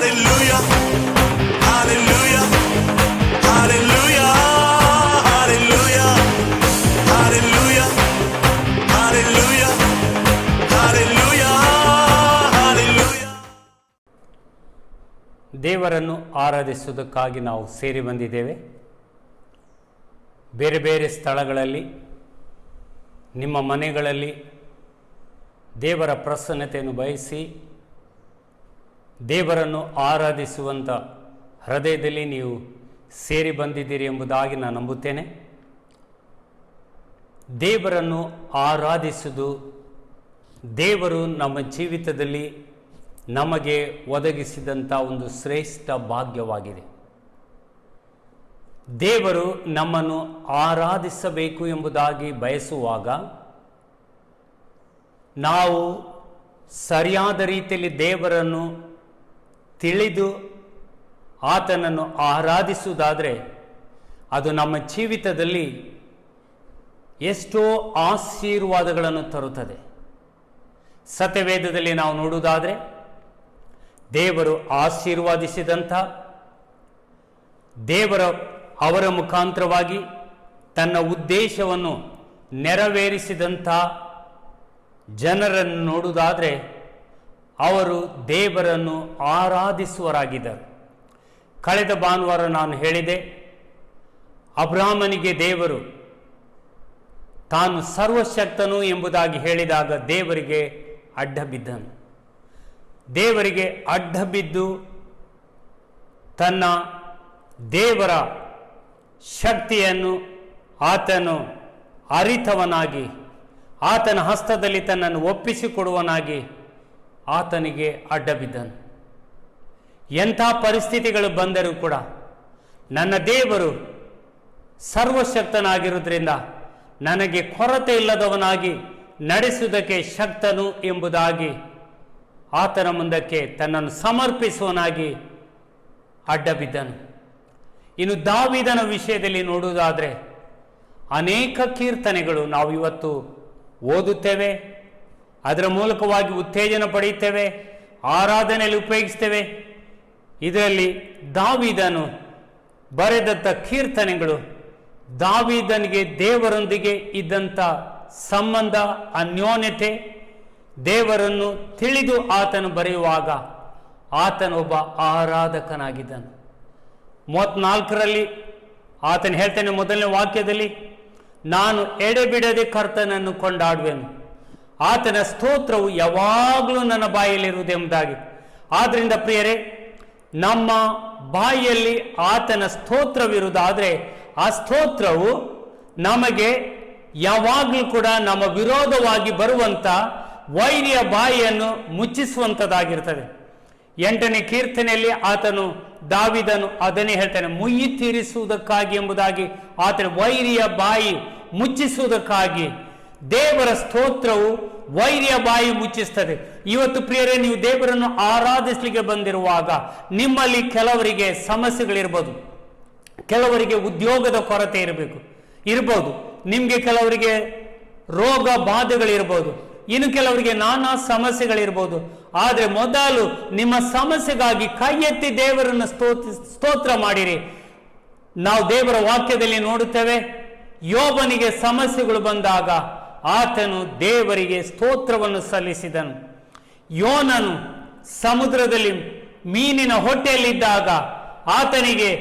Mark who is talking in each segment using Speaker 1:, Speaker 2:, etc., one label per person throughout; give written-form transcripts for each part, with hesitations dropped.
Speaker 1: Hallelujah, hallelujah, hallelujah, hallelujah, hallelujah, hallelujah, hallelujah, hallelujah.
Speaker 2: ದೇವರನ್ನು ಆರಾಧಿಸುವುದಕ್ಕಾಗಿ ನಾವು ಸೇರಿ ಬಂದಿದ್ದೇವೆ. ಬೇರೆ ಬೇರೆ ಸ್ಥಳಗಳಲ್ಲಿ, ನಿಮ್ಮ ಮನೆಗಳಲ್ಲಿ ದೇವರ ಪ್ರಸನ್ನತೆಯನ್ನು ಬಯಸಿ ದೇವರನ್ನು ಆರಾಧಿಸುವಂಥ ಹೃದಯದಲ್ಲಿ ನೀವು ಸೇರಿ ಬಂದಿದ್ದೀರಿ ಎಂಬುದಾಗಿ ನಾನು ನಂಬುತ್ತೇನೆ. ದೇವರನ್ನು ಆರಾಧಿಸುವುದು ದೇವರು ನಮ್ಮ ಜೀವಿತದಲ್ಲಿ ನಮಗೆ ಒದಗಿಸಿದಂಥ ಒಂದು ಶ್ರೇಷ್ಠ ಭಾಗ್ಯವಾಗಿದೆ. ದೇವರು ನಮ್ಮನ್ನು ಆರಾಧಿಸಬೇಕು ಎಂಬುದಾಗಿ ಬಯಸುವಾಗ ನಾವು ಸರಿಯಾದ ರೀತಿಯಲ್ಲಿ ದೇವರನ್ನು ತಿಳಿದು ಆತನನ್ನು ಆರಾಧಿಸುವುದಾದರೆ ಅದು ನಮ್ಮ ಜೀವಿತದಲ್ಲಿ ಎಷ್ಟೋ ಆಶೀರ್ವಾದಗಳನ್ನು ತರುತ್ತದೆ. ಸತ್ಯವೇದದಲ್ಲಿ ನಾವು ನೋಡುವುದಾದರೆ ದೇವರು ಆಶೀರ್ವಾದಿಸಿದಂಥ, ಅವರ ಮುಖಾಂತರವಾಗಿ ತನ್ನ ಉದ್ದೇಶವನ್ನು ನೆರವೇರಿಸಿದಂಥ ಜನರನ್ನು ನೋಡುವುದಾದರೆ ಅವರು ದೇವರನ್ನು ಆರಾಧಿಸುವರಾಗಿದ್ದರು. ಕಳೆದ ಭಾನುವಾರ ನಾನು ಹೇಳಿದೆ, ಅಬ್ರಾಹ್ಮನಿಗೆ ದೇವರು ತಾನು ಸರ್ವಶಕ್ತನು ಎಂಬುದಾಗಿ ಹೇಳಿದಾಗ ದೇವರಿಗೆ ಅಡ್ಡ ಬಿದ್ದನು. ದೇವರಿಗೆ ಅಡ್ಡ ಬಿದ್ದು ತನ್ನ ದೇವರ ಶಕ್ತಿಯನ್ನು ಆತನು ಅರಿತವನಾಗಿ, ಆತನ ಹಸ್ತದಲ್ಲಿ ತನ್ನನ್ನು ಒಪ್ಪಿಸಿಕೊಡುವನಾಗಿ ಆತನಿಗೆ ಅಡ್ಡ ಬಿದ್ದನು. ಎಂಥ ಪರಿಸ್ಥಿತಿಗಳು ಬಂದರೂ ಕೂಡ ನನ್ನ ದೇವರು ಸರ್ವಶಕ್ತನಾಗಿರುವುದರಿಂದ ನನಗೆ ಕೊರತೆ ಇಲ್ಲದವನಾಗಿ ನಡೆಸುವುದಕ್ಕೆ ಶಕ್ತನು ಎಂಬುದಾಗಿ ಆತನ ಮುಂದಕ್ಕೆ ತನ್ನನ್ನು ಸಮರ್ಪಿಸುವನಾಗಿ ಅಡ್ಡ ಬಿದ್ದನು. ಇನ್ನು ದಾವೀದನ ವಿಷಯದಲ್ಲಿ ನೋಡುವುದಾದರೆ ಅನೇಕ ಕೀರ್ತನೆಗಳು ನಾವು ಇವತ್ತು ಓದುತ್ತೇವೆ, ಅದರ ಮೂಲಕವಾಗಿ ಉತ್ತೇಜನ ಪಡೆಯುತ್ತೇವೆ, ಆರಾಧನೆಯಲ್ಲಿ ಉಪಯೋಗಿಸ್ತೇವೆ. ಇದರಲ್ಲಿ ದಾವೀದನು ಬರೆದಂಥ ಕೀರ್ತನೆಗಳು ದಾವೀದನಿಗೆ ದೇವರೊಂದಿಗೆ ಇದ್ದಂಥ ಸಂಬಂಧ, ಅನ್ಯೋನ್ಯತೆ, ದೇವರನ್ನು ತಿಳಿದು ಆತನು ಬರೆಯುವಾಗ ಆತನೊಬ್ಬ ಆರಾಧಕನಾಗಿದ್ದನು. 34ರಲ್ಲಿ ಆತನು ಹೇಳ್ತಾನೆ, ಮೊದಲನೇ ವಾಕ್ಯದಲ್ಲಿ, ನಾನು ಎಡೆಬಿಡದೆ ಕರ್ತನನ್ನು ಕೊಂಡಾಡುವೆನು, ಆತನ ಸ್ತೋತ್ರವು ಯಾವಾಗಲೂ ನನ್ನ ಬಾಯಲ್ಲಿರುವುದೆಂಬುದಾಗಿ. ಆದ್ದರಿಂದ ಪ್ರಿಯರೇ, ನಮ್ಮ ಬಾಯಿಯಲ್ಲಿ ಆತನ ಸ್ತೋತ್ರವಿರುವುದಾದರೆ ಆ ಸ್ತೋತ್ರವು ನಮಗೆ ಯಾವಾಗಲೂ ಕೂಡ ನಮ್ಮ ವಿರೋಧವಾಗಿ ಬರುವಂಥ ವೈರಿಯ ಬಾಯಿಯನ್ನು ಮುಚ್ಚಿಸುವಂಥದ್ದಾಗಿರ್ತದೆ. 8ನೇ ಕೀರ್ತನೆಯಲ್ಲಿ ದಾವೀದನು ಅದನ್ನೇ ಹೇಳ್ತಾನೆ, ಮುಯ್ಯಿ ತೀರಿಸುವುದಕ್ಕಾಗಿ ಎಂಬುದಾಗಿ ಆತನ ವೈರಿಯ ಬಾಯಿ ಮುಚ್ಚಿಸುವುದಕ್ಕಾಗಿ ದೇವರ ಸ್ತೋತ್ರವು ವೈರಿಯ ಬಾಯಿ ಮುಚ್ಚಿಸ್ತದೆ. ಇವತ್ತು ಪ್ರಿಯರೇ, ನೀವು ದೇವರನ್ನು ಆರಾಧಿಸಲಿಕ್ಕೆ ಬಂದಿರುವಾಗ ನಿಮ್ಮಲ್ಲಿ ಕೆಲವರಿಗೆ ಸಮಸ್ಯೆಗಳಿರ್ಬೋದು, ಕೆಲವರಿಗೆ ಉದ್ಯೋಗದ ಕೊರತೆ ಇರ್ಬೋದು, ನಿಮಗೆ ಕೆಲವರಿಗೆ ರೋಗ ಬಾಧೆಗಳಿರ್ಬೋದು, ಇನ್ನು ಕೆಲವರಿಗೆ ನಾನಾ ಸಮಸ್ಯೆಗಳಿರ್ಬೋದು. ಆದರೆ ಮೊದಲು ನಿಮ್ಮ ಸಮಸ್ಯೆಗಾಗಿ ಕೈ ಎತ್ತಿ ದೇವರನ್ನು ಸ್ತೋತ್ರ ಮಾಡಿರಿ. ನಾವು ದೇವರ ವಾಕ್ಯದಲ್ಲಿ ನೋಡುತ್ತೇವೆ, ಯೋಬನಿಗೆ ಸಮಸ್ಯೆಗಳು ಬಂದಾಗ ಆತನು ದೇವರಿಗೆ ಸ್ತೋತ್ರವನ್ನು ಸಲ್ಲಿಸಿದನು. ಯೋನನು ಸಮುದ್ರದಲ್ಲಿ ಮೀನಿನ ಹೊಟ್ಟೆಯಲ್ಲಿದ್ದಾಗ ಆತನಿಗೆ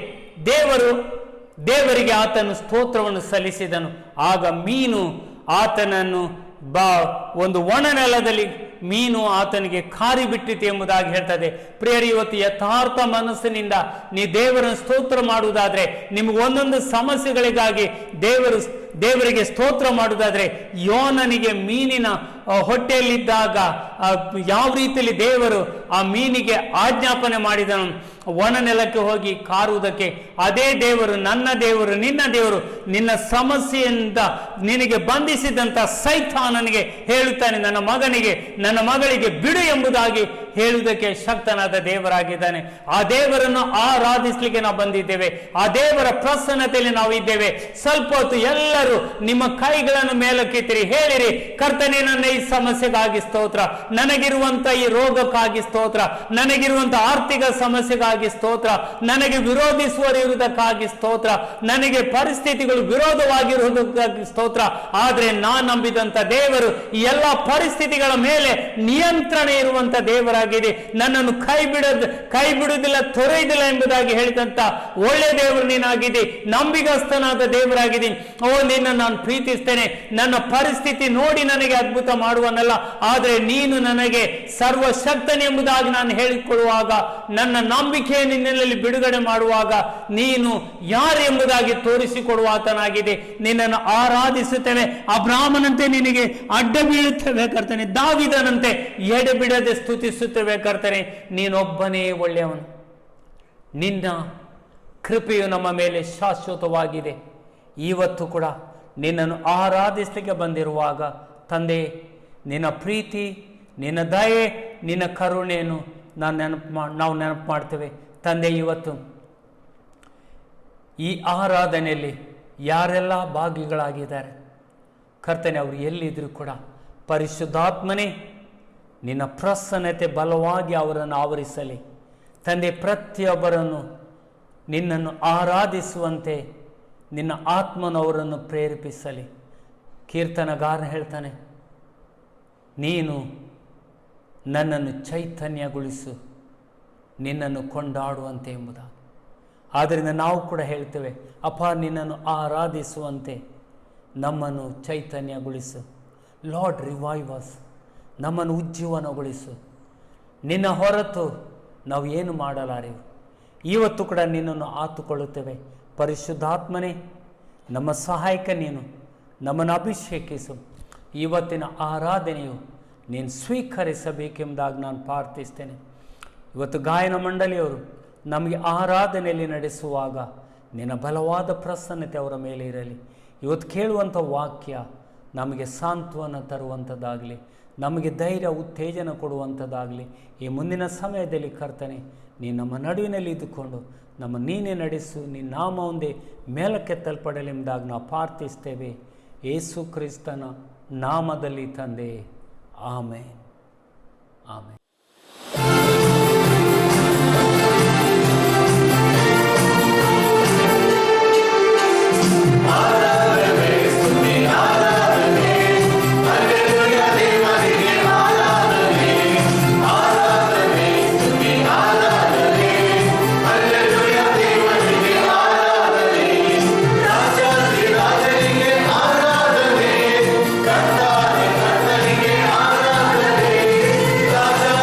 Speaker 2: ದೇವರಿಗೆ ಆತನು ಸ್ತೋತ್ರವನ್ನು ಸಲ್ಲಿಸಿದನು. ಆಗ ಮೀನು ಆತನನ್ನು ಒಂದು ಒಣ ನೆಲದಲ್ಲಿ ಮೀನು ಆತನಿಗೆ ಕಾರಿ ಬಿಟ್ಟಿತು ಎಂಬುದಾಗಿ ಹೇಳ್ತದೆ. ಪ್ರಿಯರಿ, ಇವತ್ತು ಯಥಾರ್ಥ ಮನಸ್ಸಿನಿಂದ ನೀವು ದೇವರನ್ನು ಸ್ತೋತ್ರ ಮಾಡುವುದಾದ್ರೆ, ನಿಮಗೆ ಒಂದೊಂದು ಸಮಸ್ಯೆಗಳಿಗಾಗಿ ದೇವರಿಗೆ ಸ್ತೋತ್ರ ಮಾಡುವುದಾದ್ರೆ, ಯೋನನಿಗೆ ಮೀನಿನ ಹೊಟ್ಟೆಯಲ್ಲಿದ್ದಾಗ ಯಾವ ರೀತಿಯಲ್ಲಿ ದೇವರು ಆ ಮೀನಿಗೆ ಆಜ್ಞಾಪನೆ ಮಾಡಿದನು ಒಣ ನೆಲಕ್ಕೆ ಹೋಗಿ ಕಾರುವುದಕ್ಕೆ, ಅದೇ ದೇವರು, ನನ್ನ ದೇವರು, ನಿನ್ನ ದೇವರು, ನಿನ್ನ ಸಮಸ್ಯೆಯಿಂದ ನಿನಗೆ ಬಂಧಿಸಿದಂಥ ಸೈತಾನನಿಗೆ ಹೇಳುತ್ತಾನೆ, ನನ್ನ ಮಗನಿಗೆ, ನನ್ನ ಮಗಳಿಗೆ ಬಿಡು ಎಂಬುದಾಗಿ ಹೇಳುವುದಕ್ಕೆ ಶಕ್ತನಾದ ದೇವರಾಗಿದ್ದಾನೆ. ಆ ದೇವರನ್ನು ಆರಾಧಿಸಲಿಕ್ಕೆ ನಾವು ಬಂದಿದ್ದೇವೆ. ಆ ದೇವರ ಪ್ರಸನ್ನತೆಯಲ್ಲಿ ನಾವು ಇದ್ದೇವೆ. ಸ್ವಲ್ಪ ಹೊತ್ತು ಎಲ್ಲರೂ ನಿಮ್ಮ ಕೈಗಳನ್ನು ಮೇಲಕ್ಕೆತ್ತಿರಿ, ಹೇಳಿರಿ, ಕರ್ತನೇ, ನನ್ನ ಈ ಸಮಸ್ಯೆಗಾಗಿ ಸ್ತೋತ್ರ, ನನಗಿರುವಂತ ಈ ರೋಗಕ್ಕಾಗಿ ಸ್ತೋತ್ರ, ನನಗಿರುವಂತ ಆರ್ಥಿಕ ಸಮಸ್ಯೆಗಾಗಿ ಸ್ತೋತ್ರ, ನನಗೆ ವಿರೋಧಿಸುವರು ಇರುವುದಕ್ಕಾಗಿ ಸ್ತೋತ್ರ, ನನಗೆ ಪರಿಸ್ಥಿತಿಗಳು ವಿರೋಧವಾಗಿರುವುದಕ್ಕಾಗಿ ಸ್ತೋತ್ರ. ಆದ್ರೆ ನಾನು ನಂಬಿದಂತ ದೇವರು ಈ ಎಲ್ಲ ಪರಿಸ್ಥಿತಿಗಳ ಮೇಲೆ ನಿಯಂತ್ರಣ ಇರುವಂತ ದೇವರಾಗಿದೆ. ನನ್ನನ್ನು ಕೈ ಬಿಡುವುದಿಲ್ಲ, ತೊರೆಯುವುದಿಲ್ಲ ಎಂಬುದಾಗಿ ಹೇಳಿದಂತ ಒಳ್ಳೆ ದೇವರು ನೀನಾಗಿದೆ. ನಂಬಿಗಸ್ತನಾದ ದೇವರಾಗಿದೆ. ಓ, ನಿನ್ನ ನಾನು ಪ್ರೀತಿಸ್ತೇನೆ. ನನ್ನ ಪರಿಸ್ಥಿತಿ ನೋಡಿ ನನಗೆ ಅದ್ಭುತ ಮಾಡುವನಲ್ಲ, ಆದರೆ ನೀನು ನನಗೆ ಸರ್ವಶಕ್ತನೆಂಬುದಾಗಿ ನಾನು ಹೇಳಿಕೊಳ್ಳುವಾಗ, ನನ್ನ ನಂಬಿಕೆ ನಿನ್ನಲ್ಲಿ ಬಿಡುಗಡೆ ಮಾಡುವಾಗ ನೀನು ಯಾರು ಎಂಬುದಾಗಿ ತೋರಿಸಿಕೊಡುವ ಆತನಾಗಿದೆ. ನಿನ್ನನ್ನು ಆರಾಧಿಸುತ್ತೇವೆ. ಅಬ್ರಾಹ್ಮನಂತೆ ನಿನಗೆ ಅಡ್ಡ ಬೀಳುತ್ತೇವೆ ಕರ್ತನೆ, ದಾವಿದನಂತೆ ಎಡೆಬಿಡದೆ ಸ್ತುತಿಸುತ್ತೇವೆ ಕರ್ತನೆ. ನೀನೊಬ್ಬನೇ ಒಳ್ಳೆಯವನು. ನಿನ್ನ ಕೃಪೆಯು ನಮ್ಮ ಮೇಲೆ ಶಾಶ್ವತವಾಗಿದೆ. ಇವತ್ತು ಕೂಡ ನಿನ್ನನ್ನು ಆರಾಧಿಸಲಿಕ್ಕೆ ಬಂದಿರುವಾಗ ತಂದೆ, ನಿನ್ನ ಪ್ರೀತಿ, ನಿನ್ನ ದಯೆ, ನಿನ್ನ ಕರುಣೆಯನ್ನು ನಾವು ನೆನಪು ಮಾಡ್ತೇವೆ ತಂದೆ. ಇವತ್ತು ಈ ಆರಾಧನೆಯಲ್ಲಿ ಯಾರೆಲ್ಲ ಭಾಗಿಗಳಾಗಿದ್ದಾರೆ ಕರ್ತನೆ, ಅವರು ಎಲ್ಲಿದ್ದರೂ ಕೂಡ ಪರಿಶುದ್ಧಾತ್ಮನೇ ನಿನ್ನ ಪ್ರಸನ್ನತೆ ಬಲವಾಗಿ ಅವರನ್ನು ಆವರಿಸಲಿ ತಂದೆ. ಪ್ರತಿಯೊಬ್ಬರನ್ನು ನಿನ್ನನ್ನು ಆರಾಧಿಸುವಂತೆ ನಿನ್ನ ಆತ್ಮನವರನ್ನು ಪ್ರೇರೇಪಿಸಲಿ. ಕೀರ್ತನಗಾರ ಹೇಳ್ತಾನೆ, ನೀನು ನನ್ನನ್ನು ಚೈತನ್ಯಗೊಳಿಸು, ನಿನ್ನನ್ನು ಕೊಂಡಾಡುವಂತೆ ಎಂಬುದಾಗಿ. ಆದ್ದರಿಂದ ನಾವು ಕೂಡ ಹೇಳ್ತೇವೆ, ಅಪ್ಪ, ನಿನ್ನನ್ನು ಆರಾಧಿಸುವಂತೆ ನಮ್ಮನ್ನು ಚೈತನ್ಯಗೊಳಿಸು. ಲಾರ್ಡ್, ರಿವೈವ್ ಅಸ್, ನಮ್ಮನ್ನು ಉಜ್ಜೀವನಗೊಳಿಸು. ನಿನ್ನ ಹೊರತು ನಾವು ಏನು ಮಾಡಲಾರೆವು. ಇವತ್ತು ಕೂಡ ನಿನ್ನನ್ನು ಆತುಕೊಳ್ಳುತ್ತೇವೆ. ಪರಿಶುದ್ಧಾತ್ಮನೇ, ನಮ್ಮ ಸಹಾಯಕ ನೀನು, ನಮ್ಮನ್ನು ಅಭಿಷೇಕಿಸು. ಇವತ್ತಿನ ಆರಾಧನೆಯು ನೀನು ಸ್ವೀಕರಿಸಬೇಕೆಂಬುದಾಗಿ ನಾನು ಪ್ರಾರ್ಥಿಸ್ತೇನೆ. ಇವತ್ತು ಗಾಯನ ಮಂಡಳಿಯವರು ನಮಗೆ ಆರಾಧನೆಯಲ್ಲಿ ನಡೆಸುವಾಗ ನಿನ್ನ ಬಲವಾದ ಪ್ರಸನ್ನತೆ ಅವರ ಮೇಲೆ ಇರಲಿ. ಇವತ್ತು ಕೇಳುವಂಥ ವಾಕ್ಯ ನಮಗೆ ಸಾಂತ್ವನ ತರುವಂಥದ್ದಾಗಲಿ, ನಮಗೆ ಧೈರ್ಯ ಉತ್ತೇಜನ ಕೊಡುವಂಥದ್ದಾಗಲಿ. ಈ ಮುಂದಿನ ಸಮಯದಲ್ಲಿ ಕರ್ತನೆ, ನೀನು ನಮ್ಮ ನಡುವಿನಲ್ಲಿ ಇದ್ದುಕೊಂಡು ನಮ್ಮ ನೀನೇ ನಡೆಸು. ನಿನ್ನ ನಾಮ ಒಂದೇ ಮೇಲಕ್ಕೆತ್ತಲ್ಪಡಲೆಂಬುದಾಗಿ ನಾವು ಪ್ರಾರ್ಥಿಸ್ತೇವೆ. ಯೇಸು ಕ್ರಿಸ್ತನ ನಾಮದಲ್ಲಿ ತಂದೆ, ಆಮೇನ್, ಆಮೇನ್.
Speaker 1: ರಾಜ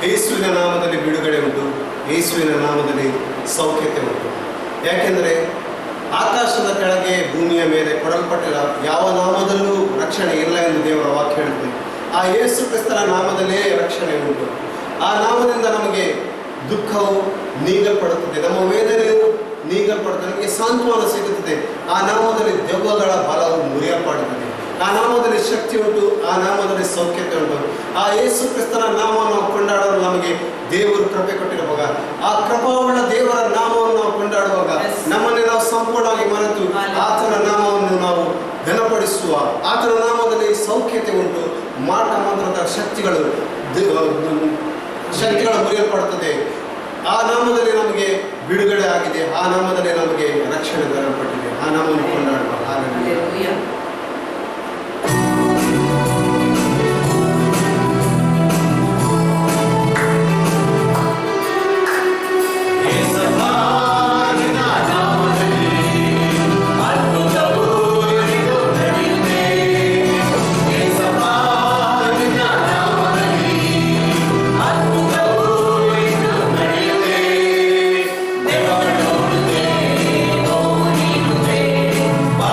Speaker 3: ಯೇಸುವಿನ ನಾಮದಲ್ಲಿ ಬಿಡುಗಡೆ ಉಂಟು, ಯೇಸುವಿನ ನಾಮದಲ್ಲಿ ಸೌಖ್ಯತೆ ಉಂಟು. ಯಾಕೆಂದರೆ ಆಕಾಶದ ಕೆಳಗೆ ಭೂಮಿಯ ಮೇಲೆ ಕೊಡಲ್ಪಟ್ಟಿಲ್ಲ ಯಾವ ನಾಮದಲ್ಲೂ ರಕ್ಷಣೆ ಇಲ್ಲ ಎಂದು ದೇವರ ವಾಕ್ಯ ಹೇಳುತ್ತದೆ. ಆ ಯೇಸು ಕ್ರಿಸ್ತನ ನಾಮದಲ್ಲೇ ರಕ್ಷಣೆ ಉಂಟು. ಆ ನಾಮದಿಂದ ನಮಗೆ ದುಃಖವು ನೀಗಲ್ಪಡುತ್ತದೆ, ನಮ್ಮ ವೇದನೆಯು ನೀಗಲ್ಪಡುತ್ತದೆ, ನಮಗೆ ಸಾಂತ್ವನ ಸಿಗುತ್ತದೆ. ಆ ನಾಮದಲ್ಲಿ ದೆವ್ವಗಳ ಬಲವು ಮುರಿಯಲ್ಪಡುತ್ತದೆ. ಆ ನಾಮದಲ್ಲಿ ಶಕ್ತಿ ಉಂಟು, ಆ ನಾಮದಲ್ಲಿ ಸೌಖ್ಯತೆ ಉಂಟು. ಆ ಯೇಸು ಕ್ರಿಸ್ತನ ನಾಮವನ್ನು ನಾವು ಕೊಂಡಾಡಲು ನಮಗೆ ದೇವರು ಕೃಪೆ ಕೊಟ್ಟಿರುವಾಗ, ಆ ಕೃಪಾವುಳ್ಳ ದೇವರ ನಾಮವನ್ನು ನಾವು ಕೊಂಡಾಡುವಾಗ ನಮ್ಮನ್ನೇ ನಾವು ಸಂಪೂರ್ಣವಾಗಿ ಮರೆತು ಆತನ ನಾಮವನ್ನು ನಾವು ಘನಪಡಿಸುವ, ಆತನ ನಾಮದಲ್ಲಿ ಸೌಖ್ಯತೆ ಉಂಟು. ಮಾಟ ಮಂತ್ರದ ಶಕ್ತಿಗಳು ಮುರಿಯಲ್ಪಡುತ್ತದೆ. ಆ ನಾಮದಲ್ಲಿ ನಮಗೆ ಬಿಡುಗಡೆ ಆಗಿದೆ, ಆ ನಾಮದಲ್ಲಿ ನಮಗೆ ರಕ್ಷಣೆ ದೊರಕಪಟ್ಟಿದೆ. ಆ ನಾಮವನ್ನು ಕೊಂಡಾಡುವ. ಹಾಲೆಲೂಯಾ.
Speaker 1: Bye.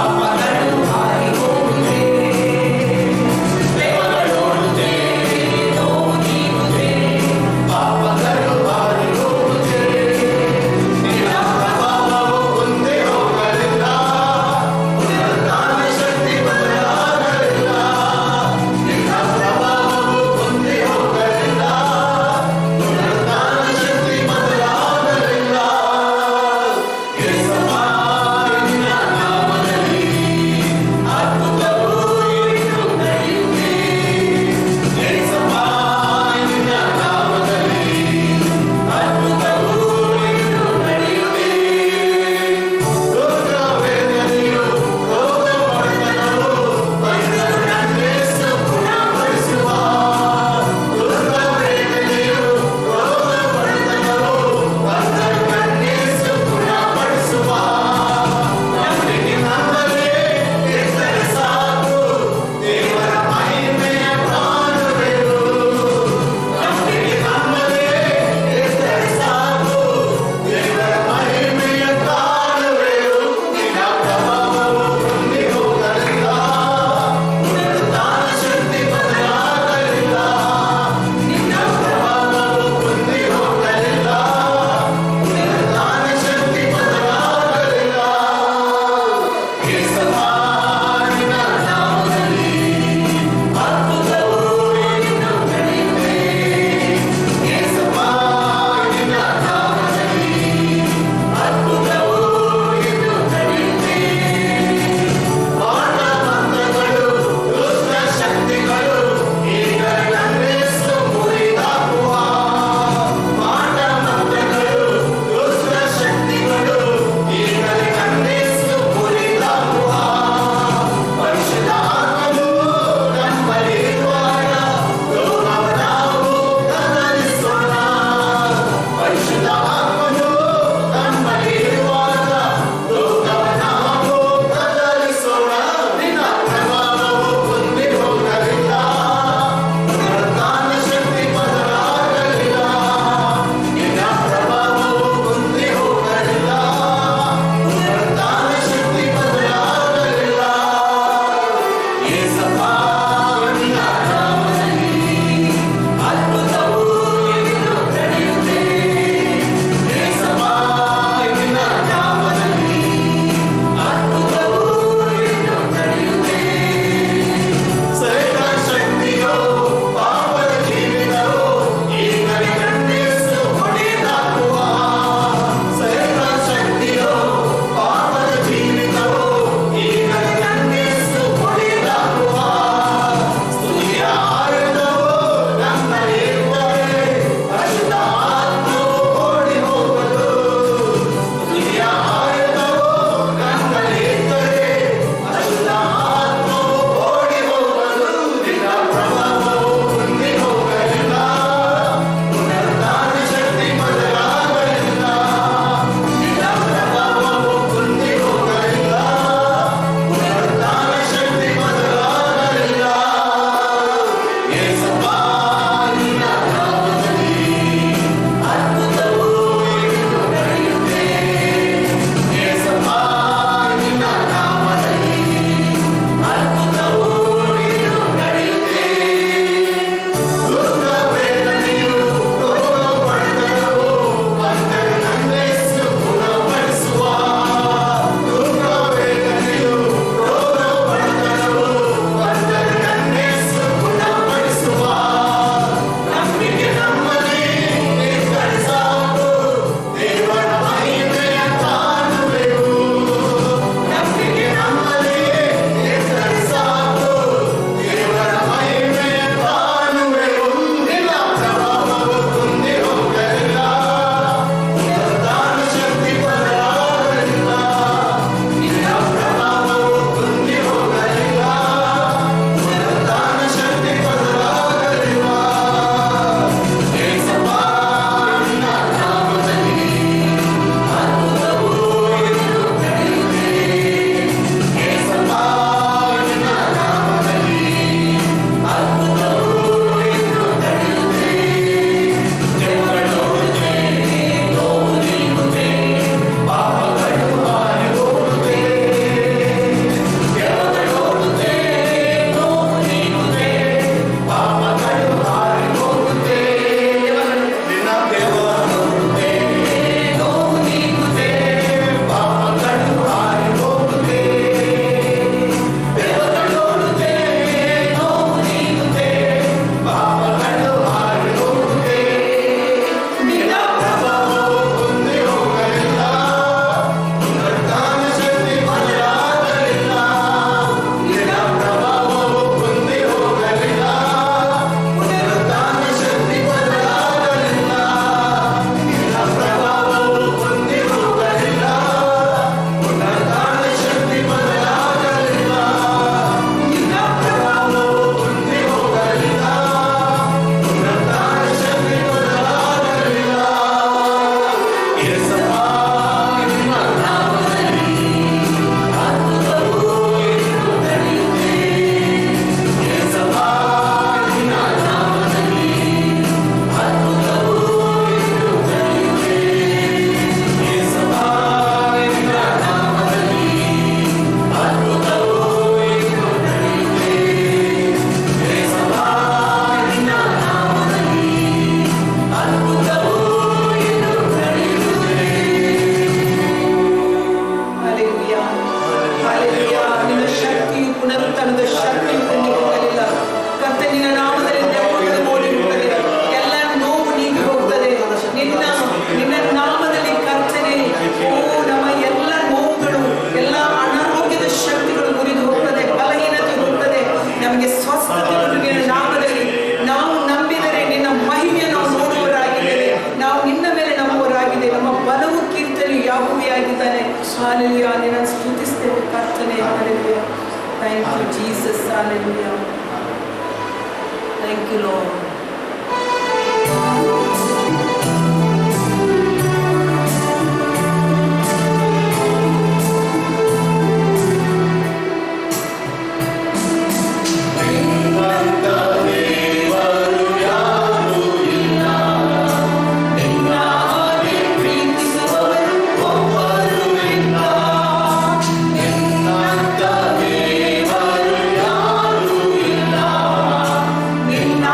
Speaker 4: ಆರಾಧನೆ. Hallelujah. Thank you, Jesus. Hallelujah. Thank you, Lord.
Speaker 1: ನಿನ್ನ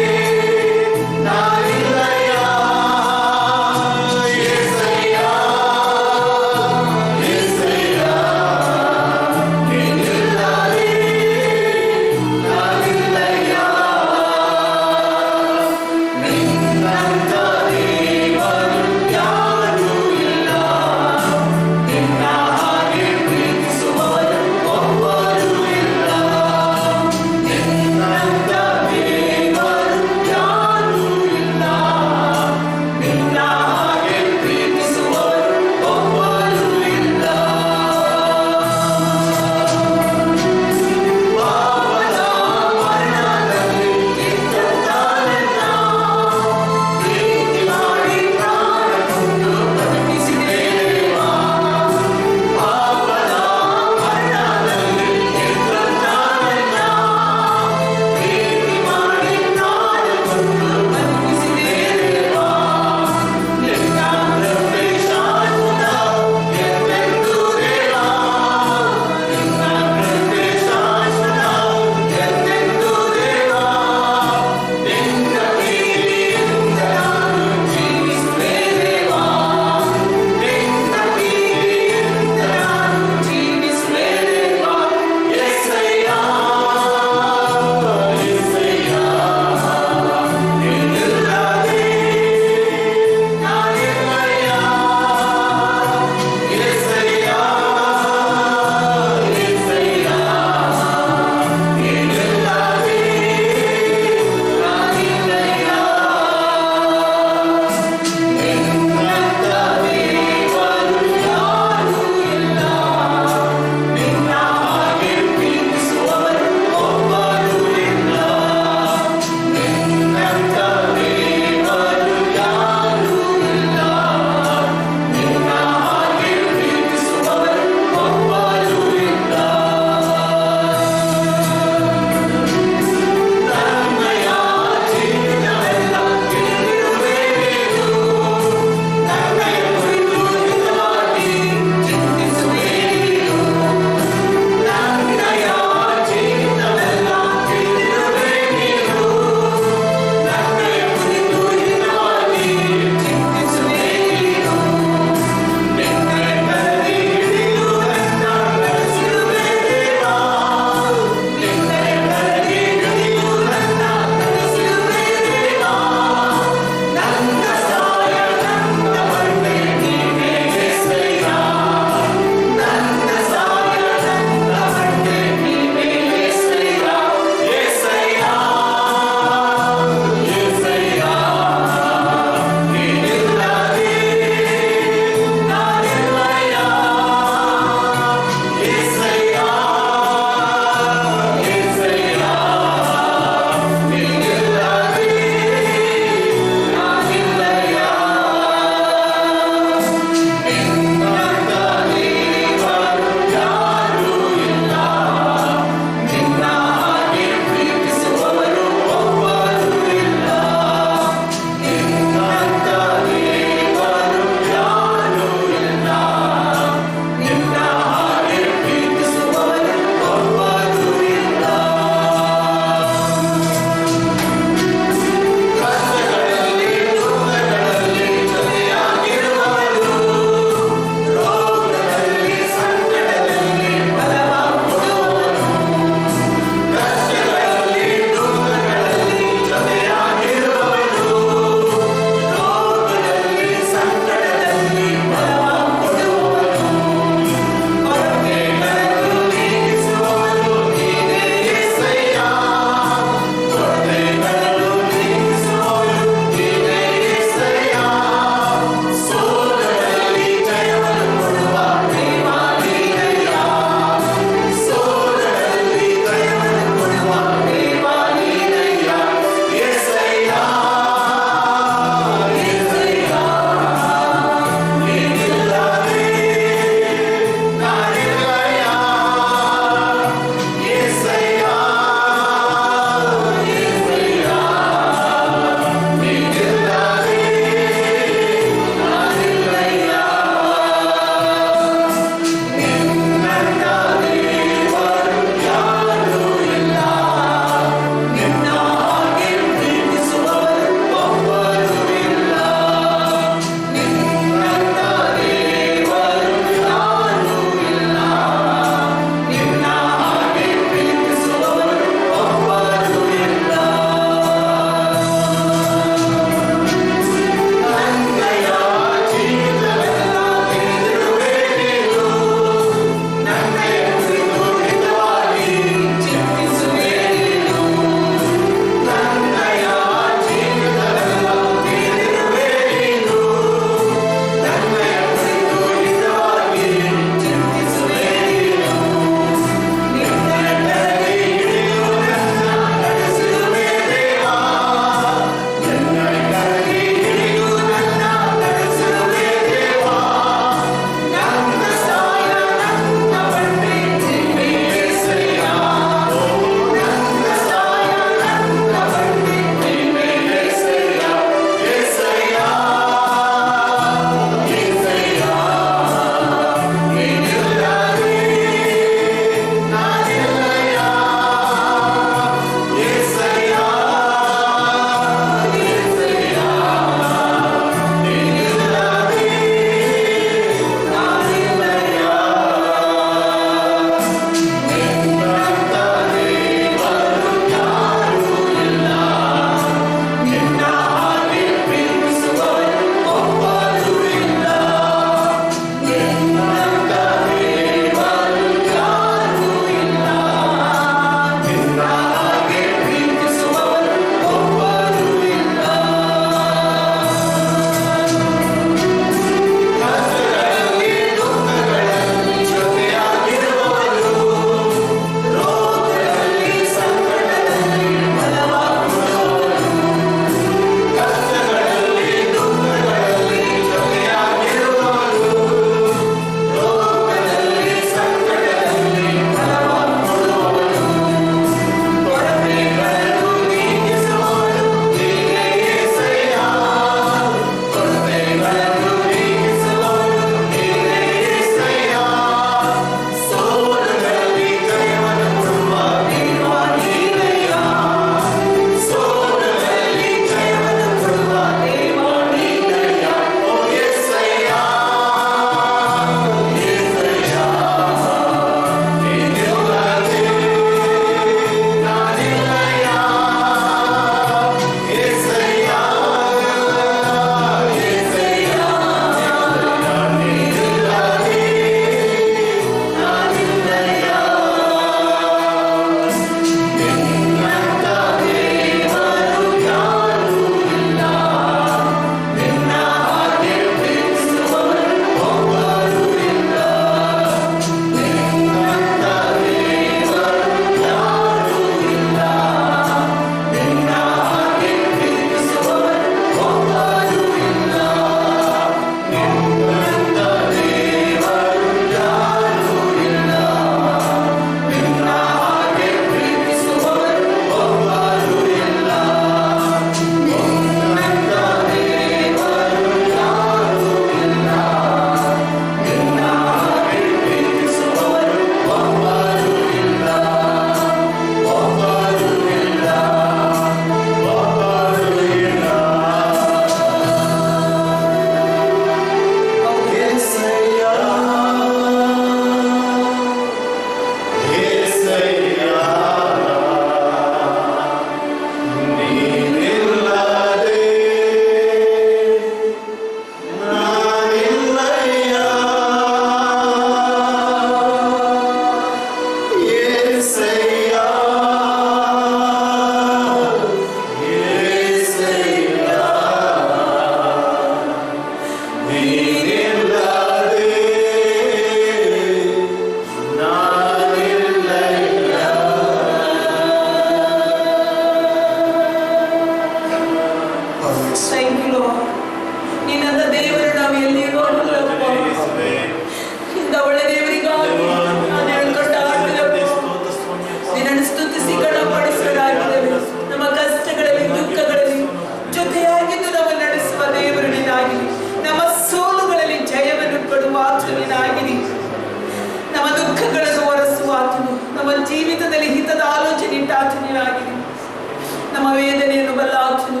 Speaker 4: ವೇದನೆಯನ್ನು ಬಲ್ಲ ಆತನು,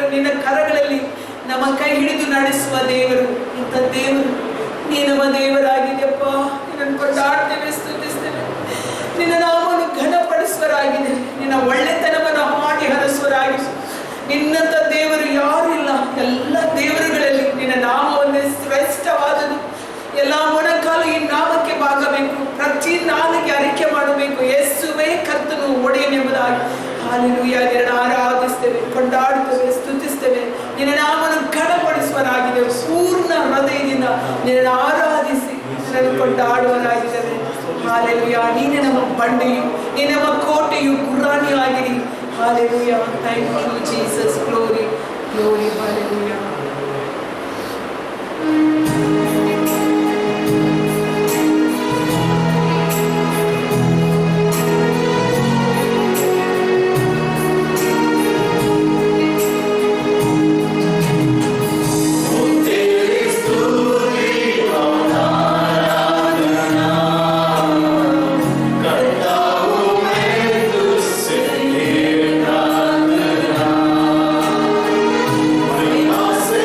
Speaker 4: ನಿನ್ನ ಕರಗಳಲ್ಲಿ ನಮ್ಮ ಕೈ ಹಿಡಿದು ನಡೆಸುವ ದೇವರು. ಇಂಥ ದೇವರು ನೀ ನಮ್ಮ ದೇವರಾಗಿದೆಯಪ್ಪ. ನಿನ್ನನ್ನು ಕೊಂಡಾಡ್ತೇವೆ, ಸ್ತುತಿಸ್ತೇವೆ. ನಿನ್ನ ನಾಮವನ್ನು ಘನಪಡಿಸುವರಾಗಿದೆ. ನಿನ್ನ ಒಳ್ಳೆತನವನ್ನು ಹಾಡಿ ಹರಸುವರಾಗಿದೆ. ನಿನ್ನಂಥ ದೇವರು ಯಾರು ಇಲ್ಲ. ಎಲ್ಲ ದೇವರುಗಳಲ್ಲಿ ನಿನ್ನ ನಾಮವನ್ನೇ ಶ್ರೇಷ್ಠವಾದದು. ಎಲ್ಲ ಮೊಣಕಾಲು ಈ ನಾಮಕ್ಕೆ ಬಾಗಬೇಕು, ಪ್ರತಿ ನಾಲಿಗೆ ಅರಿಕೆ ಮಾಡಬೇಕು, ಯೇಸುವೇ ಕರ್ತನು ಒಡೆಯನೆಂಬುದಾಗಿ. ಹಾಲೆಲೂಯ. ನಿನ್ನ ಆರಾಧಿಸ್ತೇವೆ, ಕೊಂಡಾಡುತ್ತೇವೆ, ಸ್ತುತಿಸ್ತೇವೆ. ನಿನ್ನ ನಾಮವನ್ನು ಘನಪಡಿಸುವರಾಗಿದೆ. ಪೂರ್ಣ ಹೃದಯದಿಂದ ನಿನ್ನ ಆರಾಧಿಸಿ ನಿನ್ನನ್ನು ಕೊಂಡಾಡುವರಾಗಿದ್ದೇವೆ. ಹಾಲೆಲೂಯ. ನೀನೇ ನಮ್ಮ ಬಂಡೆಯು, ನೀ ನಮ್ಮ ಕೋಟೆಯು, ಗುರಾಣಿ ಆಗಿರಿ. Hallelujah. Thank you Jesus. Glory glory. Hallelujah.
Speaker 1: Say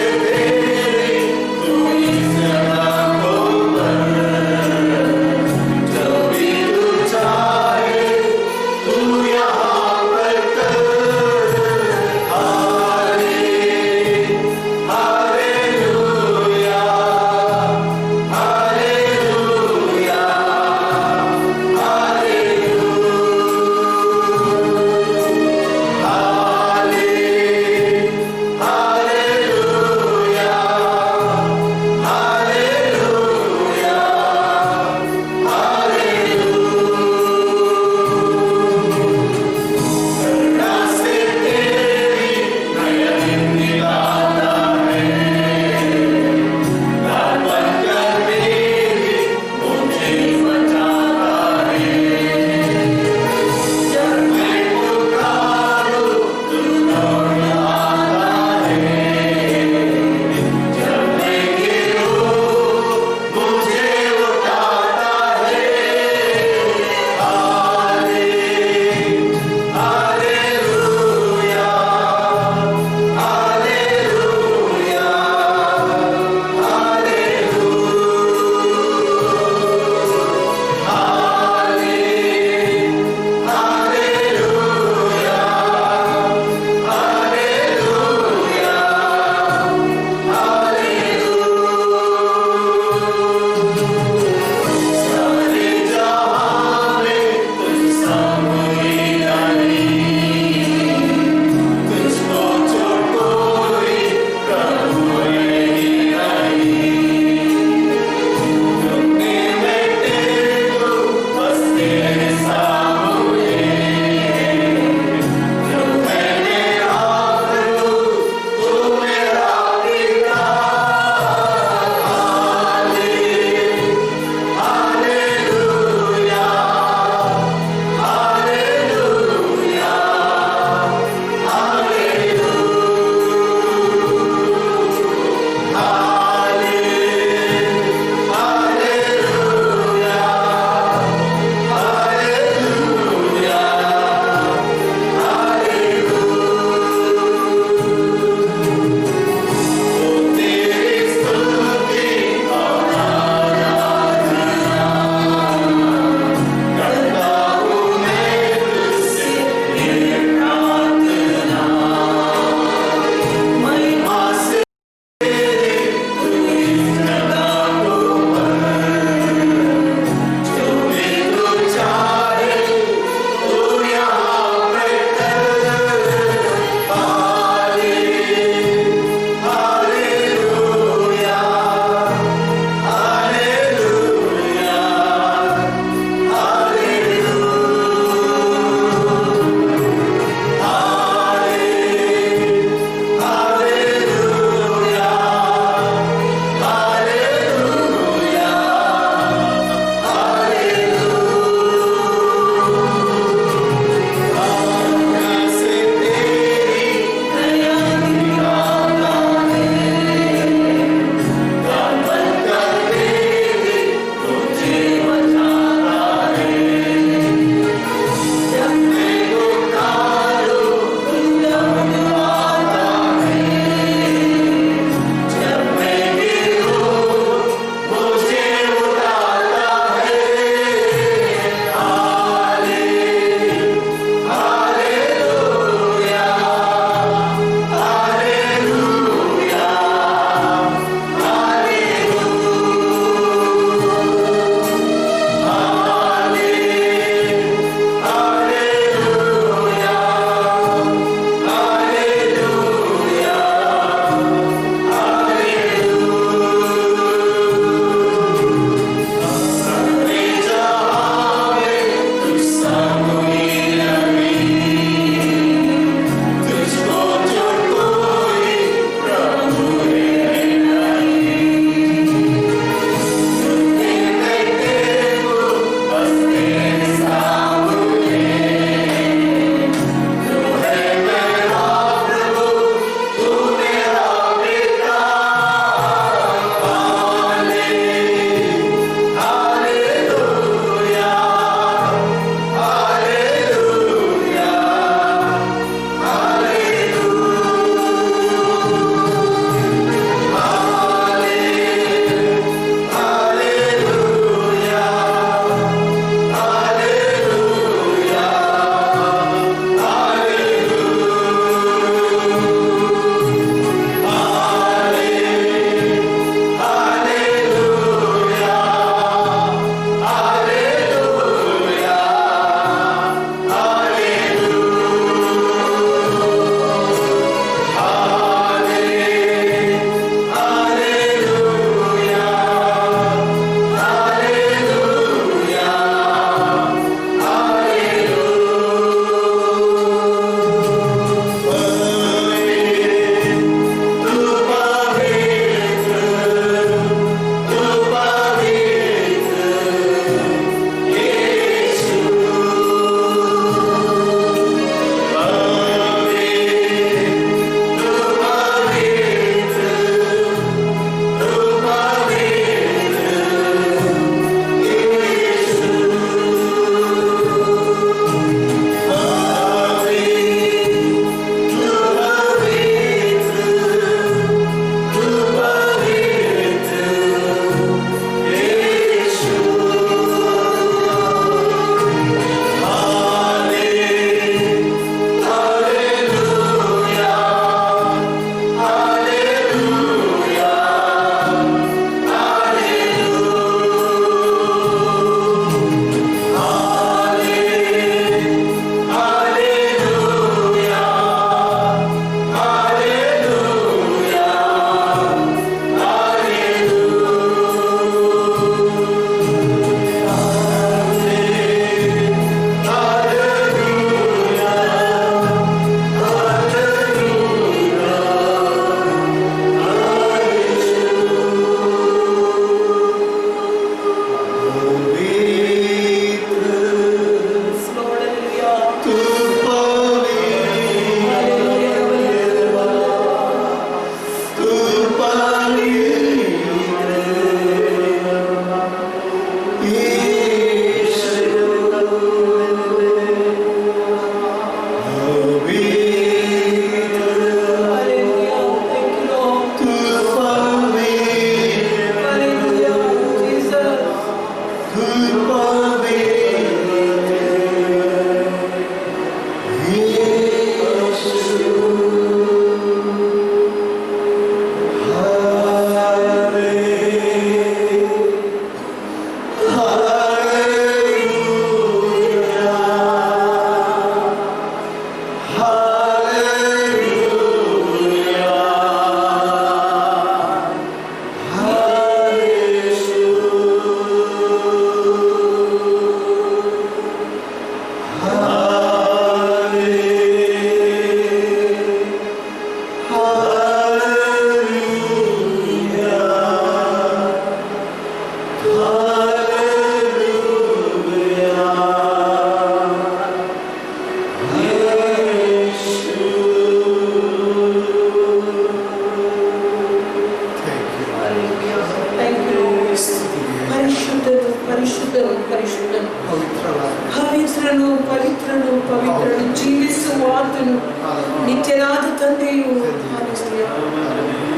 Speaker 4: ನಿತ್ಯನಾದ ತಂದೆಯು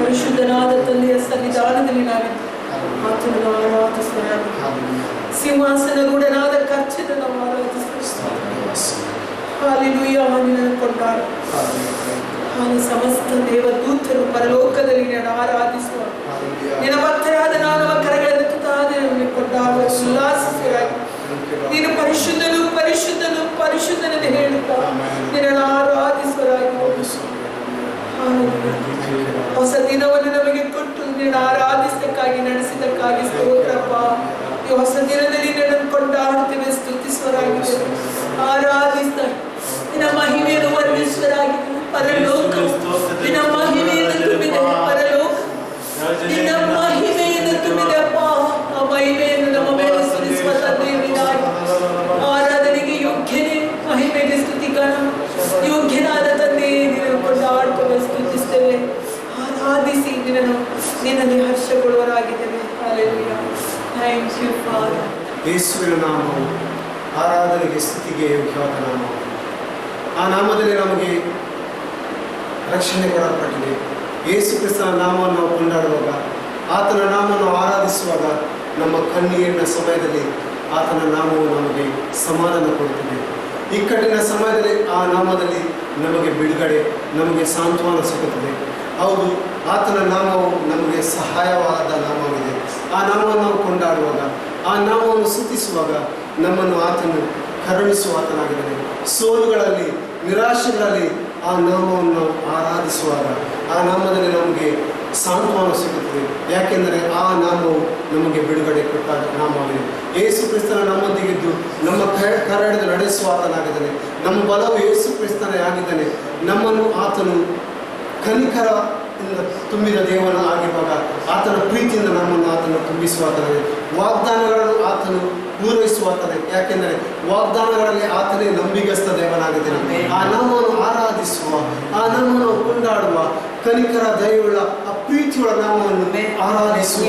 Speaker 4: ಪರಿಶುದ್ಧನಾದ ತಂದೆಯ ಸನ್ನಿಧಾನದಲ್ಲಿ ನಾವಿದ್ದು ಆತನನ್ನು ಆರಾಧಿಸೋಣ. ಸಿಂಹಾಸನರೂಢನಾದ ಕರ್ತನನ್ನು ನಾವು ಆರಾಧಿಸೋಣ. ಹಾಲೆಲೂಯಾ, ನಿನ್ನನ್ನು ಕೊಂಡಾಡು. ಸಮಸ್ತ ದೇವದೂತರು ಪರಲೋಕದಲ್ಲಿ ನಿನ್ನನ್ನು ಆರಾಧಿಸುವ. ನಿನ್ನ ಭಕ್ತರಾದ ನಾವು ಕರೆಗಳನ್ನು ತುತ್ತಾದ ಕೊಂಡಾಡುವ ಉಲ್ಲಾಸಿಸುವರಾಗಿ. ನೀನು ಪರಿಶುದ್ಧನು ಪರಿಶುದ್ಧನು ಪರಿಶುದ್ಧನೆಂದು ಹೇಳುತ್ತಾ ನಿನ್ನನ್ನು ಆರಾಧಿಸುವರಾಗಿ. ಹೊಸ ದಿನವನ್ನು ನಮಗೆ ಕೊಟ್ಟು ನಿನ್ನ ಆರಾಧಿಸಕ್ಕಾಗಿ ನಡೆಸಿದಕ್ಕಾಗಿ ಸ್ತೋತ್ರಪ್ಪ. ಈ ಹೊಸ ದಿನದಲ್ಲಿ ನಿನ್ನನ್ನು ಕೊಂಡಾಡುತ್ತೇವೆ, ಸ್ತುತಿಸುವರಾಗಿದೆ, ಆರಾಧಿಸ್ತಾ ನಿನ್ನ ಮಹಿಮೆಯನ್ನು ವರ್ಣಿಸುವರಾಗಿದೆ. ಪರಲೋಕವು ನಿನ್ನ ಮಹಿಮೆಯನ್ನು ತುಂಬಿದೆ. ಪರಲೋಕ ನಿನ್ನ ಮಹಿಮೆಯನ್ನು ತುಂಬಿದೆಪ್ಪ. ಆ ಮಹಿಮೆಯನ್ನು ನಮ್ಮ ಮೇಲೆ ಸುರಿಸುವ ತಂದೆ ನೀನಾಗಿ. ಆರಾಧನೆಗೆ ಯೋಗ್ಯನೇ, ಮಹಿಮೆಗೆ ಸ್ತುತಿಗಾನ ಯೋಗ್ಯನಾದ ತಂದೆ ನಿನ್ನನ್ನು ಕೊಂಡಾಡುತ್ತೇವೆ, ಸ್ತುತಿಸ್ತೇವೆ, ಆರಾಧಿಸಿ ನಿನ್ನಲ್ಲಿ ಹರ್ಷಗೊಳ್ಳುವರಾಗಿದ್ದೇವೆ. ಹಾಲೆಲೂಯಾ. Thank you father.
Speaker 3: ಯೇಸುವಿನ ನಾಮವು ಆರಾಧನೆಗೆ ಸ್ತುತಿಗೆ ಯೋಗ್ಯವಾದ ನಾಮ. ಆ ನಾಮದಲ್ಲಿ ನಮಗೆ ರಕ್ಷಣೆ ಕೊಡಲ್ಪಟ್ಟಿದೆ. ಯೇಸು ಕ್ರಿಸ್ತನ ನಾಮವನ್ನು ನಾವು ಕೊಂಡಾಡುವಾಗ, ಆತನ ನಾಮವನ್ನು ಆರಾಧಿಸುವಾಗ, ನಮ್ಮ ಕಣ್ಣೀರಿನ ಸಮಯದಲ್ಲಿ ಆತನ ನಾಮವು ನಮಗೆ ಸಮಾಧಾನ ಕೊಡುತ್ತದೆ. ಇಕ್ಕಟ್ಟಿನ ಸಮಯದಲ್ಲಿ ಆ ನಾಮದಲ್ಲಿ ನಮಗೆ ಬಿಡುಗಡೆ, ನಮಗೆ ಸಾಂತ್ವನ ಸಿಗುತ್ತದೆ. ಹೌದು, ಆತನ ನಾಮವು ನಮಗೆ ಸಹಾಯವಾದ ನಾಮವಿದೆ. ಆ ನಾಮವನ್ನು ನಾವು ಕೊಂಡಾಡುವಾಗ, ಆ ನಾಮವನ್ನು ಸ್ತುತಿಸುವಾಗ ನಮ್ಮನ್ನು ಆತನು ಕರುಣಿಸುವ ಆತನಾಗಿದ್ದಾನೆ. ಸೋಲುಗಳಲ್ಲಿ, ನಿರಾಶೆಗಳಲ್ಲಿ ಆ ನಾಮವನ್ನು ನಾವು ಆರಾಧಿಸುವಾಗ ಆ ನಾಮದಲ್ಲಿ ನಮಗೆ ಸಾಂತ್ವನ ಸಿಗುತ್ತದೆ. ಯಾಕೆಂದರೆ ಆ ನಾಮವು ನಮಗೆ ಬಿಡುಗಡೆ ಕೊಟ್ಟ ನಾಮವಿದೆ. ಯೇಸು ಕ್ರಿಸ್ತನ ನಮ್ಮೊಂದಿಗಿದ್ದು ನಮ್ಮ ಕರಡಿದು ನಡೆಸುವ ಆತನಾಗಿದ್ದಾನೆ. ನಮ್ಮ ಬಲವು ಯೇಸು ಕ್ರಿಸ್ತನೇ ಆಗಿದ್ದಾನೆ. ನಮ್ಮನ್ನು ಆತನು ಕನಿಕರದಿಂದ ತುಂಬಿದ ದೇವನ ಆಗಿರುವಾಗ ಆತನ ಪ್ರೀತಿಯಿಂದ ನಮ್ಮನ್ನು ಆತನು ತುಂಬಿಸುವಾತನೇ. ವಾಗ್ದಾನಗಳನ್ನು ಆತನು ಪೂರೈಸುವಾತನೇ. ಯಾಕೆಂದರೆ ವಾಗ್ದಾನಗಳಲ್ಲಿ ಆತನೇ ನಂಬಿಗಸ್ತ ದೇವನಾಗಿದ್ದಾನೆ. ಆ ನಾಮವನ್ನು ಆರಾಧಿಸುವ, ಆ ನಾಮವನ್ನು ಕೊಂಡಾಡುವ, ಕನಿಕರ ದಯವುಳ್ಳ ಆ ಪ್ರೀತಿಯುಳ್ಳ ನಾಮವನ್ನು ಆರಾಧಿಸುವ.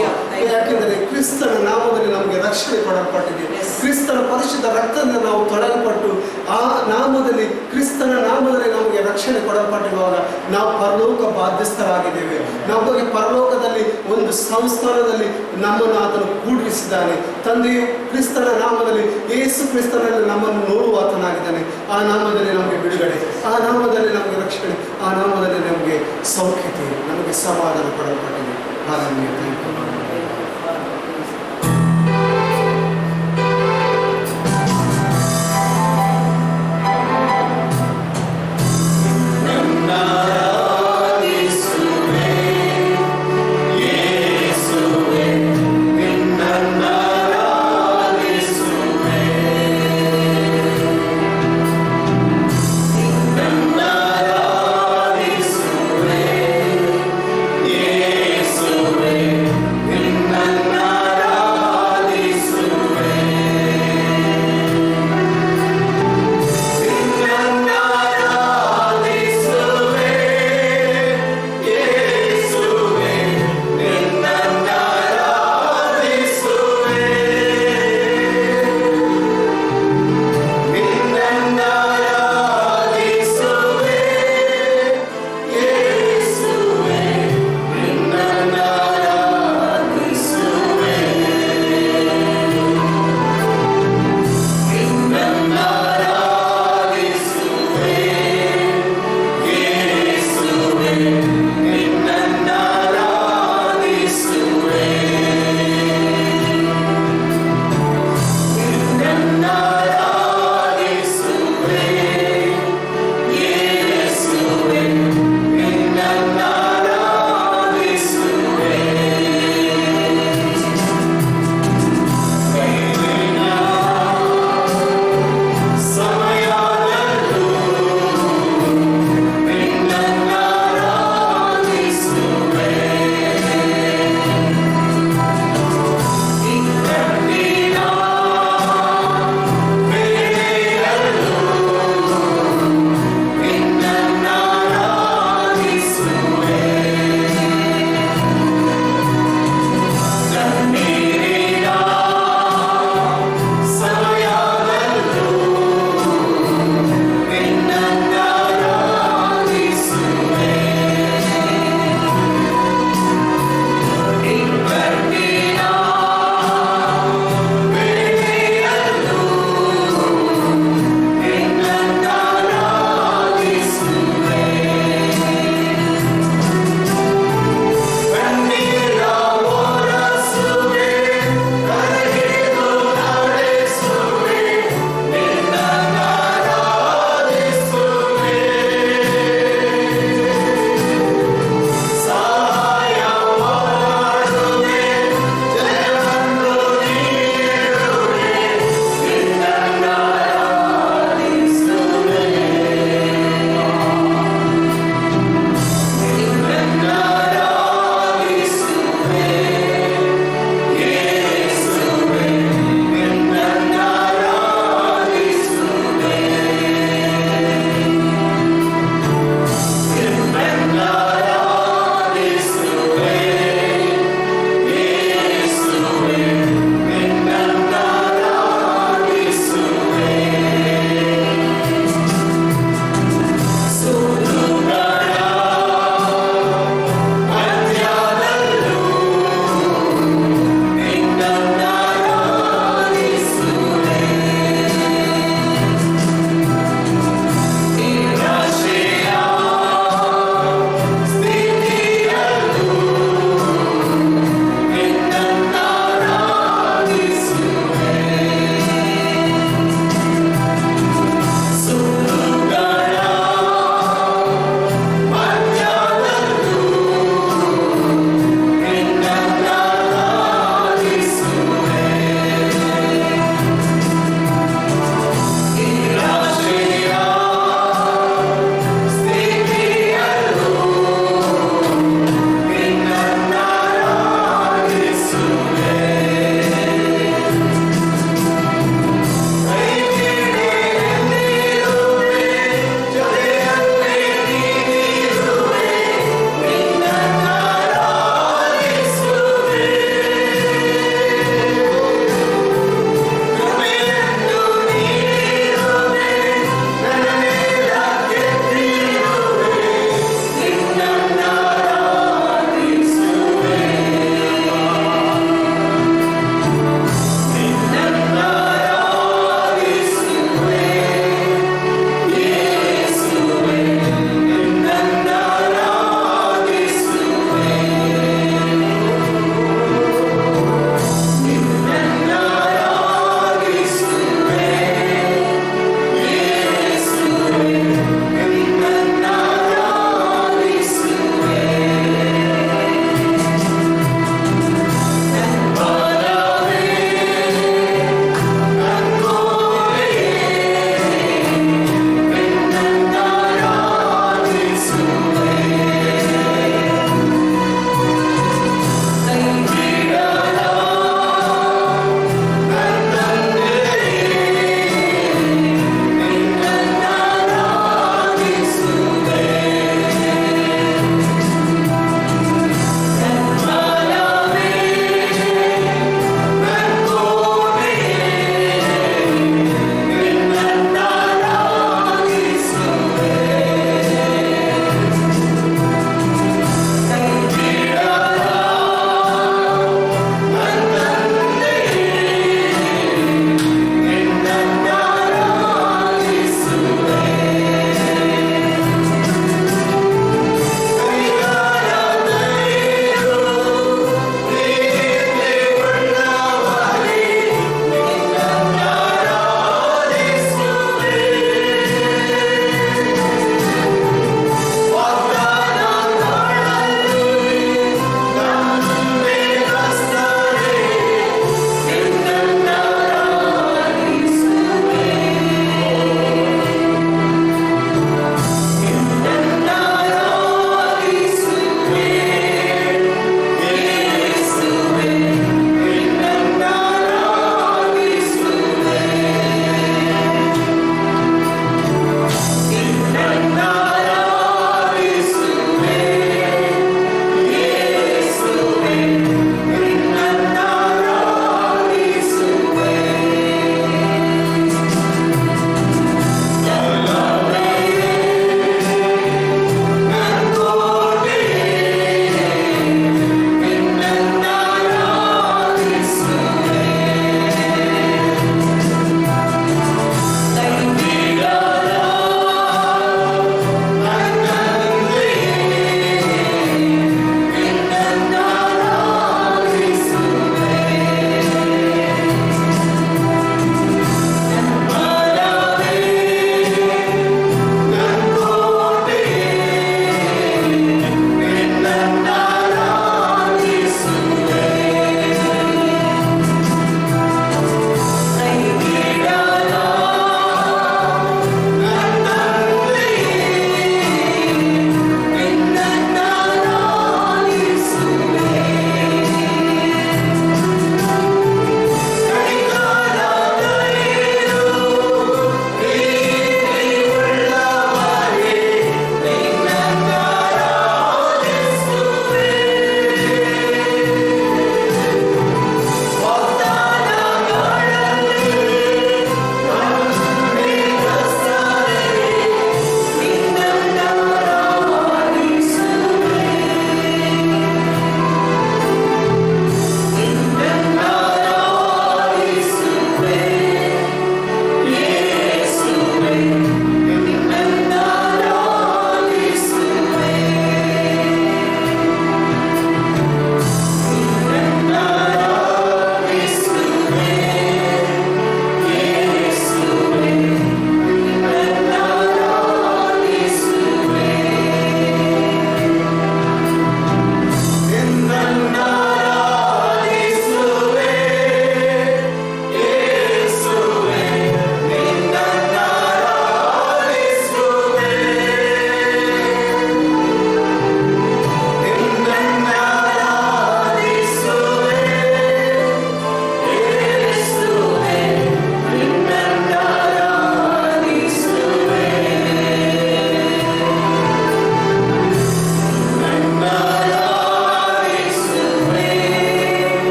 Speaker 3: ಯಾಕೆಂದರೆ ಕ್ರಿಸ್ತನ ನಾಮದಲ್ಲಿ ನಮಗೆ ರಕ್ಷಣೆ ಕೊಡಲ್ಪಟ್ಟಿದೆ. ಕ್ರಿಸ್ತನ ಪರಿಶುದ್ಧ ರಕ್ತದಿಂದ ನಾವು ತೊಳೆಯಲ್ಪಟ್ಟು ಆ ನಾಮದಲ್ಲಿ, ಕ್ರಿಸ್ತನ ನಾಮದಲ್ಲಿ ನಮಗೆ ರಕ್ಷಣೆ ಕೊಡಲ್ಪಟ್ಟಿರುವಾಗ ನಾವು ಪರಲೋಕ ಬಾಧ್ಯಸ್ಥರಾಗಿದ್ದೇವೆ. ನಮಗೆ ಪರಲೋಕದಲ್ಲಿ ಒಂದು ಸಂಸ್ಥಾನದಲ್ಲಿ ನಮ್ಮನ್ನು ಆತನು ಕೂಡಿಸಿದ್ದಾನೆ. ತಂದೆಯು ಕ್ರಿಸ್ತನ ನಾಮದಲ್ಲಿ, ಯೇಸು ಕ್ರಿಸ್ತನಲ್ಲಿ ನಮ್ಮನ್ನು ನೋಡುವ ಆತನಾಗಿದ್ದಾನೆ. ಆ ನಾಮದಲ್ಲಿ ನಮಗೆ ಬಿಡುಗಡೆ, ಆ ನಾಮದಲ್ಲಿ ನಮಗೆ ರಕ್ಷಣೆ, ಆ ನಾಮದಲ್ಲಿ ನಮಗೆ ಸೌಖ್ಯತೆ, ನಮಗೆ ಸಮಾಧಾನ ಕೊಡಲ್ಪಟ್ಟಿದೆ. Hallelujah.
Speaker 1: Yeshuve,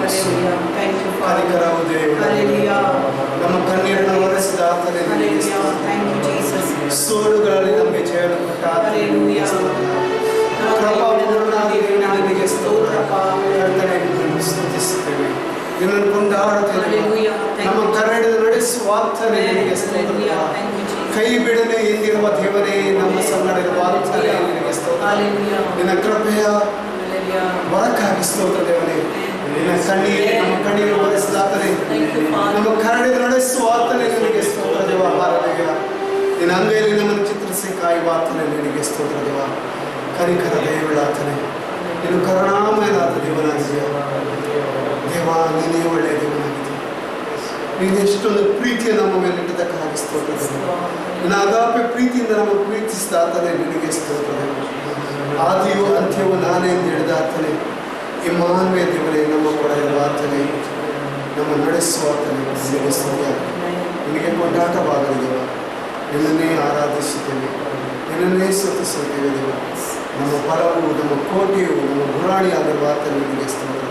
Speaker 4: Hallelujah. Thank you, Father.
Speaker 3: ಕನಿಕರವು ದೇವರೇ.
Speaker 4: Hallelujah.
Speaker 3: ನಮ್ಮ ಕಣ್ಣೀರನ್ನು ಒರೆಸಿದ ಆತನೇ ನಿನಗೆ
Speaker 4: Hallelujah. Thank you, Jesus.
Speaker 3: ಸೋಲುಗಳಲ್ಲಿ ನಮಗೆ ಜಯವನ್ನು ಕೊಟ್ಟ ಆತನೇ ನಿನಗೆ ಸ್ತೋತ್ರ. ಕೃಪಾಪೂರ್ಣನಾದ ದೇವರೇ ನಿನಗೆ ಸ್ತೋತ್ರಪ್ಪ. ಕರ್ತನೇ ನಿನ್ನನ್ನು ಸ್ತುತಿಸುತ್ತೇವೆ, ನಿನ್ನನ್ನು ಕೊಂಡಾಡುತ್ತೇವೆ.
Speaker 4: Hallelujah. Thank
Speaker 3: ನಮ್ಮ
Speaker 4: you.
Speaker 3: ಕರಡಿದ ನಡೆಸುವ ಆತನೇ ನಿನಗೆ ಸ್ತೋತ್ರ.
Speaker 4: Hallelujah. Thank you, Jesus.
Speaker 3: ಕೈ ಬಿಡದೆ ಎಂದಿರುವ ದೇವರೇ, ನಮ್ಮ ಸಂಗಡ ಇರುವ ಆತನೇ ನಿನಗೆ ಸ್ತೋತ್ರ.
Speaker 4: Hallelujah.
Speaker 3: ನಿನ್ನ ಕೃಪೆಯ
Speaker 4: Hallelujah.
Speaker 3: ವರಕ್ಕಾಗಿ ಸ್ತೋತ್ರ ದೇವರೇ. ನಿನ್ನ ಕಣ್ಣೀರು ನಮ್ಮ ಕಣ್ಣೀರು ಒರೆಸಿದ ಆತನೇ,
Speaker 4: Thank you, Father.
Speaker 3: ನಮ್ಮ ಕರಡಿದ ನಡೆಸುವ ಆತನೇ ನಿನಗೆ ಸ್ತೋತ್ರ ದೇವ. ಹಾಲೆಲೂಯಾ. ನಿನ್ನ ಅಂಗೈಯಲ್ಲಿ ನಮ್ಮನ್ನು ಚಿತ್ರಿಸಿ ಕಾಯುವ ಆತನೇ ನಿನಗೆ ಸ್ತೋತ್ರ ದೇವ. ಕನಿಕರ ದಯವುಳ್ಳ ಆತನೇ, ನೀನು ಕರುಣಾಮಯನಾದ ದೇವನಾಗಿದೆಯ ದೇವ. ನೀನೇ ಒಳ್ಳೆಯ ದೇವನಾಗಿದೆ. ನೀನು ಎಷ್ಟೊಂದು ಪ್ರೀತಿಯ ನಮ್ಮ ಮೇಲೆ ಇಟ್ಟದಕ್ಕಾಗಿ ಸ್ತೋತ್ರ ದೇವ. ನಿನ್ನ ಅಗಾಪೆ ಪ್ರೀತಿಯಿಂದ ನಮ್ಮ ಪ್ರೀತಿಸಿದ ಆತನೇ ನಿನಗೆ ಸ್ತೋತ್ರ ದೇವ. ಆದಿಯು ಅಂತ್ಯವು ನಾನೇ ಎಂದು ಹೇಳಿದ ಆತನೇ, ಇಮ್ಮಾನುವೆ ದೇವರೇ, ನಮ್ಮ ಕೂಡ ಇರುವ ಆತನೇ, ನಮ್ಮ ನಡೆಸುವ ಆತನೇ ನಿನಗೆ ಸ್ತೋತ್ರ. ನಿನಗೆ ಕೊಂಡಾಟವಾಗಲಿದೇವ. ನಿನ್ನನ್ನೇ ಆರಾಧಿಸುತ್ತೇವೆ, ನಿನ್ನನ್ನೇ ಸ್ತುತಿಸುತ್ತೇವೆ ದೇವ. ನಮ್ಮ ಫಲವು, ನಮ್ಮ ಕೋಟೆಯು, ನಮ್ಮ ಗುರಾಣಿಯಾಗಿರುವ ಆತನೇ ನಿನಗೆ ಸ್ತೋತ್ರ.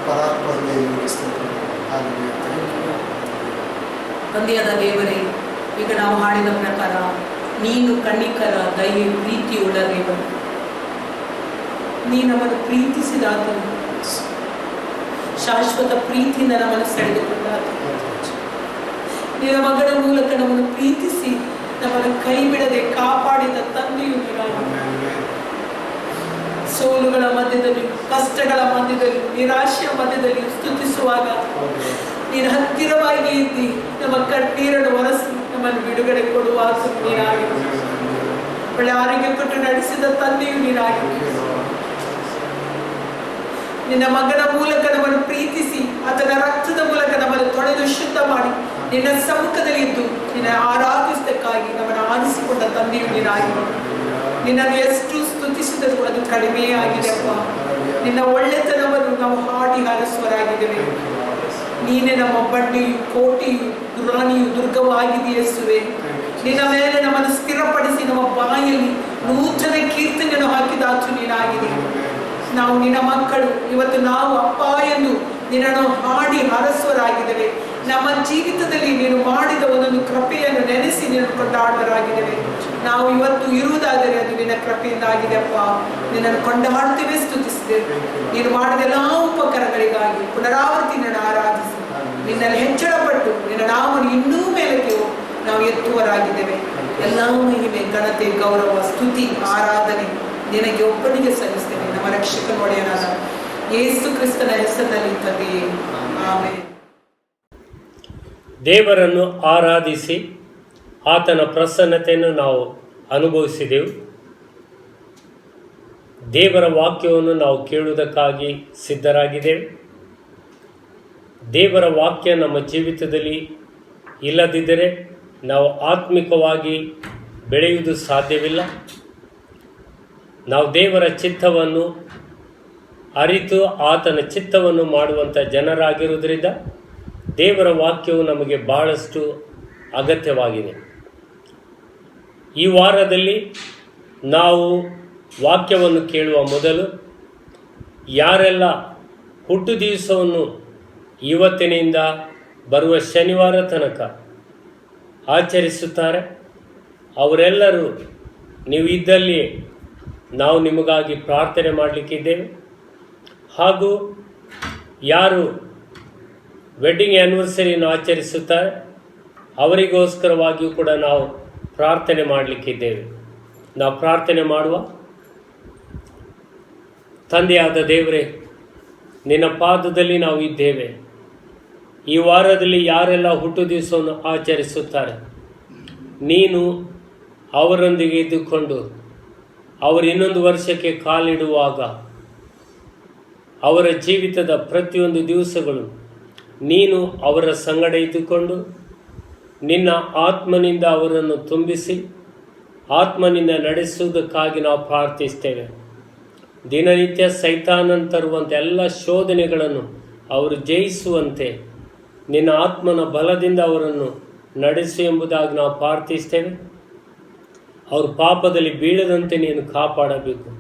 Speaker 3: ಪರಾತ್ಪರನೇ ನಿನಗೆ ಸ್ತೋತ್ರ. ಹಾಲೆಲೂಯಾ.
Speaker 4: ತಂದೆಯಾದ ದೇವರೇ, ಈಗ ನಾವು ಹಾಡಿದ ಪ್ರಕಾರ ನೀನು ಕಣ್ಣಿಕರ ದಯೆ ಪ್ರೀತಿಯುಳ್ಳ ದೇವರು. ನೀ ನಮ್ಮನ್ನು ಪ್ರೀತಿಸಿದ ಆತನು, ಶಾಶ್ವತ ಪ್ರೀತಿಯಿಂದ ನಮ್ಮನ್ನು ಸೆಳೆದುಕೊಂಡ ಆತನು. ನಿನ್ನ ಮಗನ ಮೂಲಕ ನಮ್ಮನ್ನು ಪ್ರೀತಿಸಿ ನಮ್ಮನ್ನು ಕೈ ಬಿಡದೆ ಕಾಪಾಡಿದ ತಂದೆಯು ನೀನಾಗಿದ್ದೀಯ. ಸೋಲುಗಳ ಮಧ್ಯದಲ್ಲಿ, ಕಷ್ಟಗಳ ಮಧ್ಯದಲ್ಲಿ, ನಿರಾಶೆಯ ಮಧ್ಯದಲ್ಲಿ ಸ್ತುತಿಸುವಾಗ ನೀನು ಹತ್ತಿರವಾಗಿ ಇದ್ದಿ ನಮ್ಮ ಕಣ್ಣೀರನ್ನು ಒರೆಸಿ ನಮ್ಮನ್ನು ಬಿಡುಗಡೆ ಕೊಡುವ ನೀನಾಗಿದ್ದೀಯ. ಒಳ್ಳೆ ಆರೋಗ್ಯ ಕೊಟ್ಟು ನಡೆಸಿದ ತಂದೆಯು ನೀನಾಗಿದ್ದೀಯ. ನಿನ್ನ ಮಗನ ಮೂಲಕ ನಮ್ಮನ್ನು ಪ್ರೀತಿಸಿ ಆತನ ರಕ್ತದ ಮೂಲಕ ನಮ್ಮನ್ನು ತೊಳೆದು ಶುದ್ಧ ಮಾಡಿ ನಿನ್ನ ಸಮ್ಮುಖದಲ್ಲಿ ಇದ್ದು ನಿನ್ನ ಆರಾಧಿಸದಕ್ಕಾಗಿ ನಮ್ಮನ್ನು ಆರಿಸಿಕೊಂಡ ತಂದೆಯು ನೀನಾಗಿದ್ದೀಯ. ನಿನ್ನನ್ನು ಎಷ್ಟು ಸ್ತುತಿಸಿದರೂ ಅದು ಕಡಿಮೆಯೇ ಆಗಿದೆ ಅಪ್ಪ. ನಿನ್ನ ಒಳ್ಳೆತನವನ್ನು ನಾವು ಹಾಡಿ ಹಾರಿಸುವರಾಗಿದ್ದೇವೆ. ನೀನೇ ನಮ್ಮ ಬಂಡೆಯು, ಕೋಟೆಯು, ಗುರಾಣಿಯು, ದುರ್ಗವಾಗಿದೆಯೇ ಯೇಸುವೆ. ನಿನ್ನ ಮೇಲೆ ನಮ್ಮನ್ನು ಸ್ಥಿರಪಡಿಸಿ ನಮ್ಮ ಬಾಯಲ್ಲಿ ನೂತನ ಕೀರ್ತನೆಯನ್ನು ಹಾಕಿದಾಚು ನೀನಾಗಿದೆ. ನಾವು ನಿನ್ನ ಮಕ್ಕಳು, ಇವತ್ತು ನಾವು ಅಪ್ಪ ಎಂದು ನಿನ್ನನ್ನು ಹಾಡಿ ಹಾರಿಸುವರಾಗಿದ್ದೇವೆ. ನಮ್ಮ ಜೀವಿತದಲ್ಲಿ ನೀನು ಮಾಡಿದ ಒಂದೊಂದು ಕೃಪೆಯನ್ನು ನೆನೆಸಿ ನಿನ್ನನ್ನು ಕೊಂಡಾಡುವರಾಗಿದ್ದೇವೆ. ನಾವು ಇವತ್ತು ಇರುವುದಾದರೆ ಅದು ನಿನ್ನ ಕೃಪೆಯಿಂದ ಆಗಿದೆ ಅಪ್ಪ. ನಿನ್ನನ್ನು ಕೊಂಡಾಡುತ್ತೇವೆ, ಸ್ತುತಿಸಿದ್ದೇವೆ. ನೀನು ಮಾಡಿದ ಎಲ್ಲ ಉಪಕಾರಗಳಿಗಾಗಿ ಪುನರಾವರ್ತಿ ನಿನ್ನನ್ನು ಆರಾಧಿಸಿ ನಿನ್ನಲ್ಲಿ ಹೆಚ್ಚಳಪಟ್ಟು ನಿನ್ನ ನಾಮವನ್ನು ಇನ್ನೂ ಮೇಲಕ್ಕೆ ನಾವು ಎತ್ತುವರಾಗಿದ್ದೇವೆ. ಎಲ್ಲ ಮಹಿಮೆ, ಘನತೆ, ಗೌರವ, ಸ್ತುತಿ, ಆರಾಧನೆ ನಿನಗೆ ಒಬ್ಬನಿಗೆ ಸಲ್ಲಿಸ್ತೇವೆ. ನಮ್ಮ ರಕ್ಷಕ ಒಡೆಯನಾದ ಯೇಸು ಕ್ರಿಸ್ತನ ಹೆಸರಿನಲ್ಲಿ ತಂದೆಯೇ, ಆಮೆನ್.
Speaker 5: ದೇವರನ್ನು ಆರಾಧಿಸಿ ಆತನ ಪ್ರಸನ್ನತೆಯನ್ನು ನಾವು ಅನುಭವಿಸಿದೆವು. ದೇವರ ವಾಕ್ಯವನ್ನು ನಾವು ಕೇಳುವುದಕ್ಕಾಗಿ ಸಿದ್ಧರಾಗಿದ್ದೇವೆ. ದೇವರ ವಾಕ್ಯ ನಮ್ಮ ಜೀವಿತದಲ್ಲಿ ಇಲ್ಲದಿದ್ದರೆ ನಾವು ಆತ್ಮಿಕವಾಗಿ ಬೆಳೆಯುವುದು ಸಾಧ್ಯವಿಲ್ಲ. ನಾವು ದೇವರ ಚಿತ್ತವನ್ನು ಅರಿತು ಆತನ ಚಿತ್ತವನ್ನು ಮಾಡುವಂಥ ಜನರಾಗಿರುವುದರಿಂದ ದೇವರ ವಾಕ್ಯವು ನಮಗೆ ಬಹಳಷ್ಟು ಅಗತ್ಯವಾಗಿದೆ. ಈ ವಾರದಲ್ಲಿ ನಾವು ವಾಕ್ಯವನ್ನು ಕೇಳುವ ಮೊದಲು ಯಾರೆಲ್ಲ ಹುಟ್ಟು ದಿವಸವನ್ನು ಇವತ್ತಿನಿಂದ ಬರುವ ಶನಿವಾರ ತನಕ ಆಚರಿಸುತ್ತಾರೆ ಅವರೆಲ್ಲರೂ ನೀವು ಇದ್ದಲ್ಲಿ ನಾವು ನಿಮಗಾಗಿ ಪ್ರಾರ್ಥನೆ ಮಾಡಲಿಕ್ಕಿದ್ದೇವೆ. ಹಾಗೂ ಯಾರು ವೆಡ್ಡಿಂಗ್ ಆ್ಯನಿವರ್ಸರಿಯನ್ನು ಆಚರಿಸುತ್ತಾರೆ ಅವರಿಗೋಸ್ಕರವಾಗಿಯೂ ಕೂಡ ನಾವು ಪ್ರಾರ್ಥನೆ ಮಾಡಲಿಕ್ಕಿದ್ದೇವೆ. ನಾವು ಪ್ರಾರ್ಥನೆ ಮಾಡುವ. ತಂದೆಯಾದ ದೇವರೇ, ನಿನ್ನ ಪಾದದಲ್ಲಿ ನಾವು ಇದ್ದೇವೆ. ಈ ವಾರದಲ್ಲಿ ಯಾರೆಲ್ಲ ಹುಟ್ಟು ದಿವಸವನ್ನು ಆಚರಿಸುತ್ತಾರೆ ನೀನು ಅವರೊಂದಿಗೆ ಇದ್ದುಕೊಂಡು ಅವರು ಇನ್ನೊಂದು ವರ್ಷಕ್ಕೆ ಕಾಲಿಡುವಾಗ ಅವರ ಜೀವಿತದ ಪ್ರತಿಯೊಂದು ದಿವಸಗಳು ನೀನು ಅವರ ಸಂಗಡ ಇದ್ದುಕೊಂಡು ನಿನ್ನ ಆತ್ಮನಿಂದ ಅವರನ್ನು ತುಂಬಿಸಿ ಆತ್ಮನಿಂದ ನಡೆಸುವುದಕ್ಕಾಗಿ ನಾವು ಪ್ರಾರ್ಥಿಸ್ತೇವೆ. ದಿನನಿತ್ಯ ಸೈತಾನನ ತರುವಂಥ ಎಲ್ಲ ಶೋಧನೆಗಳನ್ನು ಅವರು ಜಯಿಸುವಂತೆ ನಿನ್ನ ಆತ್ಮನ ಬಲದಿಂದ ಅವರನ್ನು ನಡೆಸು ಎಂಬುದಾಗಿ ನಾವು ಪ್ರಾರ್ಥಿಸ್ತೇವೆ. ಅವರು ಪಾಪದಲ್ಲಿ ಬೀಳದಂತೆ ನೀನು ಕಾಪಾಡಬೇಕು.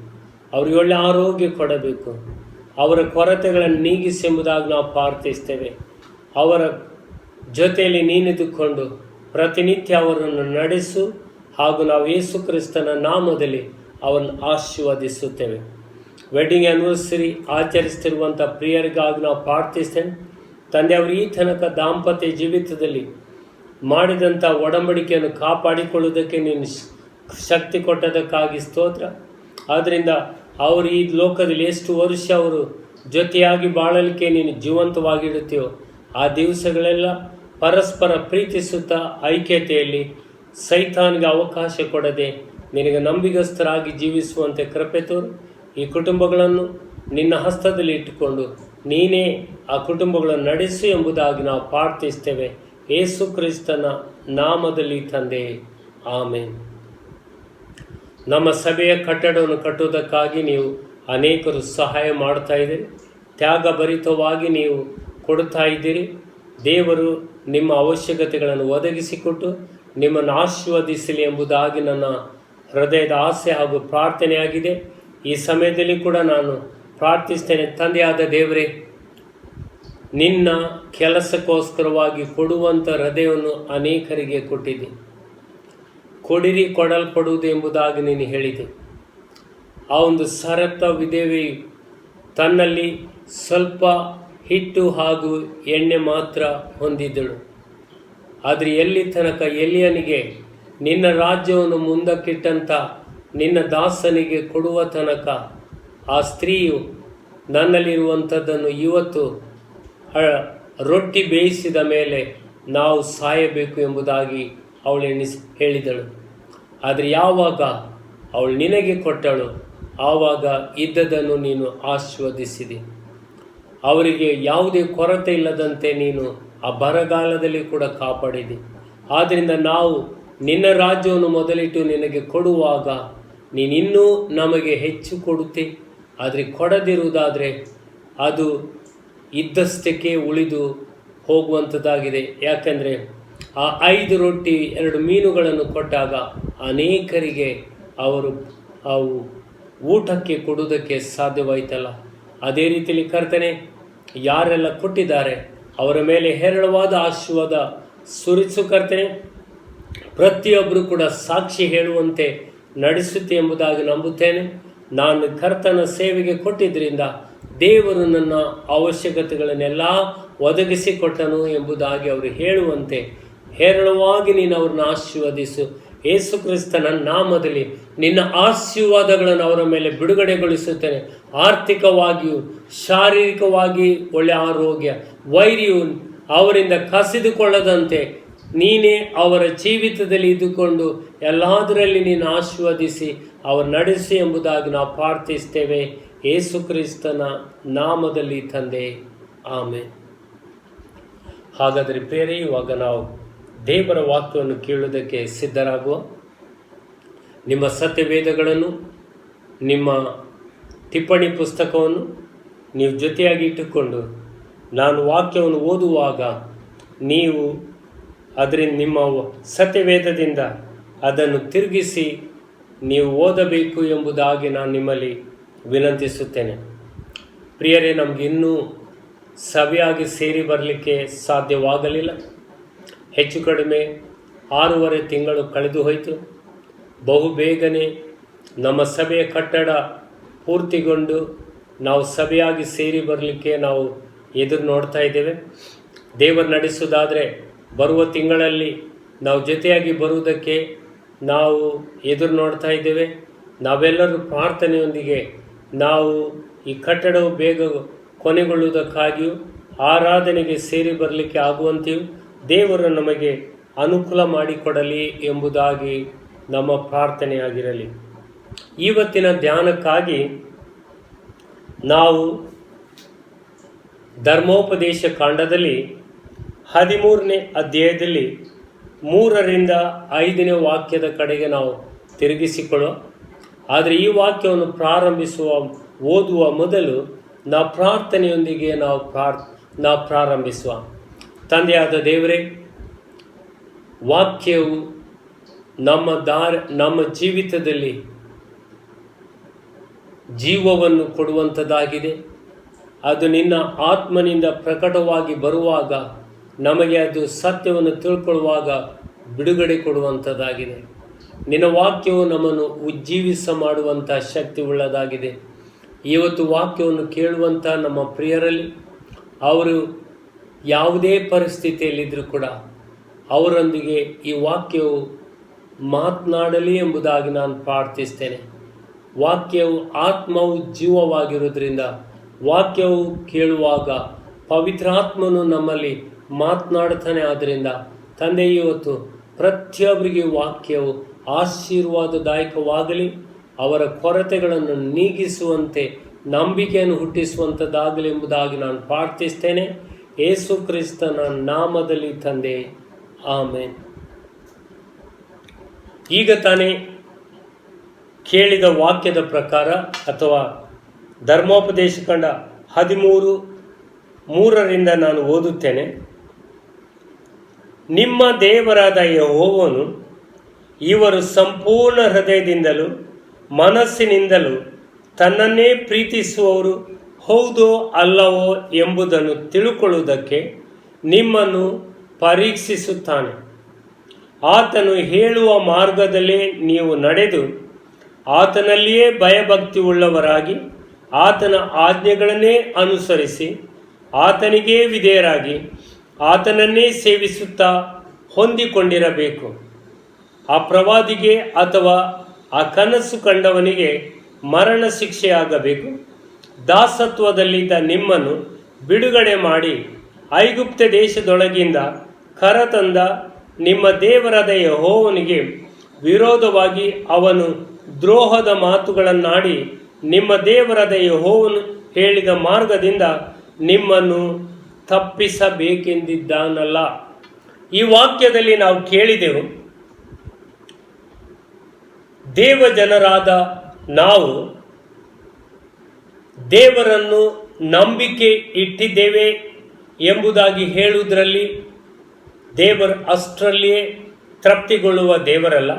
Speaker 5: ಅವ್ರಿಗೆ ಒಳ್ಳೆ ಆರೋಗ್ಯ ಕೊಡಬೇಕು. ಅವರ ಕೊರತೆಗಳನ್ನು ನೀಗಿಸಿ ಎಂಬುದಾಗಿ ನಾವು ಪ್ರಾರ್ಥಿಸ್ತೇವೆ. ಅವರ ಜೊತೆಯಲ್ಲಿ ನೀನಿದ್ದುಕೊಂಡು ಪ್ರತಿನಿತ್ಯ ಅವರನ್ನು ನಡೆಸು, ಹಾಗೂ ನಾವು ಯೇಸು ಕ್ರಿಸ್ತನ ನಾಮದಲ್ಲಿ ಅವರನ್ನು ಆಶೀರ್ವದಿಸುತ್ತೇವೆ. ವೆಡ್ಡಿಂಗ್ ಆ್ಯನಿವರ್ಸರಿ ಆಚರಿಸ್ತಿರುವಂಥ ಪ್ರಿಯರಿಗಾಗಿ ನಾವು ಪ್ರಾರ್ಥಿಸ್ತೇವೆ. ತಂದೆ, ಅವರು ಈ ತನಕ ದಾಂಪತ್ಯ ಜೀವಿತದಲ್ಲಿ ಮಾಡಿದಂಥ ಒಡಂಬಡಿಕೆಯನ್ನು ಕಾಪಾಡಿಕೊಳ್ಳುವುದಕ್ಕೆ ನೀನು ಶಕ್ತಿ ಕೊಟ್ಟದಕ್ಕಾಗಿ ಸ್ತೋತ್ರ. ಆದ್ದರಿಂದ ಅವರು ಈ ಲೋಕದಲ್ಲಿ ಎಷ್ಟು ವರ್ಷ ಅವರು ಜೊತೆಯಾಗಿ ಬಾಳಲಿಕ್ಕೆ ನೀನು ಜೀವಂತವಾಗಿಡುತ್ತೀಯೋ ಆ ದಿವಸಗಳೆಲ್ಲ ಪರಸ್ಪರ ಪ್ರೀತಿಸುತ್ತಾ ಐಕ್ಯತೆಯಲ್ಲಿ ಸೈತಾನಿಗೆ ಅವಕಾಶ ಕೊಡದೆ ನಿನಗೆ ನಂಬಿಗಸ್ತರಾಗಿ ಜೀವಿಸುವಂತೆ ಕೃಪೆ ತೋರು. ಈ ಕುಟುಂಬಗಳನ್ನು ನಿನ್ನ ಹಸ್ತದಲ್ಲಿ ಇಟ್ಟುಕೊಂಡು ನೀನೇ ಆ ಕುಟುಂಬಗಳನ್ನು ನಡೆಸು ಎಂಬುದಾಗಿ ನಾವು ಪ್ರಾರ್ಥಿಸ್ತೇವೆ. ಯೇಸು ಕ್ರಿಸ್ತನ ನಾಮದಲ್ಲಿ ತಂದೆ, ಆಮೇನ್. ನಮ್ಮ ಸಭೆಯ ಕಟ್ಟಡವನ್ನು ಕಟ್ಟುವುದಕ್ಕಾಗಿ ನೀವು ಅನೇಕರು ಸಹಾಯ ಮಾಡ್ತಾ ಇದ್ದೀರಿ, ತ್ಯಾಗಭರಿತವಾಗಿ ನೀವು ಕೊಡ್ತಾ ಇದ್ದೀರಿ. ದೇವರು ನಿಮ್ಮ ಅವಶ್ಯಕತೆಗಳನ್ನು ಒದಗಿಸಿಕೊಟ್ಟು ನಿಮ್ಮನ್ನು ಆಶೀರ್ವದಿಸಲಿ ಎಂಬುದಾಗಿ ನನ್ನ ಹೃದಯದ ಆಸೆ ಹಾಗೂ ಪ್ರಾರ್ಥನೆಯಾಗಿದೆ. ಈ ಸಮಯದಲ್ಲಿ ಕೂಡ ನಾನು ಪ್ರಾರ್ಥಿಸ್ತೇನೆ. ತಂದೆಯಾದ ದೇವರೇ, ನಿನ್ನ ಕೆಲಸಕ್ಕೋಸ್ಕರವಾಗಿ ಕೊಡುವಂಥ ಹೃದಯವನ್ನು ಅನೇಕರಿಗೆ ಕೊಟ್ಟಿದೆ. ಕೊಡಿರಿ, ಕೊಡಲ್ಪಡುವುದು ಎಂಬುದಾಗಿ ನೀನು ಹೇಳಿದೆ. ಆ ಒಂದು ಸರತ ವಿಧವೆ ತನ್ನಲ್ಲಿ ಸ್ವಲ್ಪ ಹಿಟ್ಟು ಹಾಗೂ ಎಣ್ಣೆ ಮಾತ್ರ ಹೊಂದಿದ್ದಳು. ಆದರೆ ಎಲ್ಲಿ ತನಕ ಎಲಿಯನಿಗೆ ನಿನ್ನ ರಾಜ್ಯವನ್ನು ಮುಂದಕ್ಕಿಟ್ಟಂಥ ನಿನ್ನ ದಾಸನಿಗೆ ಕೊಡುವ ತನಕ ಆ ಸ್ತ್ರೀಯು ನನ್ನಲ್ಲಿರುವಂಥದ್ದನ್ನು ಇವತ್ತು ರೊಟ್ಟಿ ಬೇಯಿಸಿದ ಮೇಲೆ ನಾವು ಸಾಯಬೇಕು ಎಂಬುದಾಗಿ ಅವಳು ಹೇಳಿದಳು. ಆದರೆ ಯಾವಾಗ ಅವಳು ನಿನಗೆ ಕೊಟ್ಟಳು ಆವಾಗ ಇದ್ದದನ್ನು ನೀನು ಆಶೀರ್ವದಿಸಿದೆ. ಅವರಿಗೆ ಯಾವುದೇ ಕೊರತೆ ಇಲ್ಲದಂತೆ ನೀನು ಆ ಬರಗಾಲದಲ್ಲಿ ಕೂಡ ಕಾಪಾಡಿದೆ. ಆದ್ದರಿಂದ ನಾವು ನಿನ್ನ ರಾಜ್ಯವನ್ನು ಮೊದಲಿಟ್ಟು ನಿನಗೆ ಕೊಡುವಾಗ ನೀನಿನ್ನೂ ನಮಗೆ ಹೆಚ್ಚು ಕೊಡುತ್ತೆ. ಆದರೆ ಕೊಡದಿರುವುದಾದರೆ ಅದು ಇದ್ದಷ್ಟಕ್ಕೆ ಉಳಿದು ಹೋಗುವಂಥದ್ದಾಗಿದೆ. ಯಾಕೆಂದರೆ ಆ 5 ರೊಟ್ಟಿ 2 ಮೀನುಗಳನ್ನು ಕೊಟ್ಟಾಗ ಅನೇಕರಿಗೆ ಅವರು ಅವು ಊಟಕ್ಕೆ ಕೊಡುವುದಕ್ಕೆ ಸಾಧ್ಯವಾಯಿತಲ್ಲ. ಅದೇ ರೀತಿಯಲ್ಲಿ ಕರ್ತನೆ, ಯಾರೆಲ್ಲ ಕೊಟ್ಟಿದ್ದಾರೆ ಅವರ ಮೇಲೆ ಹೇರಳವಾದ ಆಶೀರ್ವಾದ ಸುರಿಸು ಕರ್ತನೆ. ಪ್ರತಿಯೊಬ್ಬರು ಕೂಡ ಸಾಕ್ಷಿ ಹೇಳುವಂತೆ ನಡೆಸುತ್ತೆ ಎಂಬುದಾಗಿ ನಂಬುತ್ತೇನೆ. ನಾನು ಕರ್ತನ ಸೇವೆಗೆ ಕೊಟ್ಟಿದ್ದರಿಂದ ದೇವರು ನನ್ನ ಅವಶ್ಯಕತೆಗಳನ್ನೆಲ್ಲ ಒದಗಿಸಿಕೊಟ್ಟನು ಎಂಬುದಾಗಿ ಅವರು ಹೇಳುವಂತೆ ಹೇರಳವಾಗಿ ನೀನು ಅವ್ರನ್ನ ಆಶೀರ್ವದಿಸು. ಯೇಸು ಕ್ರಿಸ್ತನ ನಾಮದಲ್ಲಿ ನಿನ್ನ ಆಶೀರ್ವಾದಗಳನ್ನು ಅವರ ಮೇಲೆ ಬಿಡುಗಡೆಗೊಳಿಸುತ್ತೇನೆ. ಆರ್ಥಿಕವಾಗಿಯೂ ಶಾರೀರಿಕವಾಗಿ ಒಳ್ಳೆಯ ಆರೋಗ್ಯ, ವೈರ್ಯು ಅವರಿಂದ ಕಸಿದುಕೊಳ್ಳದಂತೆ ನೀನೇ ಅವರ ಜೀವಿತದಲ್ಲಿ ಇದ್ದುಕೊಂಡು ಎಲ್ಲದರಲ್ಲಿ ನೀನು ಆಶೀರ್ವದಿಸಿ ಅವರು ನಡೆಸಿ ಎಂಬುದಾಗಿ ನಾವು ಪ್ರಾರ್ಥಿಸ್ತೇವೆ. ಯೇಸು ಕ್ರಿಸ್ತನ ನಾಮದಲ್ಲಿ ತಂದೆ, ಆಮೇಲೆ. ಹಾಗಾದರೆ ಪ್ರಿಯರೇ, ಇವಾಗ ನಾವು ದೇವರ ವಾಕ್ಯವನ್ನು ಕೇಳುವುದಕ್ಕೆ ಸಿದ್ಧರಾಗುವ. ನಿಮ್ಮ ಸತ್ಯವೇದಗಳನ್ನು, ನಿಮ್ಮ ಟಿಪ್ಪಣಿ ಪುಸ್ತಕವನ್ನು ನೀವು ಜೊತೆಯಾಗಿ ಇಟ್ಟುಕೊಂಡು ನಾನು ವಾಕ್ಯವನ್ನು ಓದುವಾಗ ನೀವು ಅದರಿಂದ ನಿಮ್ಮ ಸತ್ಯವೇದದಿಂದ ಅದನ್ನು ತಿರುಗಿಸಿ ನೀವು ಓದಬೇಕು ಎಂಬುದಾಗಿ ನಾನು ನಿಮ್ಮಲ್ಲಿ ವಿನಂತಿಸುತ್ತೇನೆ. ಪ್ರಿಯರೇ, ನಮಗೆ ಇನ್ನೂ ಸಭೆಯಾಗಿ ಸೇರಿ ಬರಲಿಕ್ಕೆ ಸಾಧ್ಯವಾಗಲಿಲ್ಲ. ಹೆಚ್ಚು ಕಡಿಮೆ 6.5 ತಿಂಗಳು ಕಳೆದು ಹೋಯಿತು. ಬಹುಬೇಗನೆ ನಮ್ಮ ಸಭೆಯ ಕಟ್ಟಡ ಪೂರ್ತಿಗೊಂಡು ನಾವು ಸಭೆಯಾಗಿ ಸೇರಿ ಬರಲಿಕ್ಕೆ ನಾವು ಎದುರು ನೋಡ್ತಾ ಇದ್ದೇವೆ. ದೇವರು ನಡೆಸುವುದಾದರೆ ಬರುವ ತಿಂಗಳಲ್ಲಿ ನಾವು ಜೊತೆಯಾಗಿ ಬರುವುದಕ್ಕೆ ನಾವು ಎದುರು ನೋಡ್ತಾ ಇದ್ದೇವೆ. ನಾವೆಲ್ಲರೂ ಪ್ರಾರ್ಥನೆಯೊಂದಿಗೆ ನಾವು ಈ ಕಟ್ಟಡವು ಬೇಗ ಕೊನೆಗೊಳ್ಳುವುದಕ್ಕಾಗಿಯೂ ಆರಾಧನೆಗೆ ಸೇರಿ ಬರಲಿಕ್ಕೆ ಆಗುವಂತೆಯೂ ದೇವರು ನಮಗೆ ಅನುಕೂಲ ಮಾಡಿಕೊಡಲಿ ಎಂಬುದಾಗಿ ನಮ್ಮ ಪ್ರಾರ್ಥನೆಯಾಗಿರಲಿ. ಇವತ್ತಿನ ಧ್ಯಾನಕ್ಕಾಗಿ ನಾವು ಧರ್ಮೋಪದೇಶ ಕಾಂಡದಲ್ಲಿ 13ನೇ ಅಧ್ಯಾಯದಲ್ಲಿ 3ರಿಂದ 5ನೇ ವಾಕ್ಯದ ಕಡೆಗೆ ನಾವು ತಿರುಗಿಸಿಕೊಳ್ಳುವ. ಆದರೆ ಈ ವಾಕ್ಯವನ್ನು ಓದುವ ಮೊದಲು ನಾವು ಪ್ರಾರ್ಥನೆಯೊಂದಿಗೆ ನಾವು ಪ್ರಾರಂಭಿಸುವ. ತಂದೆಯಾದ ದೇವರೇ, ವಾಕ್ಯವು ನಮ್ಮ ಜೀವಿತದಲ್ಲಿ ಜೀವವನ್ನು ಕೊಡುವಂಥದ್ದಾಗಿದೆ. ಅದು ನಿನ್ನ ಆತ್ಮನಿಂದ ಪ್ರಕಟವಾಗಿ ಬರುವಾಗ ನಮಗೆ ಅದು ಸತ್ಯವನ್ನು ತಿಳ್ಕೊಳ್ಳುವಾಗ ಬಿಡುಗಡೆ ಕೊಡುವಂಥದ್ದಾಗಿದೆ. ನಿನ್ನ ವಾಕ್ಯವು ನಮ್ಮನ್ನು ಉಜ್ಜೀವಿಸ ಮಾಡುವಂಥ ಶಕ್ತಿ ಉಳ್ಳದಾಗಿದೆ. ಇವತ್ತು ವಾಕ್ಯವನ್ನು ಕೇಳುವಂಥ ನಮ್ಮ ಪ್ರಿಯರಲ್ಲಿ ಅವರು ಯಾವುದೇ ಪರಿಸ್ಥಿತಿಯಲ್ಲಿದ್ದರೂ ಕೂಡ ಅವರೊಂದಿಗೆ ಈ ವಾಕ್ಯವು ಮಾತನಾಡಲಿ ಎಂಬುದಾಗಿ ನಾನು ಪ್ರಾರ್ಥಿಸ್ತೇನೆ. ವಾಕ್ಯವು ಆತ್ಮವು ಜೀವವಾಗಿರುವುದರಿಂದ ವಾಕ್ಯವು ಕೇಳುವಾಗ ಪವಿತ್ರಾತ್ಮನು ನಮ್ಮಲ್ಲಿ ಮಾತನಾಡ್ತಾನೆ. ಆದ್ದರಿಂದ ತಂದೆ, ಇವತ್ತು ಪ್ರತಿಯೊಬ್ಬರಿಗೆ ವಾಕ್ಯವು ಆಶೀರ್ವಾದದಾಯಕವಾಗಲಿ, ಅವರ ಕೊರತೆಗಳನ್ನು ನೀಗಿಸುವಂತೆ ನಂಬಿಕೆಯನ್ನು ಹುಟ್ಟಿಸುವಂಥದ್ದಾಗಲಿ ಎಂಬುದಾಗಿ ನಾನು ಪ್ರಾರ್ಥಿಸ್ತೇನೆ. ಯೇಸು ಕ್ರಿಸ್ತನ ನಾಮದಲ್ಲಿ ತಂದೆ, ಆಮೇನ್. ಈಗ ತಾನೇ ಕೇಳಿದ ವಾಕ್ಯದ ಪ್ರಕಾರ ಅಥವಾ ಧರ್ಮೋಪದೇಶ ಕಂಡ 13:3 ನಾನು ಓದುತ್ತೇನೆ. ನಿಮ್ಮ ದೇವರಾದ ಯೆಹೋವನು ಇವರು ಸಂಪೂರ್ಣ ಹೃದಯದಿಂದಲೂ ಮನಸ್ಸಿನಿಂದಲೂ ತನ್ನನ್ನೇ ಪ್ರೀತಿಸುವವರು ಹೌದೋ ಅಲ್ಲವೋ ಎಂಬುದನ್ನು ತಿಳುಕೊಳ್ಳುವುದಕ್ಕೆ ನಿಮ್ಮನ್ನು ಪರೀಕ್ಷಿಸುತ್ತಾನೆ. ಆತನು ಹೇಳುವ ಮಾರ್ಗದಲ್ಲೇ ನೀವು ನಡೆದು ಆತನಲ್ಲಿಯೇ ಭಯಭಕ್ತಿ ಉಳ್ಳವರಾಗಿ ಆತನ ಆಜ್ಞೆಗಳನ್ನೇ ಅನುಸರಿಸಿ ಆತನಿಗೇ ವಿಧೇಯರಾಗಿ ಆತನನ್ನೇ ಸೇವಿಸುತ್ತಾ ಹೊಂದಿಕೊಂಡಿರಬೇಕು. ಆ ಪ್ರವಾದಿಗೆ ಅಥವಾ ಆ ಕನಸು ಕಂಡವನಿಗೆ ಮರಣ ಶಿಕ್ಷೆಯಾಗಬೇಕು. ದಾಸತ್ವದಲ್ಲಿದ್ದ ನಿಮ್ಮನ್ನು ಬಿಡುಗಡೆ ಮಾಡಿ ಐಗುಪ್ತ ದೇಶದೊಳಗಿಂದ ಕರತಂದ ನಿಮ್ಮ ದೇವರಾದ ಯೆಹೋವನಿಗೆ ವಿರೋಧವಾಗಿ ಅವನು ದ್ರೋಹದ ಮಾತುಗಳನ್ನಾಡಿ ನಿಮ್ಮ ದೇವರಾದ ಯೆಹೋವನು ಹೇಳಿದ ಮಾರ್ಗದಿಂದ ನಿಮ್ಮನ್ನು ತಪ್ಪಿಸಬೇಕೆಂದಿದ್ದಾನಲ್ಲ. ಈ ವಾಕ್ಯದಲ್ಲಿ ನಾವು ಕೇಳಿದೆವು, ದೇವ ಜನರಾದ ನಾವು ದೇವರನ್ನು ನಂಬಿಕೆ ಇಟ್ಟಿದ್ದೇವೆ ಎಂಬುದಾಗಿ ಹೇಳುವುದರಲ್ಲಿ ದೇವರು ಅಷ್ಟರಲ್ಲಿಯೇ ತೃಪ್ತಿಗೊಳ್ಳುವ ದೇವರಲ್ಲ.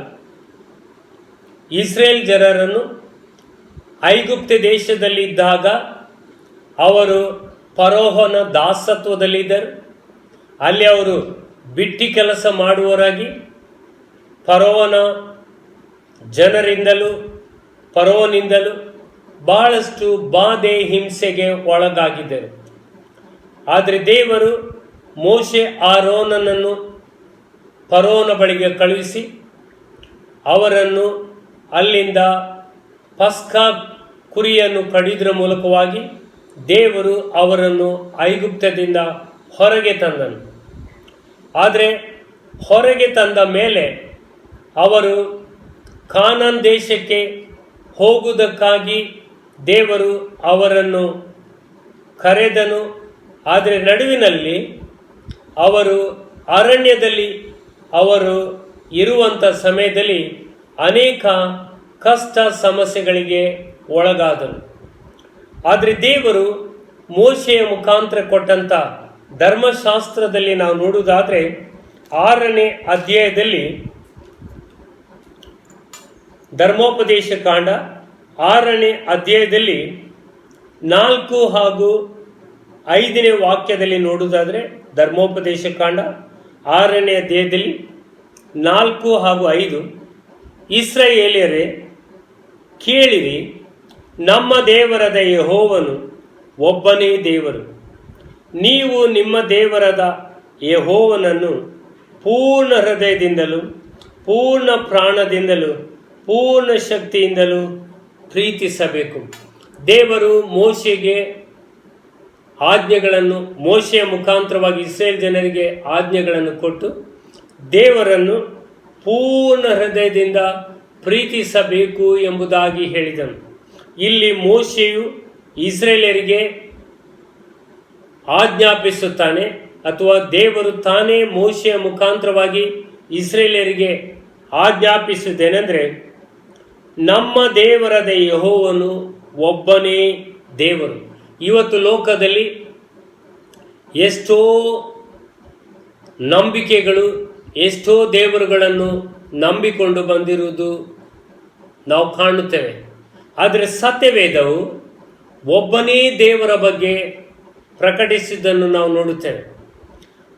Speaker 5: ಇಸ್ರೇಲ್ ಜನರನ್ನು ಐಗುಪ್ತ ದೇಶದಲ್ಲಿದ್ದಾಗ ಅವರು ಫರೋಹನ ದಾಸತ್ವದಲ್ಲಿದ್ದರು. ಅಲ್ಲಿ ಅವರು ಬಿಟ್ಟಿ ಕೆಲಸ ಮಾಡುವವರಾಗಿ ಫರೋಹನ ಜನರಿಂದಲೂ ಫರೋಹನಿಂದಲೂ ಬಹಳಷ್ಟು ಬಾಧೆ ಹಿಂಸೆಗೆ ಒಳಗಾಗಿದ್ದರು. ಆದರೆ ದೇವರು ಮೋಶೆ ಆರೋನನನ್ನು ಫರೋಹನ ಬಳಿಗೆ ಕಳುಹಿಸಿ ಅವರನ್ನು ಅಲ್ಲಿಂದ ಪಸ್ಕಾ ಕುರಿಯನ್ನು ಕಡಿದ್ರ ಮೂಲಕವಾಗಿ ದೇವರು ಅವರನ್ನು ಐಗುಪ್ತದಿಂದ ಹೊರಗೆ ತಂದನು. ಆದರೆ ಹೊರಗೆ ತಂದ ಮೇಲೆ ಅವರು ಕಾನಾನ್ ದೇಶಕ್ಕೆ ಹೋಗುವುದಕ್ಕಾಗಿ ದೇವರು ಅವರನ್ನು ಕರೆದನು. ಆದರೆ ನಡುವಿನಲ್ಲಿ ಅವರು ಅರಣ್ಯದಲ್ಲಿ ಅವರು ಇರುವಂಥ ಸಮಯದಲ್ಲಿ ಅನೇಕ ಕಷ್ಟ ಸಮಸ್ಯೆಗಳಿಗೆ ಒಳಗಾದರು. ಆದರೆ ದೇವರು ಮೋಶೆಯ ಮುಖಾಂತರ ಕೊಟ್ಟಂಥ ಧರ್ಮಶಾಸ್ತ್ರದಲ್ಲಿ ನಾವು ನೋಡುವುದಾದರೆ 6ನೇ ಅಧ್ಯಾಯದಲ್ಲಿ ಧರ್ಮೋಪದೇಶ ಕಾಂಡ 6ನೇ ಅಧ್ಯಾಯದಲ್ಲಿ 4 ಹಾಗೂ 5ನೇ ವಾಕ್ಯದಲ್ಲಿ ನೋಡುವುದಾದರೆ ಧರ್ಮೋಪದೇಶ ಕಾಂಡ 6ನೇ ಅಧ್ಯಾಯದಲ್ಲಿ 4 ಹಾಗೂ 5, ಇಸ್ರಾಯೇಲ್ಯರೇ ಕೇಳಿರಿ, ನಮ್ಮ ದೇವರಾದ ಯೆಹೋವನು ಒಬ್ಬನೇ ದೇವರು. ನೀವು ನಿಮ್ಮ ದೇವರಾದ ಯೆಹೋವನನ್ನು ಪೂರ್ಣ ಹೃದಯದಿಂದಲೂ ಪೂರ್ಣ ಪ್ರಾಣದಿಂದಲೂ ಪೂರ್ಣ ಶಕ್ತಿಯಿಂದಲೂ ಪ್ರೀತಿಸಬೇಕು. ದೇವರು ಮೋಶೆಗೆ ಆಜ್ಞೆಗಳನ್ನು, ಮೋಶೆಯ ಮುಖಾಂತರವಾಗಿ ಇಸ್ರೇಲ್ ಜನರಿಗೆ ಆಜ್ಞೆಗಳನ್ನು ಕೊಟ್ಟು ದೇವರನ್ನು ಪೂರ್ಣ ಹೃದಯದಿಂದ ಪ್ರೀತಿಸಬೇಕು ಎಂಬುದಾಗಿ ಹೇಳಿದನು. ಇಲ್ಲಿ ಮೋಶೆಯು ಇಸ್ರೇಲರಿಗೆ ಆಜ್ಞಾಪಿಸುತ್ತಾನೆ, ಅಥವಾ ದೇವರು ತಾನೇ ಮೋಶೆಯ ಮುಖಾಂತರವಾಗಿ ಇಸ್ರೇಲರಿಗೆ ಆಜ್ಞಾಪಿಸುವುದೇನೆಂದರೆ, ನಮ್ಮ ದೇವರಾದ ಯೆಹೋವನು ಒಬ್ಬನೇ ದೇವರು. ಇವತ್ತು ಲೋಕದಲ್ಲಿ ಎಷ್ಟೋ ನಂಬಿಕೆಗಳು, ಎಷ್ಟೋ ದೇವರುಗಳನ್ನು ನಂಬಿಕೊಂಡು ಬಂದಿರುವುದು ನಾವು ಕಾಣುತ್ತೇವೆ. ಆದರೆ ಸತ್ಯವೇದವು ಒಬ್ಬನೇ ದೇವರ ಬಗ್ಗೆ ಪ್ರಕಟಿಸಿದ್ದನ್ನು ನಾವು ನೋಡುತ್ತೇವೆ.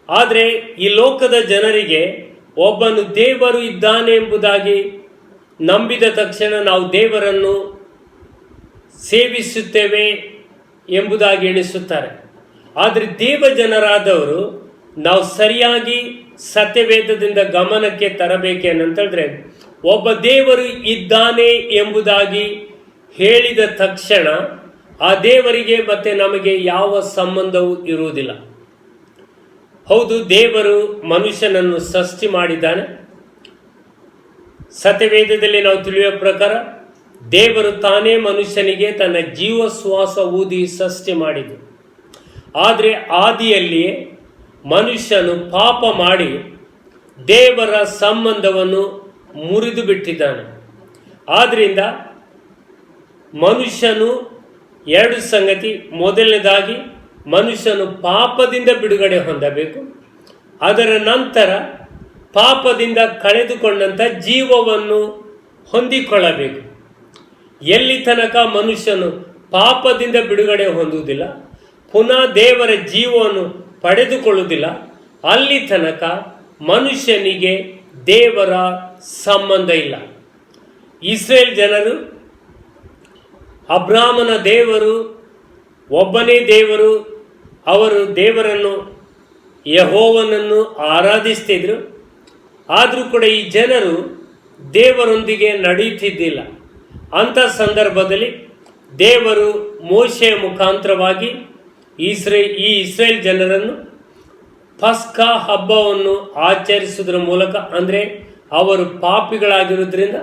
Speaker 5: ಆದರೆ ಈ ಲೋಕದ ಜನರಿಗೆ ಒಬ್ಬನು ದೇವರು ಇದ್ದಾನೆ ಎಂಬುದಾಗಿ ನಂಬಿದ ತಕ್ಷಣ ನಾವು ದೇವರನ್ನು ಸೇವಿಸುತ್ತೇವೆ ಎಂಬುದಾಗಿ ಎಣಿಸುತ್ತಾರೆ. ಆದರೆ ದೇವ ಜನರಾದವರು ನಾವು ಸರಿಯಾಗಿ ಸತ್ಯವೇದದಿಂದ ಗಮನಕ್ಕೆ ತರಬೇಕೇನಂತಂದರೆ, ಒಬ್ಬ ದೇವರು ಇದ್ದಾನೆ ಎಂಬುದಾಗಿ ಹೇಳಿದ ತಕ್ಷಣ ಆ ದೇವರಿಗೆ ಮತ್ತೆ ನಮಗೆ ಯಾವ ಸಂಬಂಧವೂ ಇರುವುದಿಲ್ಲ. ಹೌದು, ದೇವರು ಮನುಷ್ಯನನ್ನು ಸೃಷ್ಟಿ ಮಾಡಿದ್ದಾನೆ. ಸತ್ಯವೇದದಲ್ಲಿ ನಾವು ತಿಳಿಯುವ ಪ್ರಕಾರ ದೇವರು ತಾನೇ ಮನುಷ್ಯನಿಗೆ ತನ್ನ ಜೀವ ಶ್ವಾಸ ಊದಿ ಸೃಷ್ಟಿ ಮಾಡಿದ್ದು. ಆದರೆ ಆದಿಯಲ್ಲಿಯೇ ಮನುಷ್ಯನು ಪಾಪ ಮಾಡಿ ದೇವರ ಸಂಬಂಧವನ್ನು ಮುರಿದು ಬಿಟ್ಟಿದ್ದಾನೆ. ಆದ್ದರಿಂದ ಮನುಷ್ಯನು ಎರಡು ಸಂಗತಿ. ಮೊದಲನೇದಾಗಿ ಮನುಷ್ಯನು ಪಾಪದಿಂದ ಬಿಡುಗಡೆ ಹೊಂದಬೇಕು. ಅದರ ನಂತರ ಪಾಪದಿಂದ ಕಳೆದುಕೊಂಡಂಥ ಜೀವವನ್ನು ಹೊಂದಿಕೊಳ್ಳಬೇಕು. ಎಲ್ಲಿ ತನಕ ಮನುಷ್ಯನು ಪಾಪದಿಂದ ಬಿಡುಗಡೆ ಹೊಂದುವುದಿಲ್ಲ, ಪುನಃ ದೇವರ ಜೀವವನ್ನು ಪಡೆದುಕೊಳ್ಳುವುದಿಲ್ಲ, ಅಲ್ಲಿ ತನಕ ಮನುಷ್ಯನಿಗೆ ದೇವರ ಸಂಬಂಧ ಇಲ್ಲ. ಇಸ್ರೇಲ್ ಜನರು ಅಬ್ರಾಮನ ದೇವರು ಒಬ್ಬನೇ ದೇವರು, ಅವರು ದೇವರನ್ನು ಯೆಹೋವನನ್ನು ಆರಾಧಿಸ್ತಿದ್ರು. ಆದರೂ ಕೂಡ ಈ ಜನರು ದೇವರೊಂದಿಗೆ ನಡೆಯುತ್ತಿದ್ದಿಲ್ಲ. ಅಂಥ ಸಂದರ್ಭದಲ್ಲಿ ದೇವರು ಮೋಶೆಯ ಮುಖಾಂತರವಾಗಿ ಈ ಇಸ್ರೇಲ್ ಜನರನ್ನು ಪಸ್ಕಾ ಹಬ್ಬವನ್ನು ಆಚರಿಸುವುದರ ಮೂಲಕ, ಅಂದರೆ ಅವರು ಪಾಪಿಗಳಾಗಿರುವುದರಿಂದ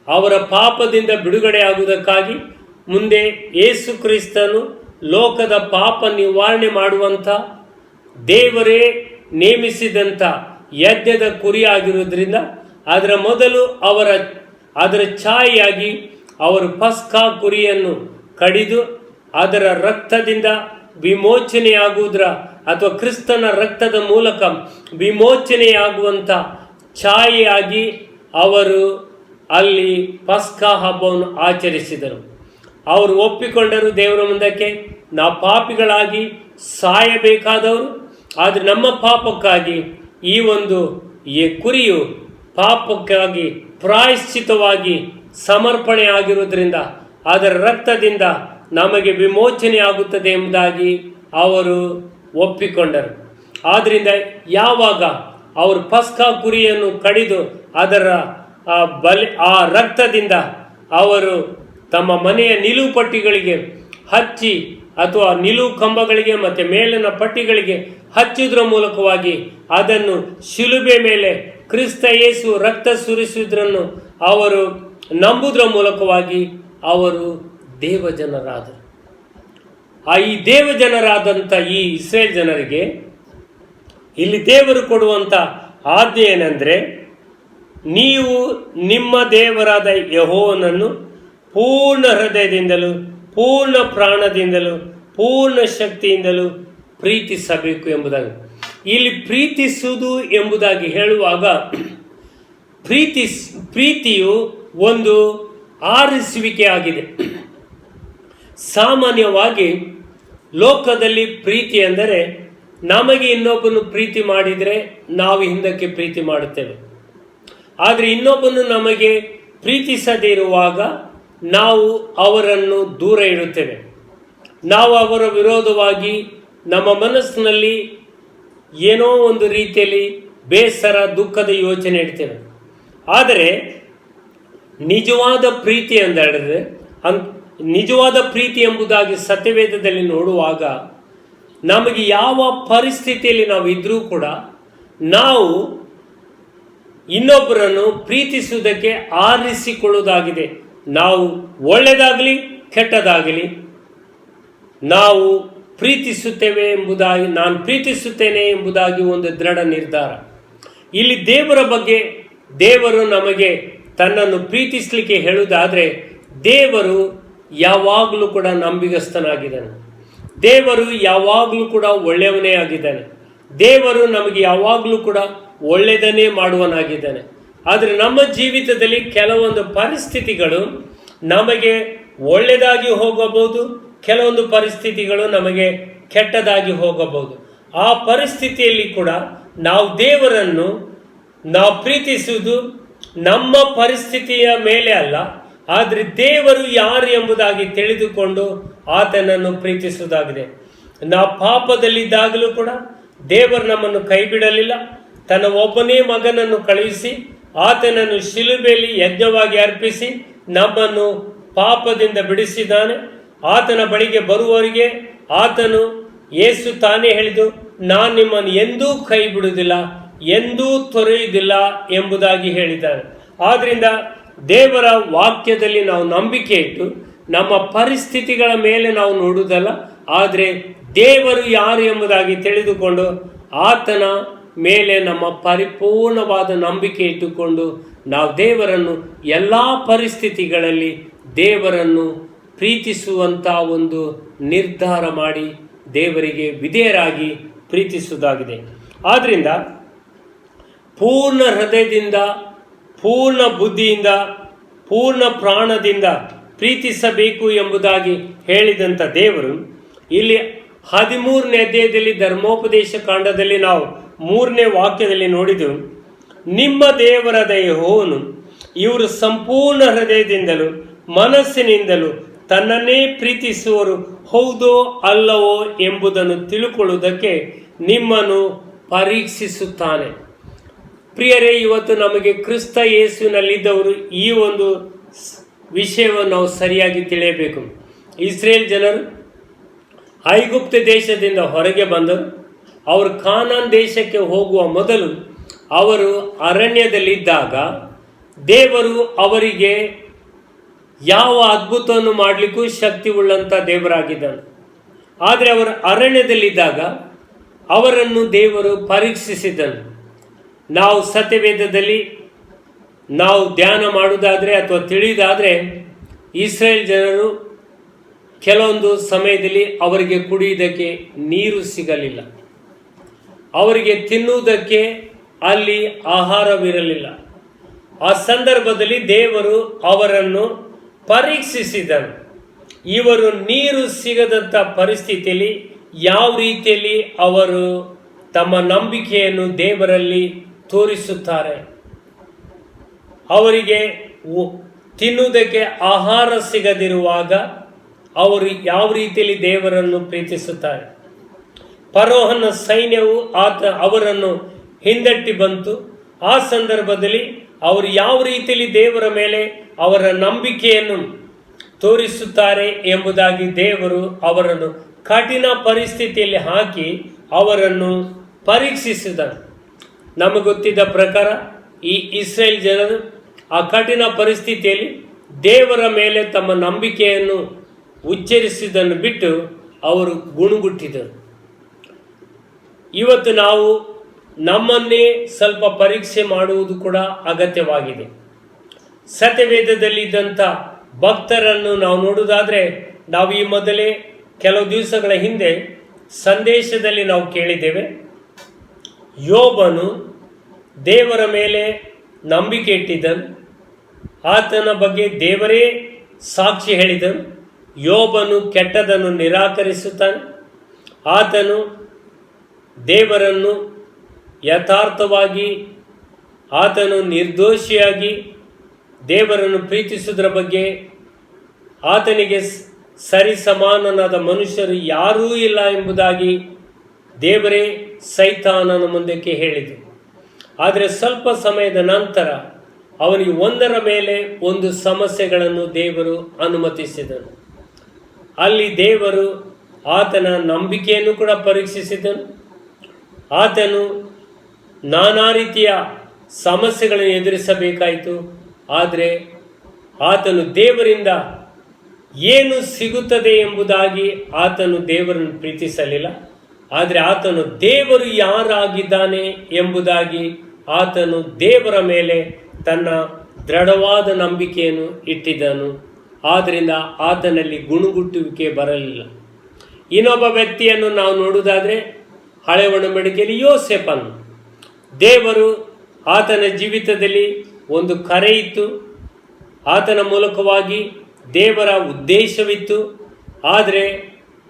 Speaker 5: ಅವರ ಪಾಪದಿಂದ ಬಿಡುಗಡೆ ಆಗುವುದಕ್ಕಾಗಿ ಮುಂದೆ ಯೇಸು ಕ್ರಿಸ್ತನು ಲೋಕದ ಪಾಪ ನಿವಾರಣೆ ಮಾಡುವಂಥ ದೇವರೇ ನೇಮಿಸಿದಂಥ ಯಜ್ಞದ ಕುರಿಯಾಗಿರುವುದರಿಂದ ಅದರ ಮೊದಲು ಅದರ ಛಾಯೆಯಾಗಿ ಅವರು ಪಸ್ಕಾ ಕುರಿಯನ್ನು ಕಡಿದು ಅದರ ರಕ್ತದಿಂದ ವಿಮೋಚನೆಯಾಗುವುದರ ಅಥವಾ ಕ್ರಿಸ್ತನ ರಕ್ತದ ಮೂಲಕ ವಿಮೋಚನೆಯಾಗುವಂಥ ಛಾಯೆಯಾಗಿ ಅವರು ಅಲ್ಲಿ ಪಸ್ಕಾ ಹಬ್ಬವನ್ನು ಆಚರಿಸಿದರು. ಅವರು ಒಪ್ಪಿಕೊಂಡರು ದೇವರ ಮುಂದಕ್ಕೆ, ನಾವು ಪಾಪಿಗಳಾಗಿ ಸಾಯಬೇಕಾದವರು, ಆದರೆ ನಮ್ಮ ಪಾಪಕ್ಕಾಗಿ ಈ ಒಂದು ಕುರಿಯು ಪಾಪಕ್ಕಾಗಿ ಪ್ರಾಯಶ್ಚಿತವಾಗಿ ಸಮರ್ಪಣೆ ಆಗಿರುವುದರಿಂದ ಅದರ ರಕ್ತದಿಂದ ನಮಗೆ ವಿಮೋಚನೆ ಆಗುತ್ತದೆ ಎಂಬುದಾಗಿ ಅವರು ಒಪ್ಪಿಕೊಂಡರು. ಆದ್ದರಿಂದ ಯಾವಾಗ ಅವರು ಪಸ್ಕಾ ಕುರಿಯನ್ನು ಕಡಿದು ಅದರ ಆ ರಕ್ತದಿಂದ ಅವರು ತಮ್ಮ ಮನೆಯ ನಿಲುವು ಪಟ್ಟಿಗಳಿಗೆ ಹಚ್ಚಿ ಅಥವಾ ನಿಲುವು ಕಂಬಗಳಿಗೆ ಮತ್ತು ಮೇಲಿನ ಪಟ್ಟಿಗಳಿಗೆ ಹಚ್ಚುವುದರ ಮೂಲಕವಾಗಿ ಅದನ್ನು ಶಿಲುಬೆ ಮೇಲೆ ಕ್ರಿಸ್ತ ಯೇಸು ರಕ್ತ ಸುರಿಸುವುದನ್ನು ಅವರು ನಂಬುವುದರ ಮೂಲಕವಾಗಿ ಅವರು ದೇವಜನರಾದರು. ಈ ದೇವಜನರಾದಂಥ ಈ ಇಸ್ರೇಲ್ ಜನರಿಗೆ ಇಲ್ಲಿ ದೇವರು ಕೊಡುವಂಥ ಆಜ್ಞೆ ಏನೆಂದರೆ, ನೀವು ನಿಮ್ಮ ದೇವರಾದ ಯೆಹೋವನನ್ನು ಪೂರ್ಣ ಹೃದಯದಿಂದಲೂ ಪೂರ್ಣ ಪ್ರಾಣದಿಂದಲೂ ಪೂರ್ಣ ಶಕ್ತಿಯಿಂದಲೂ ಪ್ರೀತಿಸಬೇಕು ಎಂಬುದಾಗಿ. ಇಲ್ಲಿ ಪ್ರೀತಿಸುವುದು ಎಂಬುದಾಗಿ ಹೇಳುವಾಗ ಪ್ರೀತಿಯು ಒಂದು ಆರಿಸುವಿಕೆ ಆಗಿದೆ. ಸಾಮಾನ್ಯವಾಗಿ ಲೋಕದಲ್ಲಿ ಪ್ರೀತಿ ಎಂದರೆ ನಮಗೆ ಇನ್ನೊಬ್ಬನು ಪ್ರೀತಿ ಮಾಡಿದರೆ ನಾವು ಹಿಂದಕ್ಕೆ ಪ್ರೀತಿ ಮಾಡುತ್ತೇವೆ. ಆದರೆ ಇನ್ನೊಬ್ಬನು ನಮಗೆ ಪ್ರೀತಿಸದೇ ಇರುವಾಗ ನಾವು ಅವರನ್ನು ದೂರ ಇಡುತ್ತೇವೆ. ನಾವು ಅವರ ವಿರೋಧವಾಗಿ ನಮ್ಮ ಮನಸ್ಸಿನಲ್ಲಿ ಏನೋ ಒಂದು ರೀತಿಯಲ್ಲಿ ಬೇಸರ, ದುಃಖದ ಯೋಚನೆ ಇಡ್ತೇವೆ. ಆದರೆ ನಿಜವಾದ ಪ್ರೀತಿ ಎಂದರೆ ನಿಜವಾದ ಪ್ರೀತಿ ಎಂಬುದಾಗಿ ಸತ್ಯವೇದದಲ್ಲಿ ನೋಡುವಾಗ ನಮಗೆ ಯಾವ ಪರಿಸ್ಥಿತಿಯಲ್ಲಿ ನಾವು ಇದ್ರೂ ಕೂಡ ನಾವು ಇನ್ನೊಬ್ಬರನ್ನು ಪ್ರೀತಿಸುವುದಕ್ಕೆ ಆರಿಸಿಕೊಳ್ಳುವುದಾಗಿದೆ. ನಾವು ಒಳ್ಳೆಯದಾಗಲಿ ಕೆಟ್ಟದಾಗಲಿ ನಾವು ಪ್ರೀತಿಸುತ್ತೇವೆ ಎಂಬುದಾಗಿ, ನಾನು ಪ್ರೀತಿಸುತ್ತೇನೆ ಎಂಬುದಾಗಿ ಒಂದು ದೃಢ ನಿರ್ಧಾರ. ಇಲ್ಲಿ ದೇವರ ಬಗ್ಗೆ ದೇವರು ನಮಗೆ ತನ್ನನ್ನು ಪ್ರೀತಿಸಲಿಕ್ಕೆ ಹೇಳುವುದಾದರೆ ದೇವರು ಯಾವಾಗಲೂ ಕೂಡ ನಂಬಿಗಸ್ತನಾಗಿದ್ದಾನೆ. ದೇವರು ಯಾವಾಗಲೂ ಕೂಡ ಒಳ್ಳೆಯವನೇ ಆಗಿದ್ದಾನೆ. ದೇವರು ನಮಗೆ ಯಾವಾಗಲೂ ಕೂಡ ಒಳ್ಳೆಯದನ್ನೇ ಮಾಡುವನಾಗಿದ್ದಾನೆ. ಆದರೆ ನಮ್ಮ ಜೀವಿತದಲ್ಲಿ ಕೆಲವೊಂದು ಪರಿಸ್ಥಿತಿಗಳು ನಮಗೆ ಒಳ್ಳೆಯದಾಗಿ ಹೋಗಬಹುದು, ಕೆಲವೊಂದು ಪರಿಸ್ಥಿತಿಗಳು ನಮಗೆ ಕೆಟ್ಟದಾಗಿ ಹೋಗಬಹುದು. ಆ ಪರಿಸ್ಥಿತಿಯಲ್ಲಿ ಕೂಡ ನಾವು ದೇವರನ್ನು ನಾವು ಪ್ರೀತಿಸುವುದು ನಮ್ಮ ಪರಿಸ್ಥಿತಿಯ ಮೇಲೆ ಅಲ್ಲ, ಆದರೆ ದೇವರು ಯಾರು ಎಂಬುದಾಗಿ ತಿಳಿದುಕೊಂಡು ಆತನನ್ನು ಪ್ರೀತಿಸುವುದಾಗಿದೆ. ನಾವು ಪಾಪದಲ್ಲಿದ್ದಾಗಲೂ ಕೂಡ ದೇವರು ನಮ್ಮನ್ನು ಕೈ ಬಿಡಲಿಲ್ಲ. ತನ್ನ ಒಬ್ಬನೇ ಮಗನನ್ನು ಕಳುಹಿಸಿ ಆತನನ್ನು ಶಿಲುಬೆಯಲ್ಲಿ ಯಜ್ಞವಾಗಿ ಅರ್ಪಿಸಿ ನಮ್ಮನ್ನು ಪಾಪದಿಂದ ಬಿಡಿಸಿದ್ದಾನೆ. ಆತನ ಬಳಿಗೆ ಬರುವವರಿಗೆ ಆತನು ಯೇಸು ತಾನೇ ಹೇಳಿದು, ನಾನು ನಿಮ್ಮನ್ನು ಎಂದೂ ಕೈ ಬಿಡುವುದಿಲ್ಲ, ಎಂದೂ ತೊರೆಯುವುದಿಲ್ಲ ಎಂಬುದಾಗಿ ಹೇಳಿದ್ದಾನೆ. ಆದ್ದರಿಂದ ದೇವರ ವಾಕ್ಯದಲ್ಲಿ ನಾವು ನಂಬಿಕೆ ಇಟ್ಟು ನಮ್ಮ ಪರಿಸ್ಥಿತಿಗಳ ಮೇಲೆ ನಾವು ನೋಡುವುದಲ್ಲ, ಆದರೆ ದೇವರು ಯಾರು ಎಂಬುದಾಗಿ ತಿಳಿದುಕೊಂಡು ಆತನ ಮೇಲೆ ನಮ್ಮ ಪರಿಪೂರ್ಣವಾದ ನಂಬಿಕೆ ಇಟ್ಟುಕೊಂಡು ನಾವು ದೇವರನ್ನು ಎಲ್ಲ ಪರಿಸ್ಥಿತಿಗಳಲ್ಲಿ ದೇವರನ್ನು ಪ್ರೀತಿಸುವಂಥ ಒಂದು ನಿರ್ಧಾರ ಮಾಡಿ ದೇವರಿಗೆ ವಿಧೇಯರಾಗಿ ಪ್ರೀತಿಸುವುದಾಗಿದೆ. ಆದ್ದರಿಂದ ಪೂರ್ಣ ಹೃದಯದಿಂದ, ಪೂರ್ಣ ಬುದ್ಧಿಯಿಂದ, ಪೂರ್ಣ ಪ್ರಾಣದಿಂದ ಪ್ರೀತಿಸಬೇಕು ಎಂಬುದಾಗಿ ಹೇಳಿದಂಥ ದೇವರು ಇಲ್ಲಿ 13ನೇ ಅಧ್ಯಾಯದಲ್ಲಿ ಧರ್ಮೋಪದೇಶ ಕಾಂಡದಲ್ಲಿ ನಾವು 3ನೇ ವಾಕ್ಯದಲ್ಲಿ ನೋಡಿದೆವು. ನಿಮ್ಮ ದೇವರಾದ ಯೆಹೋವನು ಇವರು ಸಂಪೂರ್ಣ ಹೃದಯದಿಂದಲೂ ಮನಸ್ಸಿನಿಂದಲೂ ತನ್ನನ್ನೇ ಪ್ರೀತಿಸುವರು ಹೌದೋ ಅಲ್ಲವೋ ಎಂಬುದನ್ನು ತಿಳುಕೊಳ್ಳುವುದಕ್ಕೆ ನಿಮ್ಮನ್ನು ಪರೀಕ್ಷಿಸುತ್ತಾನೆ. ಪ್ರಿಯರೇ, ಇವತ್ತು ನಮಗೆ ಕ್ರಿಸ್ತ ಯೇಸುವಿನಲ್ಲಿದ್ದವರು ಈ ಒಂದು ವಿಷಯವನ್ನು ನಾವು ಸರಿಯಾಗಿ ತಿಳಿಯಬೇಕು. ಇಸ್ರೇಲ್ ಜನರು ಐಗುಪ್ತ ದೇಶದಿಂದ ಹೊರಗೆ ಬಂದರು. ಅವರು ಕಾನಾನ್ ದೇಶಕ್ಕೆ ಹೋಗುವ ಮೊದಲು ಅವರು ಅರಣ್ಯದಲ್ಲಿದ್ದಾಗ ದೇವರು ಅವರಿಗೆ ಯಾವ ಅದ್ಭುತವನ್ನು ಮಾಡಲಿಕ್ಕೂ ಶಕ್ತಿ ಉಳ್ಳಂಥ ದೇವರಾಗಿದ್ದಾನೆ. ಆದರೆ ಅವರು ಅರಣ್ಯದಲ್ಲಿದ್ದಾಗ ಅವರನ್ನು ದೇವರು ಪರೀಕ್ಷಿಸಿದನು. ನಾವು ಸತ್ಯವೇದದಲ್ಲಿ ನಾವು ಧ್ಯಾನ ಮಾಡುವುದಾದರೆ ಅಥವಾ ತಿಳಿಯುವುದಾದರೆ ಇಸ್ರೇಲ್ ಜನರು ಕೆಲವೊಂದು ಸಮಯದಲ್ಲಿ ಅವರಿಗೆ ಕುಡಿಯುವುದಕ್ಕೆ ನೀರು ಸಿಗಲಿಲ್ಲ, ಅವರಿಗೆ ತಿನ್ನುವುದಕ್ಕೆ ಅಲ್ಲಿ ಆಹಾರವಿರಲಿಲ್ಲ. ಆ ಸಂದರ್ಭದಲ್ಲಿ ದೇವರು ಅವರನ್ನು ಪರೀಕ್ಷಿಸಿದನು. ಇವರು ನೀರು ಸಿಗದಂಥ ಪರಿಸ್ಥಿತಿಯಲ್ಲಿ ಯಾವ ರೀತಿಯಲ್ಲಿ ಅವರು ತಮ್ಮ ನಂಬಿಕೆಯನ್ನು ದೇವರಲ್ಲಿ ತೋರಿಸುತ್ತಾರೆ, ಅವರಿಗೆ ತಿನ್ನುವುದಕ್ಕೆ ಆಹಾರ ಸಿಗದಿರುವಾಗ ಅವರು ಯಾವ ರೀತಿಯಲ್ಲಿ ದೇವರನ್ನು ಪ್ರೀತಿಸುತ್ತಾರೆ. ಫರೋಹನ ಸೈನ್ಯವು ಅವರನ್ನು ಹಿಂದಟ್ಟಿ ಬಂತು. ಆ ಸಂದರ್ಭದಲ್ಲಿ ಅವರು ಯಾವ ರೀತಿಯಲ್ಲಿ ದೇವರ ಮೇಲೆ ಅವರ ನಂಬಿಕೆಯನ್ನು ತೋರಿಸುತ್ತಾರೆ ಎಂಬುದಾಗಿ ದೇವರು ಅವರನ್ನು ಕಠಿಣ ಪರಿಸ್ಥಿತಿಯಲ್ಲಿ ಹಾಕಿ ಅವರನ್ನು ಪರೀಕ್ಷಿಸಿದರು. ನಮಗೆ ಗೊತ್ತಿದ್ದ ಪ್ರಕಾರ ಈ ಇಸ್ರೇಲ್ ಜನರು ಆ ಕಠಿಣ ಪರಿಸ್ಥಿತಿಯಲ್ಲಿ ದೇವರ ಮೇಲೆ ತಮ್ಮ ನಂಬಿಕೆಯನ್ನು ಉಚ್ಚರಿಸಿದ್ದನ್ನು ಬಿಟ್ಟು ಅವರು ಗುಣಗುಟ್ಟಿದರು. ಇವತ್ತು ನಾವು ನಮ್ಮನ್ನೇ ಸ್ವಲ್ಪ ಪರೀಕ್ಷೆ ಮಾಡುವುದು ಕೂಡ ಅಗತ್ಯವಾಗಿದೆ. ಸತ್ಯವೇದದಲ್ಲಿ ಇದ್ದಂಥ ಭಕ್ತರನ್ನು ನಾವು ನೋಡುವುದಾದರೆ ನಾವು ಈ ಮೊದಲೇ ಕೆಲವು ದಿವಸಗಳ ಹಿಂದೆ ಸಂದೇಶದಲ್ಲಿ ನಾವು ಕೇಳಿದ್ದೇವೆ. ಯೋಬನು ದೇವರ ಮೇಲೆ ನಂಬಿಕೆ ಇಟ್ಟಿದ್ದನು. ಆತನ ಬಗ್ಗೆ ದೇವರೇ ಸಾಕ್ಷಿ ಹೇಳಿದನು. ಯೋಬನು ಕೆಟ್ಟದನ್ನು ನಿರಾಕರಿಸುತ್ತಾನೆ. ಆತನು ದೇವರನ್ನು ಯಥಾರ್ಥವಾಗಿ, ಆತನು ನಿರ್ದೋಷಿಯಾಗಿ ದೇವರನ್ನು ಪ್ರೀತಿಸುವುದರ ಬಗ್ಗೆ ಆತನಿಗೆ ಸರಿ ಸಮಾನನಾದ ಮನುಷ್ಯರು ಯಾರೂ ಇಲ್ಲ ಎಂಬುದಾಗಿ ದೇವರೇ ಸೈತಾನನ ಮುಂದಕ್ಕೆ ಹೇಳಿದರು. ಆದರೆ ಸ್ವಲ್ಪ ಸಮಯದ ನಂತರ ಅವನಿಗೆ ಒಂದರ ಮೇಲೆ ಒಂದು ಸಮಸ್ಯೆಗಳನ್ನು ದೇವರು ಅನುಮತಿಸಿದನು. ಅಲ್ಲಿ ದೇವರು ಆತನ ನಂಬಿಕೆಯನ್ನು ಕೂಡ ಪರೀಕ್ಷಿಸಿದನು. ಆತನು ನಾನಾ ರೀತಿಯ ಸಮಸ್ಯೆಗಳನ್ನು ಎದುರಿಸಬೇಕಾಯಿತು. ಆದರೆ ಆತನು ದೇವರಿಂದ ಏನು ಸಿಗುತ್ತದೆ ಎಂಬುದಾಗಿ ಆತನು ದೇವರನ್ನು ಪ್ರೀತಿಸಲಿಲ್ಲ. ಆದರೆ ಆತನು ದೇವರು ಯಾರಾಗಿದ್ದಾನೆ ಎಂಬುದಾಗಿ ಆತನು ದೇವರ ಮೇಲೆ ತನ್ನ ದೃಢವಾದ ನಂಬಿಕೆಯನ್ನು ಇಟ್ಟಿದ್ದನು. ಆದ್ದರಿಂದ ಆತನಲ್ಲಿ ಗುಣಗುಟ್ಟುವಿಕೆ ಬರಲಿಲ್ಲ. ಇನ್ನೊಬ್ಬ ವ್ಯಕ್ತಿಯನ್ನು ನಾವು ನೋಡುವುದಾದರೆ ಹಳೆ ಒಡಂಬಡಿಕೆಯಲ್ಲಿ ಯೋಸೇಫನು, ದೇವರು ಆತನ ಜೀವಿತದಲ್ಲಿ ಒಂದು ಕರೆ ಇತ್ತು. ಆತನ ಮೂಲಕವಾಗಿ ದೇವರ ಉದ್ದೇಶವಿತ್ತು. ಆದರೆ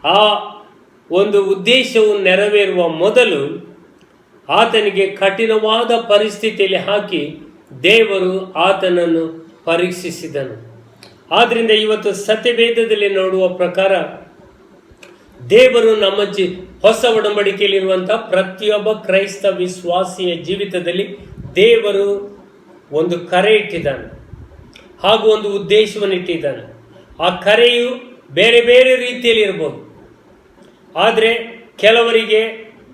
Speaker 5: ಆ ಒಂದು ಉದ್ದೇಶವು ನೆರವೇರುವ ಮೊದಲು ಆತನಿಗೆ ಕಠಿಣವಾದ ಪರಿಸ್ಥಿತಿಯಲ್ಲಿ ಹಾಕಿ ದೇವರು ಆತನನ್ನು ಪರೀಕ್ಷಿಸಿದನು. ಆದ್ದರಿಂದ ಇವತ್ತು ಸತ್ಯವೇದದಲ್ಲಿ ನೋಡುವ ಪ್ರಕಾರ ದೇವರು ನಮ್ಮ ಹೊಸ ಒಡಂಬಡಿಕೆಯಲ್ಲಿರುವಂಥ ಪ್ರತಿಯೊಬ್ಬ ಕ್ರೈಸ್ತ ವಿಶ್ವಾಸಿಯ ಜೀವಿತದಲ್ಲಿ ದೇವರು ಒಂದು ಕರೆ ಇಟ್ಟಿದ್ದಾನೆ, ಹಾಗೂ ಒಂದು ಉದ್ದೇಶವನ್ನು ಇಟ್ಟಿದ್ದಾನೆ. ಆ ಕರೆಯು ಬೇರೆ ಬೇರೆ ರೀತಿಯಲ್ಲಿ ಇರ್ಬೋದು. ಆದರೆ ಕೆಲವರಿಗೆ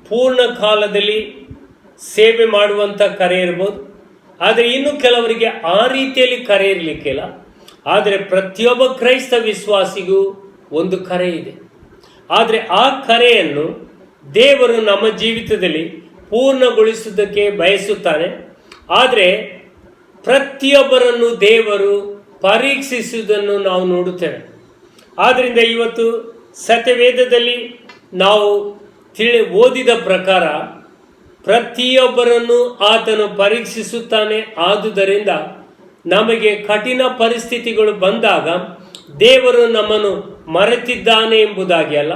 Speaker 5: ಪೂರ್ಣ ಕಾಲದಲ್ಲಿ ಸೇವೆ ಮಾಡುವಂಥ ಕರೆ ಇರ್ಬೋದು, ಆದರೆ ಇನ್ನು ಕೆಲವರಿಗೆ ಆ ರೀತಿಯಲ್ಲಿ ಕರೆ ಇರಲಿಕ್ಕಿಲ್ಲ. ಆದರೆ ಪ್ರತಿಯೊಬ್ಬ ಕ್ರೈಸ್ತ ವಿಶ್ವಾಸಿಗೂ ಒಂದು ಕರೆ ಇದೆ. ಆದರೆ ಆ ಕರೆಯನ್ನು ದೇವರು ನಮ್ಮ ಜೀವಿತದಲ್ಲಿ ಪೂರ್ಣಗೊಳಿಸುವುದಕ್ಕೆ ಬಯಸುತ್ತಾನೆ. ಆದರೆ ಪ್ರತಿಯೊಬ್ಬರನ್ನು ದೇವರು ಪರೀಕ್ಷಿಸುವುದನ್ನು ನಾವು ನೋಡುತ್ತೇವೆ. ಆದ್ದರಿಂದ ಇವತ್ತು ಸತ್ಯವೇದದಲ್ಲಿ ನಾವು ಓದಿದ ಪ್ರಕಾರ ಪ್ರತಿಯೊಬ್ಬರನ್ನು ಆತನು ಪರೀಕ್ಷಿಸುತ್ತಾನೆ. ಆದುದರಿಂದ ನಮಗೆ ಕಠಿಣ ಪರಿಸ್ಥಿತಿಗಳು ಬಂದಾಗ ದೇವರು ನಮ್ಮನ್ನು ಮರೆತಿದ್ದಾನೆ ಎಂಬುದಾಗಿ ಅಲ್ಲ,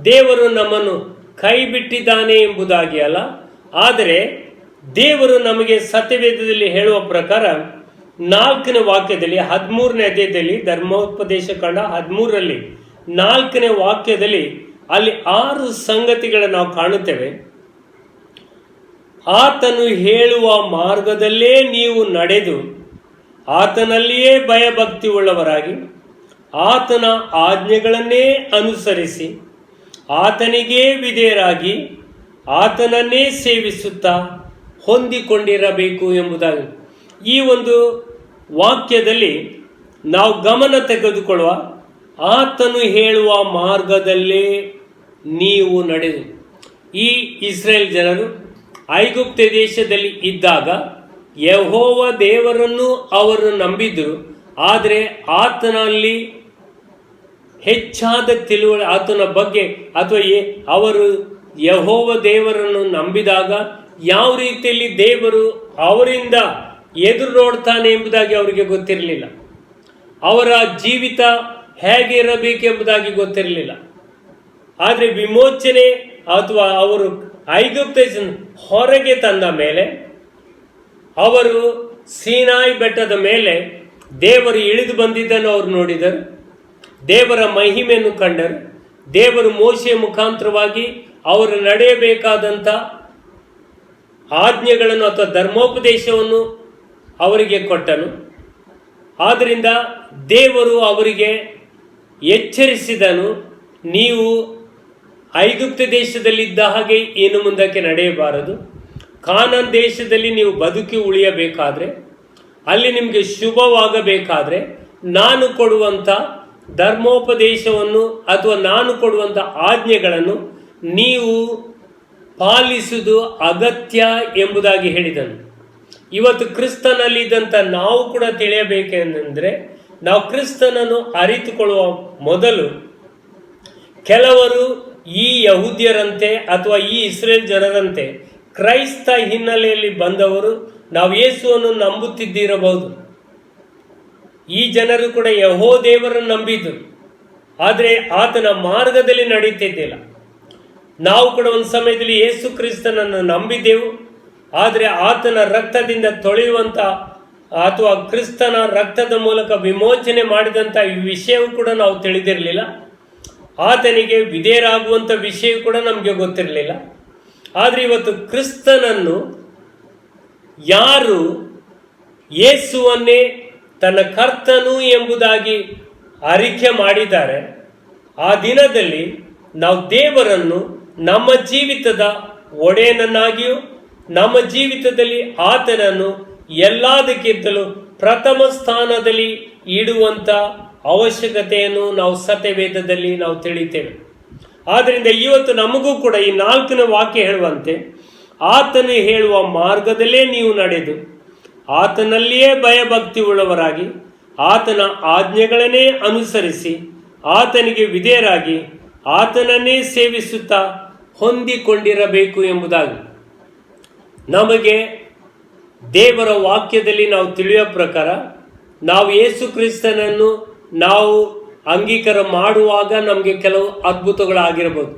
Speaker 5: ದೇವರು ನಮ್ಮನ್ನು ಕೈ ಬಿಟ್ಟಿದ್ದಾನೆ ಎಂಬುದಾಗಿ ಅಲ್ಲ. ಆದರೆ ದೇವರು ನಮಗೆ ಸತ್ಯವೇದದಲ್ಲಿ ಹೇಳುವ ಪ್ರಕಾರ 4ನೇ ವಾಕ್ಯದಲ್ಲಿ 13ನೇ ಅಧ್ಯಾಯದಲ್ಲಿ ಧರ್ಮೋಪದೇಶ ಕಾಂಡ 13ರಲ್ಲಿ 4ನೇ ವಾಕ್ಯದಲ್ಲಿ ಅಲ್ಲಿ 6 ಸಂಗತಿಗಳನ್ನು ನಾವು ಕಾಣುತ್ತೇವೆ. ಆತನು ಹೇಳುವ ಮಾರ್ಗದಲ್ಲೇ ನೀವು ನಡೆದು ಆತನಲ್ಲಿಯೇ ಭಯಭಕ್ತಿ ಉಳ್ಳವರಾಗಿ ಆತನ ಆಜ್ಞೆಗಳನ್ನೇ ಅನುಸರಿಸಿ ಆತನಿಗೇ ವಿಧೇಯರಾಗಿ ಆತನನ್ನೇ ಸೇವಿಸುತ್ತಾ ಹೊಂದಿಕೊಂಡಿರಬೇಕು ಎಂಬುದಾಗಿ ಈ ಒಂದು ವಾಕ್ಯದಲ್ಲಿ ನಾವು ಗಮನ ತೆಗೆದುಕೊಳ್ಳುವ ಆತನು ಹೇಳುವ ಮಾರ್ಗದಲ್ಲೇ ನೀವು ನಡೆದು. ಈ ಇಸ್ರೇಲ್ ಜನರು ಐಗುಪ್ತ ದೇಶದಲ್ಲಿ ಇದ್ದಾಗ ಯೆಹೋವ ದೇವರನ್ನು ಅವರು ನಂಬಿದ್ರು. ಆದರೆ ಆತನಲ್ಲಿ ಹೆಚ್ಚಾದ ಆತನ ಬಗ್ಗೆ ಅಥವಾ ಅವರು ಯೆಹೋವ ದೇವರನ್ನು ನಂಬಿದಾಗ ಯಾವ ರೀತಿಯಲ್ಲಿ ದೇವರು ಅವರಿಂದ ಎದುರು ನೋಡ್ತಾನೆ ಎಂಬುದಾಗಿ ಅವರಿಗೆ ಗೊತ್ತಿರಲಿಲ್ಲ. ಅವರ ಜೀವಿತ ಹೇಗೆ ಇರಬೇಕೆಂಬುದಾಗಿ ಗೊತ್ತಿರಲಿಲ್ಲ. ಆದರೆ ವಿಮೋಚನೆ ಅಥವಾ ಅವರು ಐಗುಪ್ತ ಹೊರಗೆ ತಂದ ಮೇಲೆ ಅವರು ಸೀನಾಯಿ ಬೆಟ್ಟದ ಮೇಲೆ ದೇವರು ಇಳಿದು ಬಂದಿದ್ದನ್ನು ಅವರು ನೋಡಿದರು, ದೇವರ ಮಹಿಮೆಯನ್ನು ಕಂಡರು. ದೇವರು ಮೋಶೆಯ ಮುಖಾಂತರವಾಗಿ ಅವರು ನಡೆಯಬೇಕಾದಂಥ ಆಜ್ಞೆಗಳನ್ನು ಅಥವಾ ಧರ್ಮೋಪದೇಶವನ್ನು ಅವರಿಗೆ ಕೊಟ್ಟನು. ಆದ್ದರಿಂದ ದೇವರು ಅವರಿಗೆ ಎಚ್ಚರಿಸಿದನು, ನೀವು ಐಗುಪ್ತ ದೇಶದಲ್ಲಿದ್ದ ಹಾಗೆ ಇನ್ನು ಮುಂದಕ್ಕೆ ನಡೆಯಬಾರದು. ಕಾನಾನ್ ದೇಶದಲ್ಲಿ ನೀವು ಬದುಕಿ ಉಳಿಯಬೇಕಾದ್ರೆ, ಅಲ್ಲಿ ನಿಮಗೆ ಶುಭವಾಗಬೇಕಾದ್ರೆ ನಾನು ಕೊಡುವಂಥ ಧರ್ಮೋಪದೇಶವನ್ನು ಅಥವಾ ನಾನು ಕೊಡುವಂಥ ಆಜ್ಞೆಗಳನ್ನು ನೀವು ಪಾಲಿಸುವುದು ಅಗತ್ಯ ಎಂಬುದಾಗಿ ಹೇಳಿದನು. ಇವತ್ತು ಕ್ರಿಸ್ತನಲ್ಲಿದ್ದಂಥ ನಾವು ಕೂಡ ತಿಳಿಯಬೇಕೆಂದರೆ ನಾವು ಕ್ರಿಸ್ತನನ್ನು ಅರಿತುಕೊಳ್ಳುವ ಮೊದಲು ಕೆಲವರು ಈ ಯಹೂದ್ಯರಂತೆ ಅಥವಾ ಈ ಇಸ್ರೇಲ್ ಜನರಂತೆ ಕ್ರೈಸ್ತ ಹಿನ್ನೆಲೆಯಲ್ಲಿ ಬಂದವರು ನಾವು ಯೇಸುವನ್ನು ನಂಬುತ್ತಿದ್ದಿರಬಹುದು. ಈ ಜನರು ಕೂಡ ಯೆಹೋ ದೇವರನ್ನು ನಂಬಿದ್ದರು, ಆದರೆ ಆತನ ಮಾರ್ಗದಲ್ಲಿ ನಡೀತಿದ್ದಿಲ್ಲ. ನಾವು ಕೂಡ ಒಂದು ಸಮಯದಲ್ಲಿ ಯೇಸು ಕ್ರಿಸ್ತನನ್ನು ನಂಬಿದ್ದೆವು, ಆದರೆ ಆತನ ರಕ್ತದಿಂದ ತೊಳೆಯುವಂಥ ಅಥವಾ ಕ್ರಿಸ್ತನ ರಕ್ತದ ಮೂಲಕ ವಿಮೋಚನೆ ಮಾಡಿದಂಥ ಈ ವಿಷಯವೂ ಕೂಡ ನಾವು ತಿಳಿದಿರಲಿಲ್ಲ. ಆತನಿಗೆ ವಿಧೇಯರಾಗುವಂಥ ವಿಷಯ ಕೂಡ ನಮಗೆ ಗೊತ್ತಿರಲಿಲ್ಲ. ಆದರೆ ಇವತ್ತು ಕ್ರಿಸ್ತನನ್ನು ಯಾರು ಯೇಸುವನ್ನೇ ತನ್ನ ಕರ್ತನು ಎಂಬುದಾಗಿ ಅರಿಕೆ ಮಾಡಿದ್ದಾರೆ, ಆ ದಿನದಲ್ಲಿ ನಾವು ದೇವರನ್ನು ನಮ್ಮ ಜೀವಿತದ ಒಡೆಯನನ್ನಾಗಿಯೂ ನಮ್ಮ ಜೀವಿತದಲ್ಲಿ ಆತನನ್ನು ಎಲ್ಲದಕ್ಕಿಂತಲೂ ಪ್ರಥಮ ಸ್ಥಾನದಲ್ಲಿ ಇಡುವಂಥ ಅವಶ್ಯಕತೆಯನ್ನು ನಾವು ಸತ್ಯವೇದದಲ್ಲಿ ನಾವು ತಿಳಿತೇವೆ. ಆದ್ದರಿಂದ ಇವತ್ತು ನಮಗೂ ಕೂಡ ಈ 4ನೇ ವಾಕ್ಯ ಹೇಳುವಂತೆ ಆತನು ಹೇಳುವ ಮಾರ್ಗದಲ್ಲೇ ನೀವು ನಡೆದು ಆತನಲ್ಲಿಯೇ ಭಯಭಕ್ತಿ ಉಳ್ಳವರಾಗಿ ಆತನ ಆಜ್ಞೆಗಳನ್ನೇ ಅನುಸರಿಸಿ ಆತನಿಗೆ ವಿಧೇಯರಾಗಿ ಆತನನ್ನೇ ಸೇವಿಸುತ್ತಾ ಹೊಂದಿಕೊಂಡಿರಬೇಕು ಎಂಬುದಾಗಿ ನಮಗೆ ದೇವರ ವಾಕ್ಯದಲ್ಲಿ ನಾವು ತಿಳಿಯೋ ಪ್ರಕಾರ ನಾವು ಯೇಸು ಕ್ರಿಸ್ತನನ್ನು ನಾವು ಅಂಗೀಕಾರ ಮಾಡುವಾಗ ನಮಗೆ ಕೆಲವು ಅದ್ಭುತಗಳಾಗಿರ್ಬೋದು.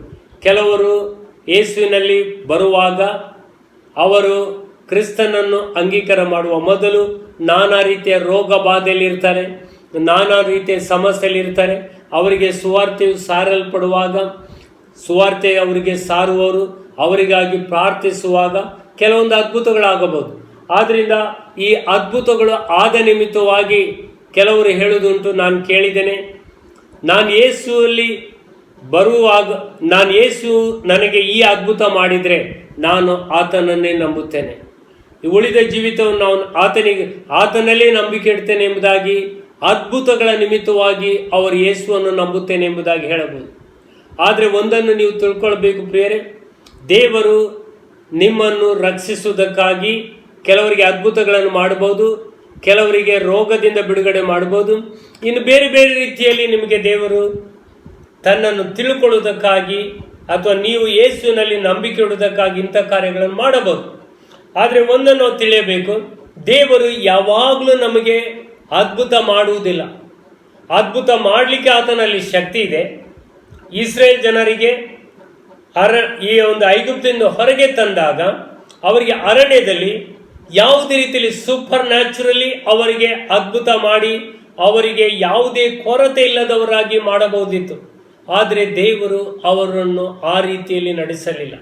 Speaker 5: ಕೆಲವರು ಯೇಸುವಿನಲ್ಲಿ ಬರುವಾಗ ಅವರು ಕ್ರಿಸ್ತನನ್ನು ಅಂಗೀಕಾರ ಮಾಡುವ ಮೊದಲು ನಾನಾ ರೀತಿಯ ರೋಗ ಬಾಧೆಯಲ್ಲಿರ್ತಾರೆ, ನಾನಾ ರೀತಿಯ ಸಮಸ್ಯೆಯಲ್ಲಿರ್ತಾರೆ. ಅವರಿಗೆ ಸುವಾರ್ತೆಯು ಸಾರಲ್ಪಡುವಾಗ ಸುವಾರ್ತೆ ಅವರಿಗೆ ಸಾರುವವರು ಅವರಿಗಾಗಿ ಪ್ರಾರ್ಥಿಸುವಾಗ ಕೆಲವೊಂದು ಅದ್ಭುತಗಳಾಗಬಹುದು. ಆದ್ದರಿಂದ ಈ ಅದ್ಭುತಗಳು ಆದ ನಿಮಿತ್ತವಾಗಿ ಕೆಲವರು ಹೇಳುವುದುಂಟು, ನಾನು ಕೇಳಿದ್ದೇನೆ, ನಾನು ಯೇಸುವಲ್ಲಿ ಬರುವಾಗ ಯೇಸು ನನಗೆ ಈ ಅದ್ಭುತ ಮಾಡಿದರೆ ನಾನು ಆತನನ್ನೇ ನಂಬುತ್ತೇನೆ, ಉಳಿದ ಜೀವಿತವನ್ನು ನಾವು ಆತನಲ್ಲೇ ನಂಬಿಕೆ ಇಡ್ತೇನೆ ಎಂಬುದಾಗಿ, ಅದ್ಭುತಗಳ ನಿಮಿತ್ತವಾಗಿ ಅವರು ಯೇಸುವನ್ನು ನಂಬುತ್ತೇನೆ ಎಂಬುದಾಗಿ ಹೇಳಬಹುದು. ಆದರೆ ಒಂದನ್ನು ನೀವು ತಿಳ್ಕೊಳ್ಬೇಕು ಪ್ರಿಯರೇ, ದೇವರು ನಿಮ್ಮನ್ನು ರಕ್ಷಿಸುವುದಕ್ಕಾಗಿ ಕೆಲವರಿಗೆ ಅದ್ಭುತಗಳನ್ನು ಮಾಡಬಹುದು, ಕೆಲವರಿಗೆ ರೋಗದಿಂದ ಬಿಡುಗಡೆ ಮಾಡಬಹುದು, ಇನ್ನು ಬೇರೆ ಬೇರೆ ರೀತಿಯಲ್ಲಿ ನಿಮಗೆ ದೇವರು ತನ್ನನ್ನು ತಿಳ್ಕೊಳ್ಳುವುದಕ್ಕಾಗಿ ಅಥವಾ ನೀವು ಯೇಸುವಿನಲ್ಲಿ ನಂಬಿಕೆ ಇಡುವುದಕ್ಕಾಗಿ ಇಂಥ ಕಾರ್ಯಗಳನ್ನು ಮಾಡಬಹುದು. ಆದರೆ ಒಂದನ್ನು ನಾವು ತಿಳಿಯಬೇಕು, ದೇವರು ಯಾವಾಗಲೂ ನಮಗೆ ಅದ್ಭುತ ಮಾಡುವುದಿಲ್ಲ. ಅದ್ಭುತ ಮಾಡಲಿಕ್ಕೆ ಆತನಲ್ಲಿ ಶಕ್ತಿ ಇದೆ. ಇಸ್ರೇಲ್ ಜನರಿಗೆ ಈ ಒಂದು ಐಗುಪ್ತದಿಂದ ಹೊರಗೆ ತಂದಾಗ ಅವರಿಗೆ ಅರಣ್ಯದಲ್ಲಿ ಯಾವುದೇ ರೀತಿಯಲ್ಲಿ ಸೂಪರ್ ನ್ಯಾಚುರಲಿ ಅವರಿಗೆ ಅದ್ಭುತ ಮಾಡಿ ಅವರಿಗೆ ಯಾವುದೇ ಕೊರತೆ ಇಲ್ಲದವರಾಗಿ ಮಾಡಬಹುದಿತ್ತು. ಆದರೆ ದೇವರು ಅವರನ್ನು ಆ ರೀತಿಯಲ್ಲಿ ನಡೆಸಲಿಲ್ಲ.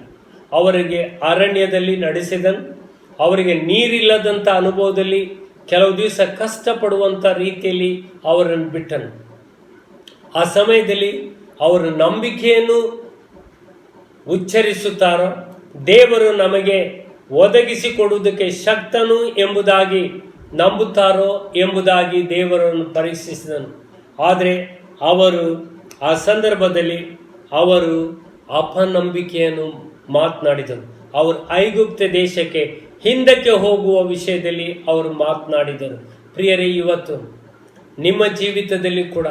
Speaker 5: ಅವರಿಗೆ ಅರಣ್ಯದಲ್ಲಿ ನಡೆಸಿದನು. ಅವರಿಗೆ ನೀರಿಲ್ಲದಂಥ ಅನುಭವದಲ್ಲಿ ಕೆಲವು ದಿವಸ ಕಷ್ಟಪಡುವಂಥ ರೀತಿಯಲ್ಲಿ ಅವರನ್ನು ಬಿಟ್ಟನು. ಆ ಸಮಯದಲ್ಲಿ ಅವರ ನಂಬಿಕೆಯನ್ನು ಉಚ್ಚರಿಸುತ್ತಾರೋ, ದೇವರು ನಮಗೆ ಒದಗಿಸಿಕೊಡುವುದಕ್ಕೆ ಶಕ್ತನು ಎಂಬುದಾಗಿ ನಂಬುತ್ತಾರೋ ಎಂಬುದಾಗಿ ದೇವರನ್ನು ಪರೀಕ್ಷಿಸಿದನು. ಆದರೆ ಅವರು ಆ ಸಂದರ್ಭದಲ್ಲಿ ಅವರು ಅಪನಂಬಿಕೆಯನ್ನು ಮಾತನಾಡಿದರು. ಅವರು ಐಗುಪ್ತ ದೇಶಕ್ಕೆ ಹಿಂದಕ್ಕೆ ಹೋಗುವ ವಿಷಯದಲ್ಲಿ ಅವರು ಮಾತನಾಡಿದರು. ಪ್ರಿಯರೇ, ಇವತ್ತು ನಿಮ್ಮ ಜೀವಿತದಲ್ಲಿ ಕೂಡ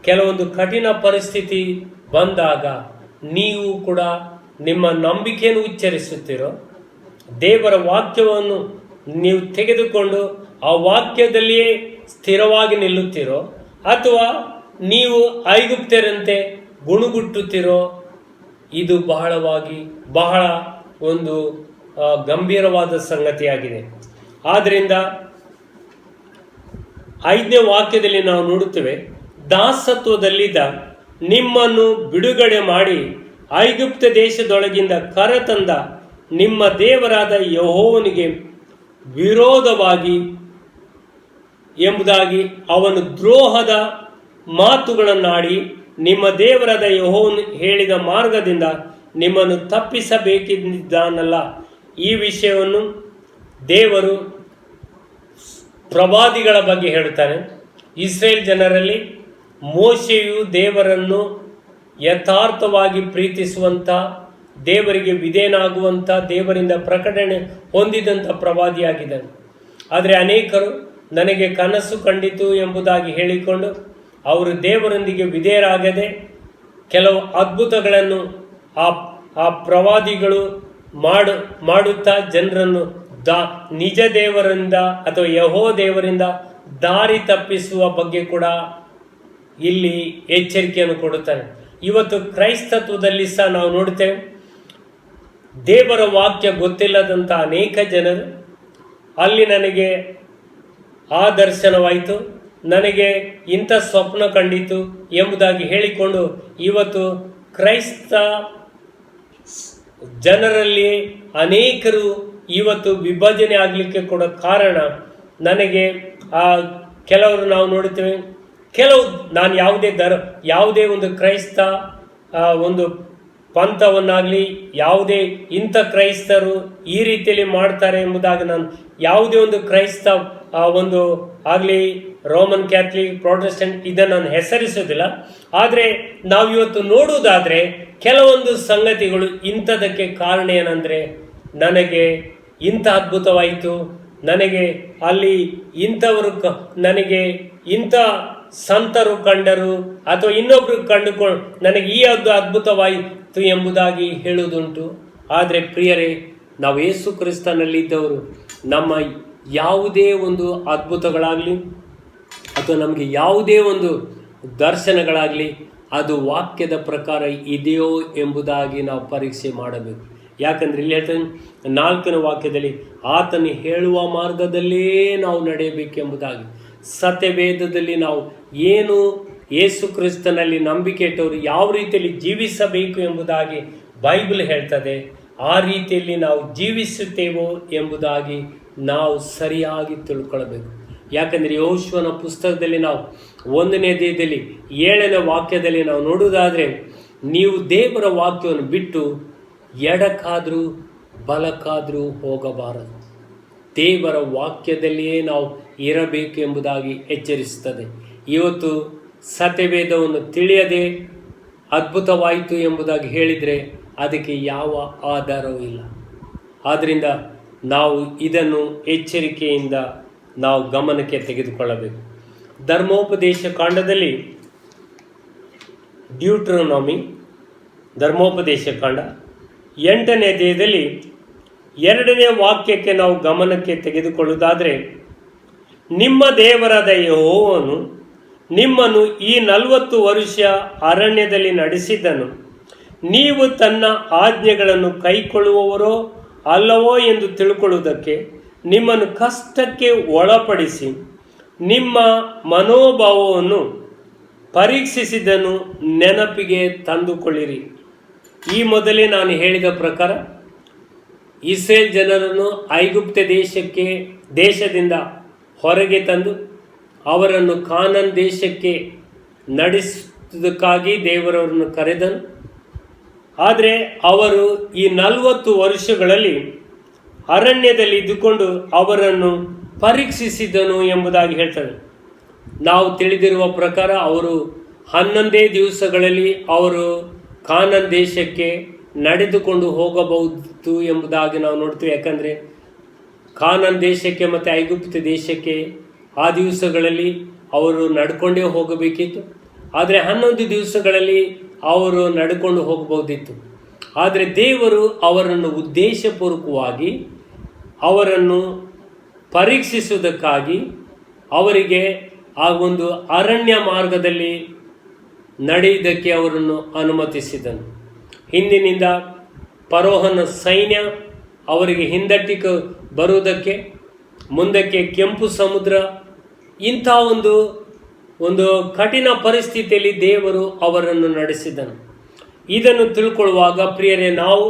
Speaker 5: ಕೆಲವೊಂದು ಕಠಿಣ ಪರಿಸ್ಥಿತಿ ಬಂದಾಗ ನೀವು ಕೂಡ ನಿಮ್ಮ ನಂಬಿಕೆಯನ್ನು ಉಚ್ಚರಿಸುತ್ತೀರೋ, ದೇವರ ವಾಕ್ಯವನ್ನು ನೀವು ತೆಗೆದುಕೊಂಡು ಆ ವಾಕ್ಯದಲ್ಲಿಯೇ ಸ್ಥಿರವಾಗಿ ನಿಲ್ಲುತ್ತೀರೋ, ಅಥವಾ ನೀವು ಐಗುಪ್ತರಂತೆ ಗುಣುಗುಟ್ಟುತ್ತೀರೋ, ಇದು ಬಹಳ ಒಂದು ಗಂಭೀರವಾದ ಸಂಗತಿಯಾಗಿದೆ. ಆದ್ದರಿಂದ 5ನೇ ವಾಕ್ಯದಲ್ಲಿ ನಾವು ನೋಡುತ್ತೇವೆ, ದಾಸತ್ವದಲ್ಲಿದ್ದ ನಿಮ್ಮನ್ನು ಬಿಡುಗಡೆ ಮಾಡಿ ಐಗುಪ್ತ ದೇಶದೊಳಗಿಂದ ಕರೆತಂದ ನಿಮ್ಮ ದೇವರಾದ ಯೆಹೋವನಿಗೆ ವಿರೋಧವಾಗಿ ಎಂಬುದಾಗಿ ಅವನು ದ್ರೋಹದ ಮಾತುಗಳನ್ನಾಡಿ ನಿಮ್ಮ ದೇವರಾದ ಯೆಹೋವನು ಹೇಳಿದ ಮಾರ್ಗದಿಂದ ನಿಮ್ಮನ್ನು ತಪ್ಪಿಸಬೇಕಿದ್ದಾನಲ್ಲ. ಈ ವಿಷಯವನ್ನು ದೇವರು ಪ್ರವಾದಿಗಳ ಬಗ್ಗೆ ಹೇಳುತ್ತಾನೆ. ಇಸ್ರೇಲ್ ಜನರಲ್ಲಿ ಮೋಶೆಯು ದೇವರನ್ನು ಯಥಾರ್ಥವಾಗಿ ಪ್ರೀತಿಸುವಂಥ, ದೇವರಿಗೆ ವಿಧೇಯನಾಗುವಂಥ, ದೇವರಿಂದ ಪ್ರಕಟಣೆ ಹೊಂದಿದಂಥ ಪ್ರವಾದಿಯಾಗಿದ್ದಾನೆ. ಆದರೆ ಅನೇಕರು ನನಗೆ ಕನಸು ಕಂಡಿತು ಎಂಬುದಾಗಿ ಹೇಳಿಕೊಂಡು ಅವರು ದೇವರೊಂದಿಗೆ ವಿಧೇಯರಾಗದೆ ಕೆಲವು ಅದ್ಭುತಗಳನ್ನು ಆ ಪ್ರವಾದಿಗಳು ಮಾಡುತ್ತಾ ಜನರನ್ನು ನಿಜ ದೇವರಿಂದ ಅಥವಾ ಯೆಹೋ ದೇವರಿಂದ ದಾರಿ ತಪ್ಪಿಸುವ ಬಗ್ಗೆ ಕೂಡ ಇಲ್ಲಿ ಎಚ್ಚರಿಕೆಯನ್ನು ಕೊಡುತ್ತಾನೆ. ಇವತ್ತು ಕ್ರೈಸ್ತತ್ವದಲ್ಲಿ ಸಹ ನಾವು ನೋಡುತ್ತೇವೆ, ದೇವರ ವಾಕ್ಯ ಗೊತ್ತಿಲ್ಲದಂಥ ಅನೇಕ ಜನರು ಅಲ್ಲಿ ನನಗೆ ಆ ದರ್ಶನವಾಯಿತು, ನನಗೆ ಇಂಥ ಸ್ವಪ್ನ ಕಂಡಿತು ಎಂಬುದಾಗಿ ಹೇಳಿಕೊಂಡು ಇವತ್ತು ಕ್ರೈಸ್ತ ಜನರಲ್ಲಿ ಅನೇಕರು ಇವತ್ತು ವಿಭಜನೆ ಆಗಲಿಕ್ಕೆ ಕೂಡ ಕಾರಣ. ನನಗೆ ಕೆಲವರು ನಾವು ನೋಡುತ್ತೇವೆ, ನಾನು ಯಾವುದೇ ಒಂದು ಕ್ರೈಸ್ತ ಒಂದು ಪಂಥವನ್ನಾಗಲಿ ಯಾವುದೇ ಇಂಥ ಕ್ರೈಸ್ತರು ಈ ರೀತಿಯಲ್ಲಿ ಮಾಡ್ತಾರೆ ಎಂಬುದಾಗಿ ನಾನು ಯಾವುದೇ ಒಂದು ಕ್ರೈಸ್ತ ಒಂದು ಆಗಲಿ ರೋಮನ್ ಕ್ಯಾಥಲಿಕ್ ಪ್ರೊಟೆಸ್ಟೆಂಟ್ ಇದನ್ನು ನಾನು ಹೆಸರಿಸೋದಿಲ್ಲ. ಆದರೆ ನಾವು ಇವತ್ತು ನೋಡುವುದಾದರೆ ಕೆಲವೊಂದು ಸಂಗತಿಗಳು ಇಂಥದಕ್ಕೆ ಕಾರಣ ಏನಂದರೆ, ನನಗೆ ಇಂಥ ಅದ್ಭುತವಾಯಿತು, ನನಗೆ ಅಲ್ಲಿ ಇಂಥವರು ನನಗೆ ಇಂಥ ಸಂತರು ಕಂಡರು ಅಥವಾ ಇನ್ನೊಬ್ರು ಕಂಡುಕೊಂಡು ನನಗೆ ಈ ಅದ್ಭುತವಾಯಿತು ಎಂಬುದಾಗಿ ಹೇಳುವುದುಂಟು. ಆದರೆ ಪ್ರಿಯರೇ, ನಾವು ಯೇಸು ಕ್ರಿಸ್ತನಲ್ಲಿದ್ದವರು ನಮ್ಮ ಯಾವುದೇ ಒಂದು ಅದ್ಭುತಗಳಾಗಲಿ ಅಥವಾ ನಮಗೆ ಯಾವುದೇ ಒಂದು ದರ್ಶನಗಳಾಗಲಿ ಅದು ವಾಕ್ಯದ ಪ್ರಕಾರ ಇದೆಯೋ ಎಂಬುದಾಗಿ ನಾವು ಪರೀಕ್ಷೆ ಮಾಡಬೇಕು. ಯಾಕಂದರೆ ಇಲ್ಲಿ ಹೇಳ್ತಾನೆ 4ನೇ ವಾಕ್ಯದಲ್ಲಿ ಆತನು ಹೇಳುವ ಮಾರ್ಗದಲ್ಲೇ ನಾವು ನಡೆಯಬೇಕೆಂಬುದಾಗಿ. ಸತ್ಯವೇದದಲ್ಲಿ ನಾವು ಏನು ಯೇಸು ಕ್ರಿಸ್ತನಲ್ಲಿ ನಂಬಿಕೆ ಇಟ್ಟವರು ಯಾವ ರೀತಿಯಲ್ಲಿ ಜೀವಿಸಬೇಕು ಎಂಬುದಾಗಿ ಬೈಬಲ್ ಹೇಳ್ತದೆ. ಆ ರೀತಿಯಲ್ಲಿ ನಾವು ಜೀವಿಸುತ್ತೇವೋ ಎಂಬುದಾಗಿ ನಾವು ಸರಿಯಾಗಿ ತಿಳ್ಕೊಳ್ಬೇಕು. ಯಾಕಂದರೆ ಯೆಹೋಶುವನ ಪುಸ್ತಕದಲ್ಲಿ ನಾವು 1ನೇ ಅಧ್ಯಾಯದಲ್ಲಿ 7ನೇ ವಾಕ್ಯದಲ್ಲಿ ನಾವು ನೋಡುವುದಾದರೆ, ನೀವು ದೇವರ ವಾಕ್ಯವನ್ನು ಬಿಟ್ಟು ಎಡಕ್ಕಾದರೂ ಬಲಕ್ಕಾದರೂ ಹೋಗಬಾರದು, ದೇವರ ವಾಕ್ಯದಲ್ಲಿಯೇ ನಾವು ಇರಬೇಕು ಎಂಬುದಾಗಿ ಎಚ್ಚರಿಸುತ್ತದೆ. ಇವತ್ತು ಸತ್ಯವೇದವನ್ನು ತಿಳಿಯದೆ ಅದ್ಭುತವಾಯಿತು ಎಂಬುದಾಗಿ ಹೇಳಿದರೆ ಅದಕ್ಕೆ ಯಾವ ಆಧಾರವೂ ಇಲ್ಲ. ಆದ್ದರಿಂದ ನಾವು ಇದನ್ನು ಎಚ್ಚರಿಕೆಯಿಂದ ನಾವು ಗಮನಕ್ಕೆ ತೆಗೆದುಕೊಳ್ಳಬೇಕು. ಧರ್ಮೋಪದೇಶ ಕಾಂಡದಲ್ಲಿ ಡ್ಯೂಟ್ರೋನಮಿ ಧರ್ಮೋಪದೇಶ ಕಾಂಡ 8ನೇ ಅಧ್ಯಾಯದಲ್ಲಿ 2ನೇ ವಾಕ್ಯಕ್ಕೆ ನಾವು ಗಮನಕ್ಕೆ ತೆಗೆದುಕೊಳ್ಳುವುದಾದರೆ, ನಿಮ್ಮ ದೇವರಾದ ಯೆಹೋವನು ನಿಮ್ಮನ್ನು ಈ 40 ವರ್ಷ ಅರಣ್ಯದಲ್ಲಿ ನಡೆಸಿದ್ದನು. ನೀವು ತನ್ನ ಆಜ್ಞೆಗಳನ್ನು ಕೈಕೊಳ್ಳುವವರೋ ಅಲ್ಲವೋ ಎಂದು ತಿಳ್ಕೊಳ್ಳುವುದಕ್ಕೆ ನಿಮ್ಮನ್ನು ಕಷ್ಟಕ್ಕೆ ಒಳಪಡಿಸಿ ನಿಮ್ಮ ಮನೋಭಾವವನ್ನು ಪರೀಕ್ಷಿಸಿದ್ದನ್ನು ನೆನಪಿಗೆ ತಂದುಕೊಳ್ಳಿರಿ. ಈ ಮೊದಲೇ ನಾನು ಹೇಳಿದ ಪ್ರಕಾರ ಇಸ್ರೇಲ್ ಜನರನ್ನು ಐಗುಪ್ತ ದೇಶದಿಂದ ಹೊರಗೆ ತಂದು ಅವರನ್ನು ಕಾನಾನ್ ದೇಶಕ್ಕೆ ನಡೆಸುವುದಕ್ಕಾಗಿ ದೇವರವರನ್ನು ಕರೆದನು. ಆದರೆ ಅವರು ಈ 40 ವರ್ಷಗಳಲ್ಲಿ ಅರಣ್ಯದಲ್ಲಿ ಇದ್ದುಕೊಂಡು ಅವರನ್ನು ಪರೀಕ್ಷಿಸಿದನು ಎಂಬುದಾಗಿ ಹೇಳ್ತಾರೆ. ನಾವು ತಿಳಿದಿರುವ ಪ್ರಕಾರ ಅವರು 11 ದಿವಸಗಳಲ್ಲಿ ಅವರು ಕಾನಾನ್ ದೇಶಕ್ಕೆ ನಡೆದುಕೊಂಡು ಹೋಗಬಹುದು ಎಂಬುದಾಗಿ ನಾವು ನೋಡ್ತೀವಿ. ಯಾಕಂದರೆ ಕಾನಾನ್ ದೇಶಕ್ಕೆ ಮತ್ತು ಐಗುಪ್ತ ದೇಶಕ್ಕೆ ಆ ದಿವಸಗಳಲ್ಲಿ ಅವರು ನಡ್ಕೊಂಡೇ ಹೋಗಬೇಕಿತ್ತು. ಆದರೆ 11 ದಿವಸಗಳಲ್ಲಿ ಅವರು ನಡ್ಕೊಂಡು ಹೋಗಬಹುದಿತ್ತು. ಆದರೆ ದೇವರು ಅವರನ್ನು ಉದ್ದೇಶಪೂರ್ವಕವಾಗಿ ಅವರನ್ನು ಪರೀಕ್ಷಿಸುವುದಕ್ಕಾಗಿ ಅವರಿಗೆ ಆ ಒಂದು ಅರಣ್ಯ ಮಾರ್ಗದಲ್ಲಿ ನಡೆಯುವುದಕ್ಕೆ ಅವರನ್ನು ಅನುಮತಿಸಿದನು. ಹಿಂದಿನಿಂದ ಫರೋಹನ ಸೈನ್ಯ ಅವರಿಗೆ ಹಿಂದಟ್ಟಿ ಬರುವುದಕ್ಕೆ, ಮುಂದಕ್ಕೆ ಕೆಂಪು ಸಮುದ್ರ, ಇಂಥ ಒಂದು ಕಠಿಣ ಪರಿಸ್ಥಿತಿಯಲ್ಲಿ ದೇವರು ಅವರನ್ನು ನಡೆಸಿದನು. ಇದನ್ನು ತಿಳ್ಕೊಳ್ಳುವಾಗ ಪ್ರಿಯರೇ, ನಾವು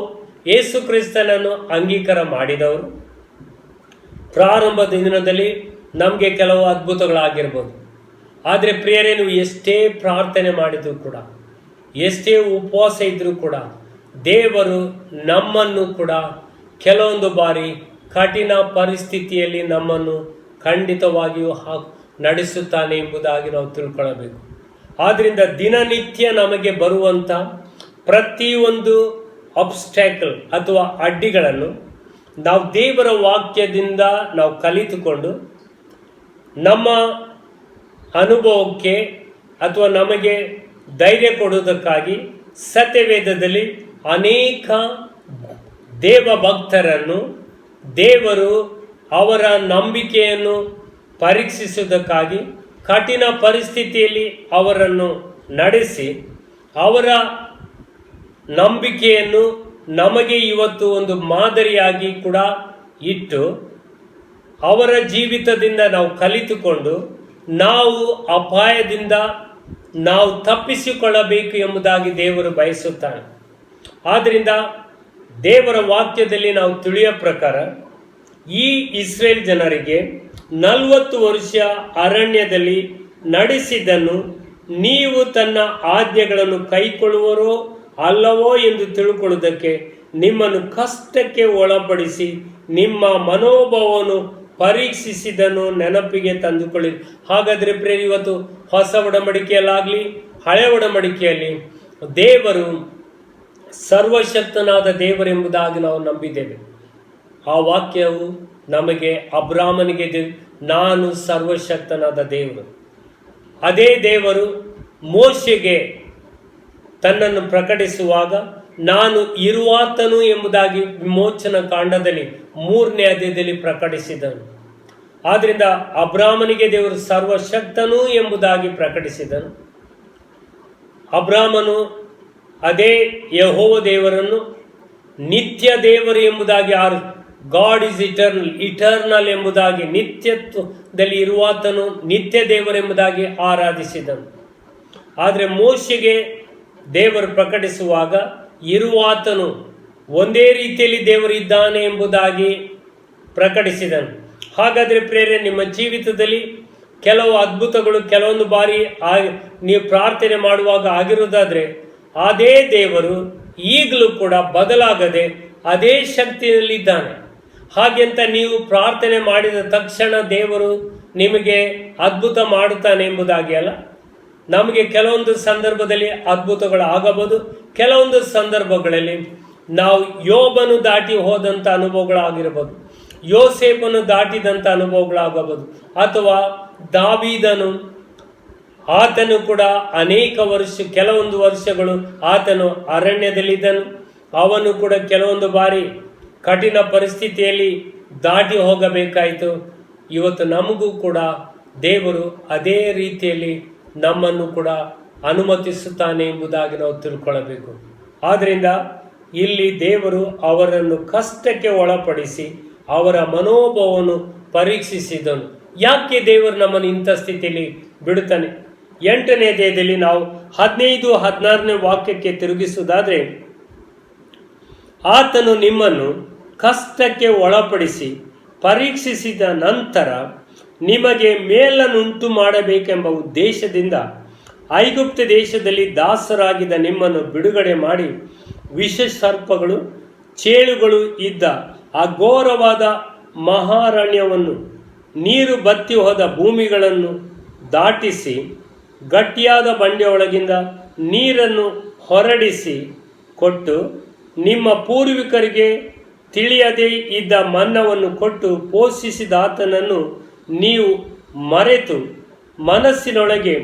Speaker 5: ಯೇಸು ಕ್ರಿಸ್ತನನ್ನು ಅಂಗೀಕಾರ ಮಾಡಿದವರು ಪ್ರಾರಂಭದ ದಿನದಲ್ಲಿ ನಮಗೆ ಕೆಲವು ಅದ್ಭುತಗಳಾಗಿರ್ಬೋದು. ಆದರೆ ಪ್ರಿಯರೇ, ನೀವು ಎಷ್ಟೇ ಪ್ರಾರ್ಥನೆ ಮಾಡಿದರೂ ಕೂಡ, ಎಷ್ಟೇ ಉಪವಾಸ ಇದ್ದರೂ ಕೂಡ ದೇವರು ನಮ್ಮನ್ನು ಕೂಡ ಕೆಲವೊಂದು ಬಾರಿ ಕಠಿಣ ಪರಿಸ್ಥಿತಿಯಲ್ಲಿ ನಮ್ಮನ್ನು ಖಂಡಿತವಾಗಿಯೂ ನಡೆಸುತ್ತಾನೆ ಎಂಬುದಾಗಿ ನಾವು ತಿಳ್ಕೊಳ್ಳಬೇಕು. ಆದ್ದರಿಂದ ದಿನನಿತ್ಯ ನಮಗೆ ಬರುವಂಥ ಪ್ರತಿಯೊಂದು ಅಬ್ಸ್ಟ್ಯಾಕಲ್ ಅಥವಾ ಅಡ್ಡಿಗಳನ್ನು ನಾವು ದೇವರ ವಾಕ್ಯದಿಂದ ನಾವು ಕಲಿತುಕೊಂಡು ನಮ್ಮ ಅನುಭವಕ್ಕೆ ಅಥವಾ ನಮಗೆ ಧೈರ್ಯ ಕೊಡುವುದಕ್ಕಾಗಿ ಸತ್ಯವೇದದಲ್ಲಿ ಅನೇಕ ದೇವ ಭಕ್ತರನ್ನು ದೇವರು ಅವರ ನಂಬಿಕೆಯನ್ನು ಪರೀಕ್ಷಿಸುವುದಕ್ಕಾಗಿ ಕಠಿಣ ಪರಿಸ್ಥಿತಿಯಲ್ಲಿ ಅವರನ್ನು ನಡೆಸಿ ಅವರ ನಂಬಿಕೆಯನ್ನು ನಮಗೆ ಇವತ್ತು ಒಂದು ಮಾದರಿಯಾಗಿ ಕೂಡ ಇಟ್ಟು ಅವರ ಜೀವಿತದಿಂದ ನಾವು ಕಲಿತುಕೊಂಡು ನಾವು ಅಪಾಯದಿಂದ ನಾವು ತಪ್ಪಿಸಿಕೊಳ್ಳಬೇಕು ಎಂಬುದಾಗಿ ದೇವರು ಬಯಸುತ್ತಾನೆ. ಆದ್ದರಿಂದ ದೇವರ ವಾಕ್ಯದಲ್ಲಿ ನಾವು ತಿಳಿಯೋ ಪ್ರಕಾರ ಈ ಇಸ್ರೇಲ್ ಜನರಿಗೆ 40 ವರ್ಷ ಅರಣ್ಯದಲ್ಲಿ ನಡೆಸಿದ್ದನ್ನು ನೀವು ತನ್ನ ಆಜ್ಞೆಗಳನ್ನು ಕೈಕೊಳ್ಳುವರೋ ಅಲ್ಲವೋ ಎಂದು ತಿಳ್ಕೊಳ್ಳುವುದಕ್ಕೆ ನಿಮ್ಮನ್ನು ಕಷ್ಟಕ್ಕೆ ಒಳಪಡಿಸಿ ನಿಮ್ಮ ಮನೋಭಾವವನ್ನು ಪರೀಕ್ಷಿಸಿದನ್ನು ನೆನಪಿಗೆ ತಂದುಕೊಳ್ಳಿ. ಹಾಗಾದರೆ ಪ್ರಿಯರೇ, ಇವತ್ತು ಹೊಸ ಒಡಂಬಡಿಕೆಯಲ್ಲಾಗಲಿ ಹಳೆ ಒಡಂಬಡಿಕೆಯಲ್ಲಿ ದೇವರು ಸರ್ವಶಕ್ತನಾದ ದೇವರೆಂಬುದಾಗಿ ನಾವು ನಂಬಿದ್ದೇವೆ. ಆ ವಾಕ್ಯವು ನಮಗೆ ಅಬ್ರಾಮನಿಗೆ ನಾನು ಸರ್ವಶಕ್ತನಾದ ದೇವರು. ಅದೇ ದೇವರು ಮೋಶೆಗೆ ತನ್ನನ್ನು ಪ್ರಕಟಿಸುವಾಗ ನಾನು ಇರುವಾತನು ಎಂಬುದಾಗಿ ವಿಮೋಚನ ಕಾಂಡದಲ್ಲಿ 3ನೇ ಅಧ್ಯಾಯದಲ್ಲಿ ಪ್ರಕಟಿಸಿದನು. ಆದ್ದರಿಂದ ಅಬ್ರಾಮನಿಗೆ ದೇವರು ಸರ್ವಶಕ್ತನು ಎಂಬುದಾಗಿ ಪ್ರಕಟಿಸಿದನು. ಅಬ್ರಾಮನು ಅದೇ ಯೆಹೋವ ದೇವರನ್ನು ನಿತ್ಯ ದೇವರು ಎಂಬುದಾಗಿ ಗಾಡ್ ಇಸ್ ಇಟರ್ನಲ್ ಎಂಬುದಾಗಿ, ನಿತ್ಯತ್ವದಲ್ಲಿ ಇರುವಾತನು ನಿತ್ಯ ದೇವರೆಂಬುದಾಗಿ ಆರಾಧಿಸಿದನು. ಆದರೆ ಮೋಶೆಗೆ ದೇವರು ಪ್ರಕಟಿಸುವಾಗ ಇರುವಾತನು ಒಂದೇ ರೀತಿಯಲ್ಲಿ ದೇವರಿದ್ದಾನೆ ಎಂಬುದಾಗಿ ಪ್ರಕಟಿಸಿದನು. ಹಾಗಾದರೆ ಪ್ರೇರೆ, ನಿಮ್ಮ ಜೀವಿತದಲ್ಲಿ ಕೆಲವು ಅದ್ಭುತಗಳು ಕೆಲವೊಂದು ಬಾರಿ ನೀವು ಪ್ರಾರ್ಥನೆ ಮಾಡುವಾಗ ಆಗಿರುವುದಾದರೆ ಅದೇ ದೇವರು ಈಗಲೂ ಕೂಡ ಬದಲಾಗದೆ ಅದೇ ಶಕ್ತಿಯಲ್ಲಿದ್ದಾನೆ. ಹಾಗೆಂತ ನೀವು ಪ್ರಾರ್ಥನೆ ಮಾಡಿದ ತಕ್ಷಣ ದೇವರು ನಿಮಗೆ ಅದ್ಭುತ ಮಾಡುತ್ತಾನೆ ಎಂಬುದಾಗಿ ಅಲ್ಲ. ನಮಗೆ ಕೆಲವೊಂದು ಸಂದರ್ಭದಲ್ಲಿ ಅದ್ಭುತಗಳು ಆಗಬಹುದು, ಕೆಲವೊಂದು ಸಂದರ್ಭಗಳಲ್ಲಿ ನಾವು ಯೋಬನು ದಾಟಿ ಹೋದಂಥ ಅನುಭವಗಳಾಗಿರ್ಬೋದು, ಯೋಸೇಫನು ದಾಟಿದಂಥ ಅನುಭವಗಳಾಗಬಹುದು, ಅಥವಾ ದಾವೀದನು ಆತನು ಕೂಡ ಅನೇಕ ಕೆಲವೊಂದು ವರ್ಷಗಳು ಆತನು ಅರಣ್ಯದಲ್ಲಿದ್ದನು. ಅವನು ಕೂಡ ಕೆಲವೊಂದು ಬಾರಿ ಕಠಿಣ ಪರಿಸ್ಥಿತಿಯಲ್ಲಿ ದಾಟಿ ಹೋಗಬೇಕಾಯಿತು. ಇವತ್ತು ನಮಗೂ ಕೂಡ ದೇವರು ಅದೇ ರೀತಿಯಲ್ಲಿ ನಮ್ಮನ್ನು ಕೂಡ ಅನುಮತಿಸುತ್ತಾನೆ ಎಂಬುದಾಗಿ ನಾವು ತಿಳ್ಕೊಳ್ಳಬೇಕು. ಆದ್ದರಿಂದ ಇಲ್ಲಿ ದೇವರು ಅವರನ್ನು ಕಷ್ಟಕ್ಕೆ ಒಳಪಡಿಸಿ ಅವರ ಮನೋಭಾವವನ್ನು ಪರೀಕ್ಷಿಸಿದನು. ಯಾಕೆ ದೇವರು ನಮ್ಮನ್ನು ಇಂಥ ಸ್ಥಿತಿಯಲ್ಲಿ ಬಿಡುತ್ತಾನೆ? 8ನೇ ಅಧ್ಯಾಯದಲ್ಲಿ ನಾವು 15-16ನೇ ವಾಕ್ಯಕ್ಕೆ ತಿರುಗಿಸುವುದಾದರೆ, ಆತನು ನಿಮ್ಮನ್ನು ಕಷ್ಟಕ್ಕೆ ಒಳಪಡಿಸಿ ಪರೀಕ್ಷಿಸಿದ ನಂತರ ನಿಮಗೆ ಮೇಲನ್ನುಂಟು ಮಾಡಬೇಕೆಂಬ ಉದ್ದೇಶದಿಂದ ಐಗುಪ್ತ ದೇಶದಲ್ಲಿ ದಾಸರಾಗಿದ್ದ ನಿಮ್ಮನ್ನು ಬಿಡುಗಡೆ ಮಾಡಿ ವಿಷ ಸರ್ಪಗಳು ಚೇಳುಗಳು ಇದ್ದ ಅಘೋರವಾದ ಮಹಾರಣ್ಯವನ್ನು, ನೀರು ಬತ್ತಿ ಹೋದ ಭೂಮಿಗಳನ್ನು ದಾಟಿಸಿ ಗಟ್ಟಿಯಾದ ಬಂಡೆಯೊಳಗಿಂದ ನೀರನ್ನು ಹೊರಡಿಸಿ ಕೊಟ್ಟು ನಿಮ್ಮ ಪೂರ್ವಿಕರಿಗೆ ತಿಳಿಯದೇ ಇದ್ದ ಮನ್ನವನ್ನು ಕೊಟ್ಟು ಪೋಷಿಸಿದಾತನನ್ನು ನೀವು ಮರೆತು ಮನಸ್ಸಿನೊಳಗೆ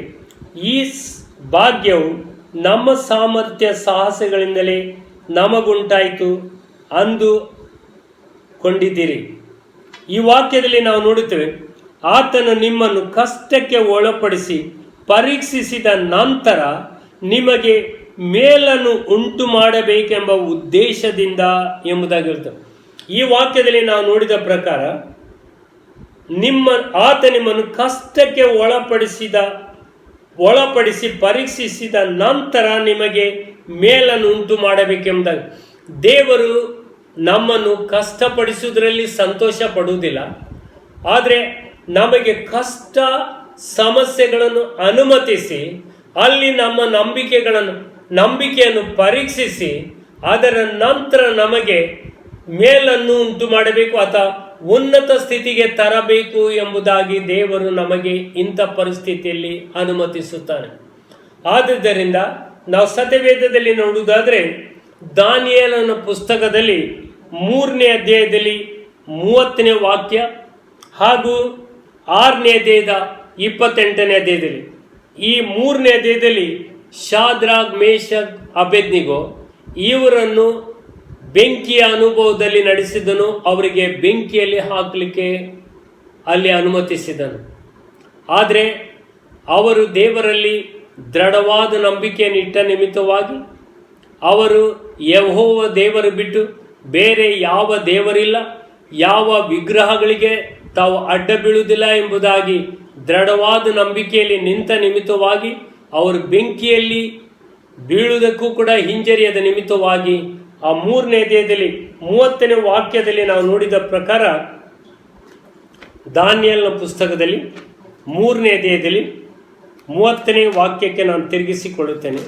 Speaker 5: ಈ ಭಾಗ್ಯವು ನಮ್ಮ ಸಾಮರ್ಥ್ಯ ಸಾಹಸಗಳಿಂದಲೇ ನಮಗುಂಟಾಯಿತು ಅಂದುಕೊಂಡಿದ್ದೀರಿ. ಈ ವಾಕ್ಯದಲ್ಲಿ ನಾವು ನೋಡುತ್ತೇವೆ, ಆತನು ನಿಮ್ಮನ್ನು ಕಷ್ಟಕ್ಕೆ ಒಳಪಡಿಸಿ ಪರೀಕ್ಷಿಸಿದ ನಂತರ ನಿಮಗೆ ಮೇಲನ್ನು ಉಂಟು ಮಾಡಬೇಕೆಂಬ ಉದ್ದೇಶದಿಂದ ಎಂಬುದಾಗಿರುತ್ತದೆ. ಈ ವಾಕ್ಯದಲ್ಲಿ ನಾವು ನೋಡಿದ ಪ್ರಕಾರ ಆತ ನಿಮ್ಮನ್ನು ಕಷ್ಟಕ್ಕೆ ಒಳಪಡಿಸಿ ಪರೀಕ್ಷಿಸಿದ ನಂತರ ನಿಮಗೆ ಮೇಲನ್ನು ಉಂಟು ಮಾಡಬೇಕೆಂಬುದಾಗಿ. ದೇವರು ನಮ್ಮನ್ನು ಕಷ್ಟಪಡಿಸುವುದರಲ್ಲಿ ಸಂತೋಷ ಪಡುವುದಿಲ್ಲ, ಆದರೆ ನಮಗೆ ಕಷ್ಟ ಸಮಸ್ಯೆಗಳನ್ನು ಅನುಮತಿಸಿ ಅಲ್ಲಿ ನಮ್ಮ ನಂಬಿಕೆಯನ್ನು ಪರೀಕ್ಷಿಸಿ ಅದರ ನಂತರ ನಮಗೆ ಮೇಲನ್ನು ಉಂಟು ಮಾಡಬೇಕು ಅಥವಾ ಉನ್ನತ ಸ್ಥಿತಿಗೆ ತರಬೇಕು ಎಂಬುದಾಗಿ ದೇವರು ನಮಗೆ ಇಂಥ ಪರಿಸ್ಥಿತಿಯಲ್ಲಿ ಅನುಮತಿಸುತ್ತಾನೆ. ಆದುದರಿಂದ ನಾವು ಸತ್ಯವೇದದಲ್ಲಿ ನೋಡುವುದಾದರೆ ದಾನಿಯೇಲನ ಪುಸ್ತಕದಲ್ಲಿ 3ನೇ ಅಧ್ಯಾಯದಲ್ಲಿ 30ನೇ ವಾಕ್ಯ ಹಾಗೂ 6ನೇ ಅಧ್ಯಾಯದ 28ನೇ ಅಧ್ಯಾಯದಲ್ಲಿ, ಈ 3ನೇ ಅಧ್ಯಾಯದಲ್ಲಿ ಶಾದ್ರಾಕ್, ಮೇಷಕ್, ಅಬೇದ್ನೆಗೋ ಇವರನ್ನು ಬೆಂಕಿಯ ಅನುಭವದಲ್ಲಿ ನಡೆಸಿದನು. ಅವರಿಗೆ ಬೆಂಕಿಯಲ್ಲಿ ಹಾಕಲಿಕ್ಕೆ ಅಲ್ಲಿ ಅನುಮತಿಸಿದನು. ಆದರೆ ಅವರು ದೇವರಲ್ಲಿ ದೃಢವಾದ ನಂಬಿಕೆಯನ್ನು ಇಟ್ಟ ನಿಮಿತ್ತವಾಗಿ ಅವರು ಯೆಹೋವ ದೇವರು ಬಿಟ್ಟು ಬೇರೆ ಯಾವ ದೇವರಿಲ್ಲ, ಯಾವ ವಿಗ್ರಹಗಳಿಗೆ ತಾವು ಅಡ್ಡ ಬೀಳುವುದಿಲ್ಲ ಎಂಬುದಾಗಿ ದೃಢವಾದ ನಂಬಿಕೆಯಲ್ಲಿ ನಿಂತ ನಿಮಿತ್ತವಾಗಿ ಅವರು ಬೆಂಕಿಯಲ್ಲಿ ಬೀಳುವುದಕ್ಕೂ ಕೂಡ ಹಿಂಜರಿಯದ ನಿಮಿತ್ತವಾಗಿ ಆ 3ನೇ ಅಧ್ಯಾಯದಲ್ಲಿ 30ನೇ ವಾಕ್ಯದಲ್ಲಿ ನಾವು ನೋಡಿದ ಪ್ರಕಾರ ದಾನಿಯೇಲನ ಪುಸ್ತಕದಲ್ಲಿ 3ನೇ ಅಧ್ಯಾಯದಲ್ಲಿ 30ನೇ ವಾಕ್ಯಕ್ಕೆ ನಾನು ತಿರುಗಿಸಿಕೊಳ್ಳುತ್ತೇನೆ.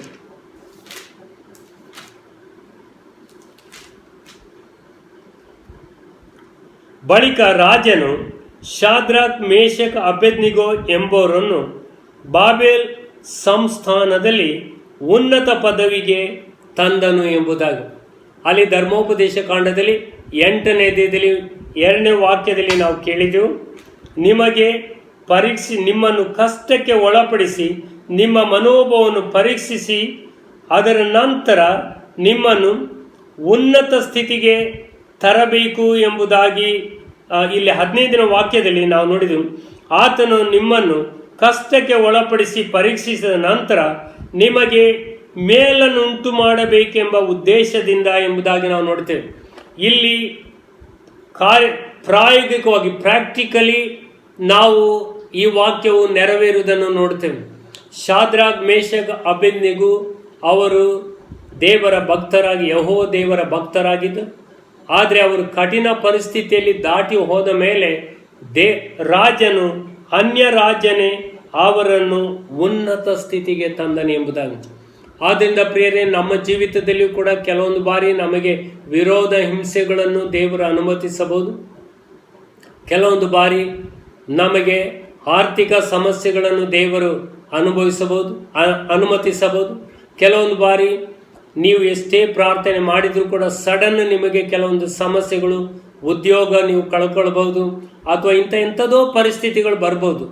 Speaker 5: ಬಳಿಕ ರಾಜನು ಶಾದ್ರಾಕ್, ಮೇಷಕ್, ಅಬೇದ್ನೆಗೋ ಎಂಬುವರನ್ನು ಬಾಬೆಲ್ ಸಂಸ್ಥಾನದಲ್ಲಿ ಉನ್ನತ ಪದವಿಗೆ ತಂದನು ಎಂಬುದಾಗಿ ಅಲ್ಲಿ ಧರ್ಮೋಪದೇಶ ಕಾಂಡದಲ್ಲಿ 8ನೇ ಅಧ್ಯಾಯದಲ್ಲಿ 2ನೇ ವಾಕ್ಯದಲ್ಲಿ ನಾವು ಕೇಳಿದೆವು. ನಿಮ್ಮನ್ನು ಕಷ್ಟಕ್ಕೆ ಒಳಪಡಿಸಿ ನಿಮ್ಮ ಮನೋಭಾವವನ್ನು ಪರೀಕ್ಷಿಸಿ ಅದರ ನಂತರ ನಿಮ್ಮನ್ನು ಉನ್ನತ ಸ್ಥಿತಿಗೆ ತರಬೇಕು ಎಂಬುದಾಗಿ ಇಲ್ಲಿ 15ನೇ ವಾಕ್ಯದಲ್ಲಿ ನಾವು ನೋಡಿದೆವು. ಆತನು ನಿಮ್ಮನ್ನು ಕಷ್ಟಕ್ಕೆ ಒಳಪಡಿಸಿ ಪರೀಕ್ಷಿಸಿದ ನಂತರ ನಿಮಗೆ ಮೇಲನ್ನುಂಟು ಮಾಡಬೇಕೆಂಬ ಉದ್ದೇಶದಿಂದ ಎಂಬುದಾಗಿ ನಾವು ನೋಡ್ತೇವೆ. ಇಲ್ಲಿ ಪ್ರಾಯೋಗಿಕವಾಗಿ ಪ್ರಾಕ್ಟಿಕಲಿ ನಾವು ಈ ವಾಕ್ಯವು ನೆರವೇರುವುದನ್ನು ನೋಡ್ತೇವೆ. ಶಾದ್ರಾಗ್, ಮೇಷಕ್, ಅಬೇದ್ನೆಗೋ ಅವರು ದೇವರ ಭಕ್ತರಾಗಿ ಯೆಹೋವ ದೇವರ ಭಕ್ತರಾಗಿದ್ದು, ಆದರೆ ಅವರು ಕಠಿಣ ಪರಿಸ್ಥಿತಿಯಲ್ಲಿ ದಾಟಿ ಹೋದ ಮೇಲೆ ರಾಜನು ಅನ್ಯ ರಾಜನೇ ಅವರನ್ನು ಉನ್ನತ ಸ್ಥಿತಿಗೆ ತಂದನು ಎಂಬುದಾಗಿ. ಆದ್ದರಿಂದ ಪ್ರಿಯರೇ, ನಮ್ಮ ಜೀವಿತದಲ್ಲಿಯೂ ಕೂಡ ಕೆಲವೊಂದು ಬಾರಿ ನಮಗೆ ವಿರೋಧ ಹಿಂಸೆಗಳನ್ನು ದೇವರು ಅನುಮತಿಸಬಹುದು. ಕೆಲವೊಂದು ಬಾರಿ ನಮಗೆ ಆರ್ಥಿಕ ಸಮಸ್ಯೆಗಳನ್ನು ದೇವರು ಅನುಮತಿಸಬಹುದು. ಕೆಲವೊಂದು ಬಾರಿ ನೀವು ಎಷ್ಟೇ ಪ್ರಾರ್ಥನೆ ಮಾಡಿದರೂ ಕೂಡ ಸಡನ್ ನಿಮಗೆ ಕೆಲವೊಂದು ಸಮಸ್ಯೆಗಳು, ಉದ್ಯೋಗ ನೀವು ಕಳ್ಕೊಳ್ಬಹುದು, ಅಥವಾ ಇಂಥದೋ ಪರಿಸ್ಥಿತಿಗಳು ಬರ್ಬೋದು.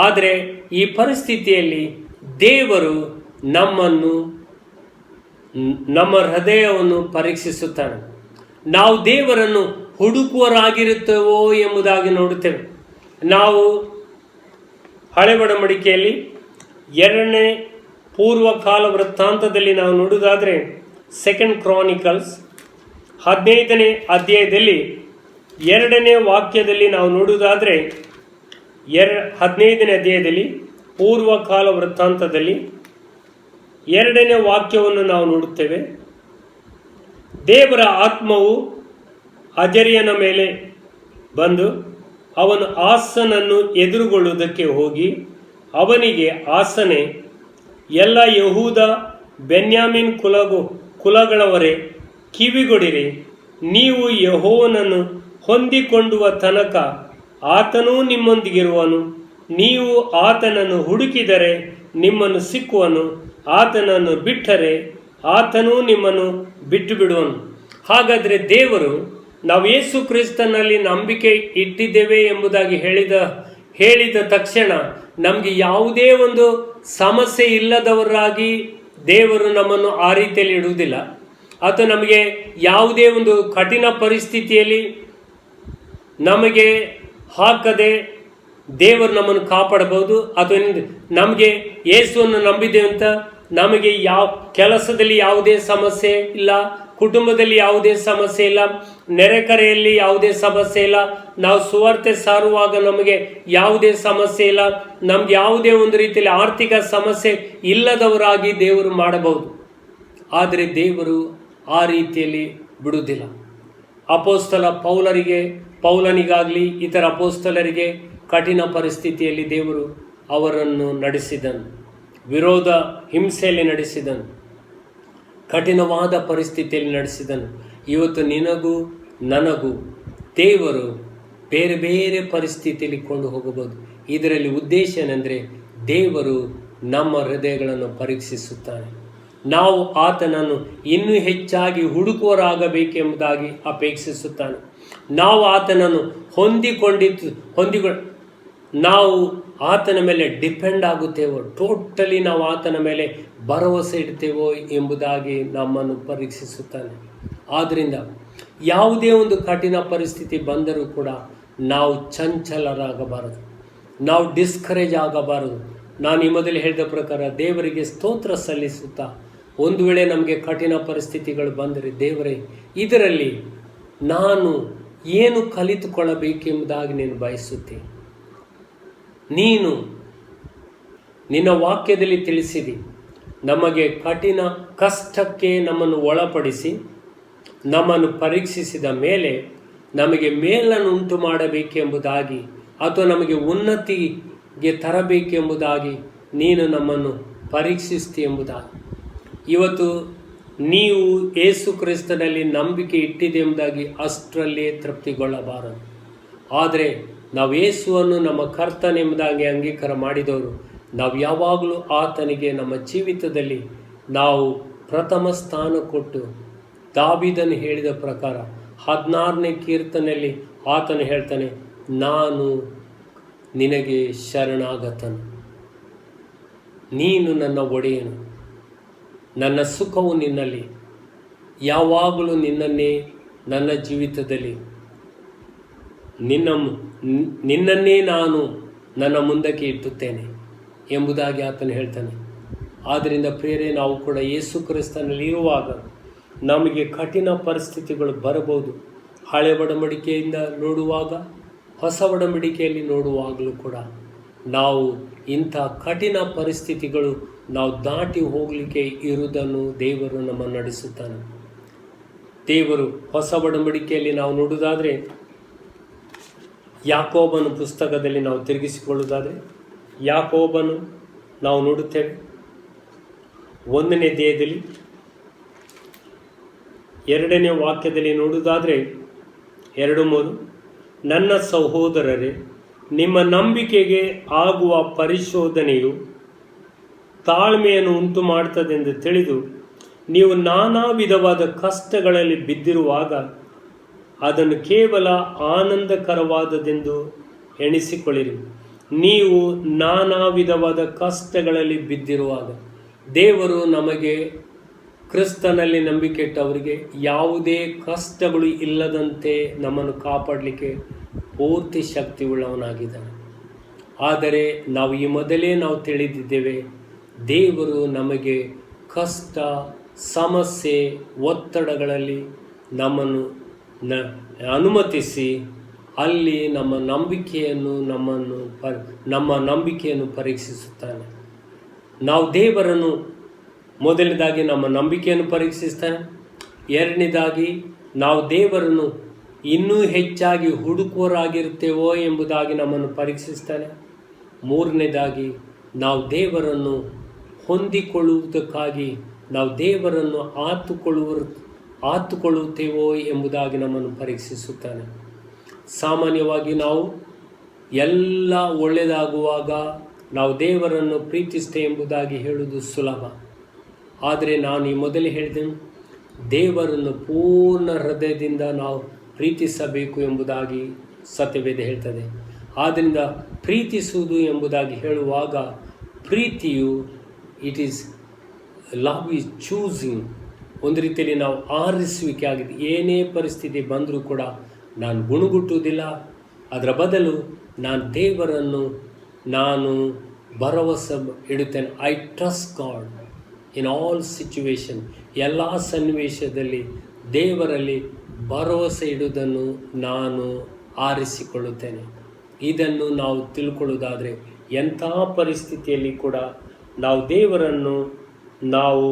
Speaker 5: ಆದರೆ ಈ ಪರಿಸ್ಥಿತಿಯಲ್ಲಿ ದೇವರು ನಮ್ಮ ಹೃದಯವನ್ನು ಪರೀಕ್ಷಿಸುತ್ತಾನೆ. ನಾವು ದೇವರನ್ನು ಹುಡುಕುವರಾಗಿರುತ್ತೇವೋ ಎಂಬುದಾಗಿ ನೋಡುತ್ತೇವೆ. ನಾವು ಹಳೆ ಒಡಂಬಡಿಕೆಯಲ್ಲಿ 2ನೇ ಪೂರ್ವಕಾಲ ವೃತ್ತಾಂತದಲ್ಲಿ ನಾವು ನೋಡುವುದಾದರೆ 2 ಕ್ರಾನಿಕಲ್ಸ್ 15ನೇ ಅಧ್ಯಾಯದಲ್ಲಿ 2ನೇ ವಾಕ್ಯದಲ್ಲಿ ನಾವು ನೋಡುವುದಾದರೆ 15ನೇ ಅಧ್ಯಾಯದಲ್ಲಿ ಪೂರ್ವಕಾಲ ವೃತ್ತಾಂತದಲ್ಲಿ 2ನೇ ವಾಕ್ಯವನ್ನು ನಾವು ನೋಡುತ್ತೇವೆ. ದೇವರ ಆತ್ಮವು ಅಜರ್ಯನ ಮೇಲೆ ಬಂದು ಅವನು ಆಸನನ್ನು ಎದುರುಗೊಳ್ಳುವುದಕ್ಕೆ ಹೋಗಿ ಅವನಿಗೆ, ಆಸನೆ, ಎಲ್ಲ ಯಹೂದ ಬೆನ್ಯಾಮಿನ್ ಕುಲಗಳವರೇ ಕಿವಿಗೊಡಿರಿ. ನೀವು ಯೆಹೋವನನ್ನು ಹೊಂದಿಕೊಂಡುವ ತನಕ ಆತನೂ ನಿಮ್ಮೊಂದಿಗಿರುವನು. ನೀವು ಆತನನ್ನು ಹುಡುಕಿದರೆ ನಿಮ್ಮನ್ನು ಸಿಕ್ಕುವನು, ಆತನನ್ನು ಬಿಟ್ಟರೆ ಆತನೂ ನಿಮ್ಮನ್ನು ಬಿಟ್ಟು ಬಿಡುವನು. ಹಾಗಾದರೆ ದೇವರು ನಾವು ಯೇಸು ಕ್ರಿಸ್ತನಲ್ಲಿ ನಂಬಿಕೆ ಇಟ್ಟಿದ್ದೇವೆ ಎಂಬುದಾಗಿ ಹೇಳಿದ ತಕ್ಷಣ ನಮಗೆ ಯಾವುದೇ ಒಂದು ಸಮಸ್ಯೆ ಇಲ್ಲದವರಾಗಿ ದೇವರು ನಮ್ಮನ್ನು ಆ ರೀತಿಯಲ್ಲಿ ಇಡುವುದಿಲ್ಲ. ಅಥವಾ ನಮಗೆ ಯಾವುದೇ ಒಂದು ಕಠಿಣ ಪರಿಸ್ಥಿತಿಯಲ್ಲಿ ನಮಗೆ ಹಾಕದೆ ದೇವರು ನಮ್ಮನ್ನು ಕಾಪಾಡಬಹುದು. ಅಥವಾ ನಮಗೆ ಯೇಸುವನ್ನು ನಂಬಿದ್ದೇವೆ ಅಂತ ನಮಗೆ ಕೆಲಸದಲ್ಲಿ ಯಾವುದೇ ಸಮಸ್ಯೆ ಇಲ್ಲ, ಕುಟುಂಬದಲ್ಲಿ ಯಾವುದೇ ಸಮಸ್ಯೆ ಇಲ್ಲ, ನೆರೆಕರೆಯಲ್ಲಿ ಯಾವುದೇ ಸಮಸ್ಯೆ ಇಲ್ಲ, ನಾವು ಸುವಾರ್ತೆ ಸಾರುವಾಗ ನಮಗೆ ಯಾವುದೇ ಸಮಸ್ಯೆ ಇಲ್ಲ, ನಮ್ಗೆ ಯಾವುದೇ ಒಂದು ರೀತಿಯಲ್ಲಿ ಆರ್ಥಿಕ ಸಮಸ್ಯೆ ಇಲ್ಲದವರಾಗಿ ದೇವರು ಮಾಡಬಹುದು. ಆದರೆ ದೇವರು ಆ ರೀತಿಯಲ್ಲಿ ಬಿಡುವುದಿಲ್ಲ. ಅಪೋಸ್ತಲ ಪೌಲನಿಗಾಗಲಿ ಇತರ ಅಪೋಸ್ತಲರಿಗೆ ಕಠಿಣ ಪರಿಸ್ಥಿತಿಯಲ್ಲಿ ದೇವರು ಅವರನ್ನು ನಡೆಸಿದನು, ವಿರೋಧ ಹಿಂಸೆಯಲ್ಲಿ ನಡೆಸಿದನು, ಕಠಿಣವಾದ ಪರಿಸ್ಥಿತಿಯಲ್ಲಿ ನಡೆಸಿದನು. ಇವತ್ತು ನಿನಗೂ ನನಗೂ ದೇವರು ಬೇರೆ ಬೇರೆ ಪರಿಸ್ಥಿತಿಯಲ್ಲಿ ಕೊಂಡು ಹೋಗಬಹುದು. ಇದರಲ್ಲಿ ಉದ್ದೇಶ ಏನೆಂದರೆ ದೇವರು ನಮ್ಮ ಹೃದಯಗಳನ್ನು ಪರೀಕ್ಷಿಸುತ್ತಾನೆ. ನಾವು ಆತನನ್ನು ಇನ್ನೂ ಹೆಚ್ಚಾಗಿ ಹುಡುಕುವರಾಗಬೇಕೆಂಬುದಾಗಿ ಅಪೇಕ್ಷಿಸುತ್ತಾನೆ. ನಾವು ಆತನನ್ನು ನಾವು ಆತನ ಮೇಲೆ ಡಿಪೆಂಡ್ ಆಗುತ್ತೇವೋ, ಟೋಟಲಿ ನಾವು ಆತನ ಮೇಲೆ ಭರವಸೆ ಇಡ್ತೇವೋ ಎಂಬುದಾಗಿ ನಮ್ಮನ್ನು ಪರೀಕ್ಷಿಸುತ್ತಾನೆ. ಆದ್ದರಿಂದ ಯಾವುದೇ ಒಂದು ಕಠಿಣ ಪರಿಸ್ಥಿತಿ ಬಂದರೂ ಕೂಡ ನಾವು ಚಂಚಲರಾಗಬಾರದು, ನಾವು ಡಿಸ್ಕರೇಜ್ ಆಗಬಾರದು. ನಾನು ಈ ಮೊದಲು ಹೇಳಿದ ಪ್ರಕಾರ ದೇವರಿಗೆ ಸ್ತೋತ್ರ ಸಲ್ಲಿಸುತ್ತಾ, ಒಂದು ವೇಳೆ ನಮಗೆ ಕಠಿಣ ಪರಿಸ್ಥಿತಿಗಳು ಬಂದರೆ, ದೇವರೇ ಇದರಲ್ಲಿ ನಾನು ಏನು ಕಲಿತುಕೊಳ್ಳಬೇಕೆಂಬುದಾಗಿ ನೀನು ಬಯಸುತ್ತೀನಿ. ನೀನು ನಿನ್ನ ವಾಕ್ಯದಲ್ಲಿ ತಿಳಿಸಿದಿ, ನಮಗೆ ಕಠಿಣ ಕಷ್ಟಕ್ಕೆ ನಮ್ಮನ್ನು ಒಳಪಡಿಸಿ ನಮ್ಮನ್ನು ಪರೀಕ್ಷಿಸಿದ ಮೇಲೆ ನಮಗೆ ಮೇಲನ್ನು ಉಂಟು ಮಾಡಬೇಕೆಂಬುದಾಗಿ, ಅಥವಾ ನಮಗೆ ಉನ್ನತಿಗೆ ತರಬೇಕೆಂಬುದಾಗಿ ನೀನು ನಮ್ಮನ್ನು ಪರೀಕ್ಷಿಸ್ತಿ ಎಂಬುದಾಗಿ. ಇವತ್ತು ನೀವು ಯೇಸು ಕ್ರಿಸ್ತನಲ್ಲಿ ನಂಬಿಕೆ ಇಟ್ಟಿದೆ ಎಂಬುದಾಗಿ ಅಷ್ಟರಲ್ಲೇ ತೃಪ್ತಿಗೊಳ್ಳಬಾರದು. ಆದರೆ ನಾವು ಯೇಸುವನ್ನು ನಮ್ಮ ಕರ್ತನೆಂಬುದಾಗಿ ಅಂಗೀಕಾರ ಮಾಡಿದವರು, ನಾವು ಯಾವಾಗಲೂ ಆತನಿಗೆ ನಮ್ಮ ಜೀವಿತದಲ್ಲಿ ನಾವು ಪ್ರಥಮ ಸ್ಥಾನ ಕೊಟ್ಟು, ದಾವೀದನು ಹೇಳಿದ ಪ್ರಕಾರ 16ನೇ ಕೀರ್ತನೆಯಲ್ಲಿ ಆತನು ಹೇಳ್ತಾನೆ, ನಾನು ನಿನಗೆ ಶರಣಾಗತನು, ನೀನು ನನ್ನ ಒಡೆಯನು, ನನ್ನ ಸುಖವು ನಿನ್ನಲ್ಲಿ, ಯಾವಾಗಲೂ ನಿನ್ನನ್ನೇ ನನ್ನ ಜೀವಿತದಲ್ಲಿ ನಿನ್ನನ್ನೇ ನಾನು ನನ್ನ ಮುಂದಕ್ಕೆ ಇಟ್ಟುತ್ತೇನೆ ಎಂಬುದಾಗಿ ಆತನು ಹೇಳ್ತಾನೆ. ಆದ್ದರಿಂದ ಪ್ರಿಯರೇ, ನಾವು ಕೂಡ ಯೇಸು ಕ್ರಿಸ್ತನಲ್ಲಿ ಇರುವಾಗ ನಮಗೆ ಕಠಿಣ ಪರಿಸ್ಥಿತಿಗಳು ಬರಬಹುದು. ಹಳೆ ಒಡಂಬಡಿಕೆಯಿಂದ ನೋಡುವಾಗ, ಹೊಸ ಒಡಂಬಡಿಕೆಯಲ್ಲಿ ನೋಡುವಾಗಲೂ ಕೂಡ ನಾವು ಇಂಥ ಕಠಿಣ ಪರಿಸ್ಥಿತಿಗಳು ನಾವು ದಾಟಿ ಹೋಗಲಿಕ್ಕೆ ಇರುವುದನ್ನು ದೇವರು ನಮ್ಮನ್ನು ನಡೆಸುತ್ತಾನೆ. ದೇವರು ಹೊಸ ಒಡಂಬಡಿಕೆಯಲ್ಲಿ ನಾವು ನೋಡುವುದಾದರೆ, ಯಾಕೋಬನ ಪುಸ್ತಕದಲ್ಲಿ ನಾವು ತಿರುಗಿಸಿಕೊಳ್ಳುವುದಾದರೆ, ಯಾಕೋಬನು ನಾವು ನೋಡುತ್ತೇವೆ 1ನೇ ಅಧ್ಯಾಯದಲ್ಲಿ 2ನೇ ವಾಕ್ಯದಲ್ಲಿ ನೋಡುವುದಾದರೆ 2-3, ನನ್ನ ಸಹೋದರರೇ, ನಿಮ್ಮ ನಂಬಿಕೆಗೆ ಆಗುವ ಪರಿಶೋಧನೆಯು ತಾಳ್ಮೆಯನ್ನು ಉಂಟು ಮಾಡುತ್ತದೆಂದು ತಿಳಿದು ನೀವು ನಾನಾ ವಿಧವಾದ ಕಷ್ಟಗಳಲ್ಲಿ ಬಿದ್ದಿರುವಾಗ ಅದನ್ನು ಕೇವಲ ಆನಂದಕರವಾದದೆಂದು ಎಣಿಸಿಕೊಳ್ಳಿರಿ. ನೀವು ನಾನಾ ವಿಧವಾದ ಕಷ್ಟಗಳಲ್ಲಿ ಬಿದ್ದಿರುವಾಗ, ದೇವರು ನಮಗೆ ಕ್ರಿಸ್ತನಲ್ಲಿ ನಂಬಿಕೆ ಇಟ್ಟವರಿಗೆ ಯಾವುದೇ ಕಷ್ಟಗಳು ಇಲ್ಲದಂತೆ ನಮ್ಮನ್ನು ಕಾಪಾಡಲಿಕ್ಕೆ ಪೂರ್ತಿ ಶಕ್ತಿ ಉಳ್ಳವನಾಗಿದ್ದಾನೆ. ಆದರೆ ನಾವು ಈ ಮೊದಲೇ ನಾವು ತಿಳಿದಿದ್ದೇವೆ, ದೇವರು ನಮಗೆ ಕಷ್ಟ, ಸಮಸ್ಯೆ, ಒತ್ತಡಗಳಲ್ಲಿ ನಮ್ಮನ್ನು ಅನುಮತಿಸಿ ಅಲ್ಲಿ ನಮ್ಮ ನಂಬಿಕೆಯನ್ನು ಪರೀಕ್ಷಿಸುತ್ತಾನೆ. ನಾವು ದೇವರನ್ನು ಮೊದಲನೇದಾಗಿ ನಮ್ಮ ನಂಬಿಕೆಯನ್ನು ಪರೀಕ್ಷಿಸ್ತಾನೆ. ಎರಡನೇದಾಗಿ ನಾವು ದೇವರನ್ನು ಇನ್ನೂ ಹೆಚ್ಚಾಗಿ ಹುಡುಕುವರಾಗಿರುತ್ತೇವೋ ಎಂಬುದಾಗಿ ನಮ್ಮನ್ನು ಪರೀಕ್ಷಿಸ್ತಾನೆ. ಮೂರನೇದಾಗಿ ನಾವು ದೇವರನ್ನು ಹೊಂದಿಕೊಳ್ಳುವುದಕ್ಕಾಗಿ ನಾವು ದೇವರನ್ನು ಆತುಕೊಳ್ಳುತ್ತೇವೋ ಎಂಬುದಾಗಿ ನಮ್ಮನ್ನು ಪರೀಕ್ಷಿಸುತ್ತಾನೆ. ಸಾಮಾನ್ಯವಾಗಿ ನಾವು ಎಲ್ಲ ಒಳ್ಳೆಯದಾಗುವಾಗ ನಾವು ದೇವರನ್ನು ಪ್ರೀತಿಸ್ತೇವೆ ಎಂಬುದಾಗಿ ಹೇಳುವುದು ಸುಲಭ. ಆದರೆ ನಾನು ಈ ಮೊದಲೇ ಹೇಳಿದೆನು, ದೇವರನ್ನು ಪೂರ್ಣ ಹೃದಯದಿಂದ ನಾವು ಪ್ರೀತಿಸಬೇಕು ಎಂಬುದಾಗಿ ಸತ್ಯವೇದ ಹೇಳ್ತದೆ. ಆದ್ದರಿಂದ ಪ್ರೀತಿಸುವುದು ಎಂಬುದಾಗಿ ಹೇಳುವಾಗ ಪ್ರೀತಿಯು ಲವ್ ಈಸ್ ಚೂಸಿಂಗ್. ಒಂದು ರೀತಿಯಲ್ಲಿ ನಾವು ಆರಿಸುವಿಕೆ ಆಗಿದೆ. ಏನೇ ಪರಿಸ್ಥಿತಿ ಬಂದರೂ ಕೂಡ ನಾನು ಗುಣಗುಟ್ಟುವುದಿಲ್ಲ, ಅದರ ಬದಲು ನಾನು ದೇವರನ್ನು ಭರವಸೆ ಇಡುತ್ತೇನೆ. I trust god in all situation. ಎಲ್ಲ ಸನ್ನಿವೇಶದಲ್ಲಿ ದೇವರಲ್ಲಿ ಭರವಸೆ ಇಡುವುದನ್ನು ನಾನು ಆರಿಸಿಕೊಳ್ಳುತ್ತೇನೆ. ಇದನ್ನು ನಾವು ತಿಳ್ಕೊಳ್ಳೋದಾದರೆ ಎಂಥ ಪರಿಸ್ಥಿತಿಯಲ್ಲಿ ಕೂಡ ನಾವು ದೇವರನ್ನು ನಾವು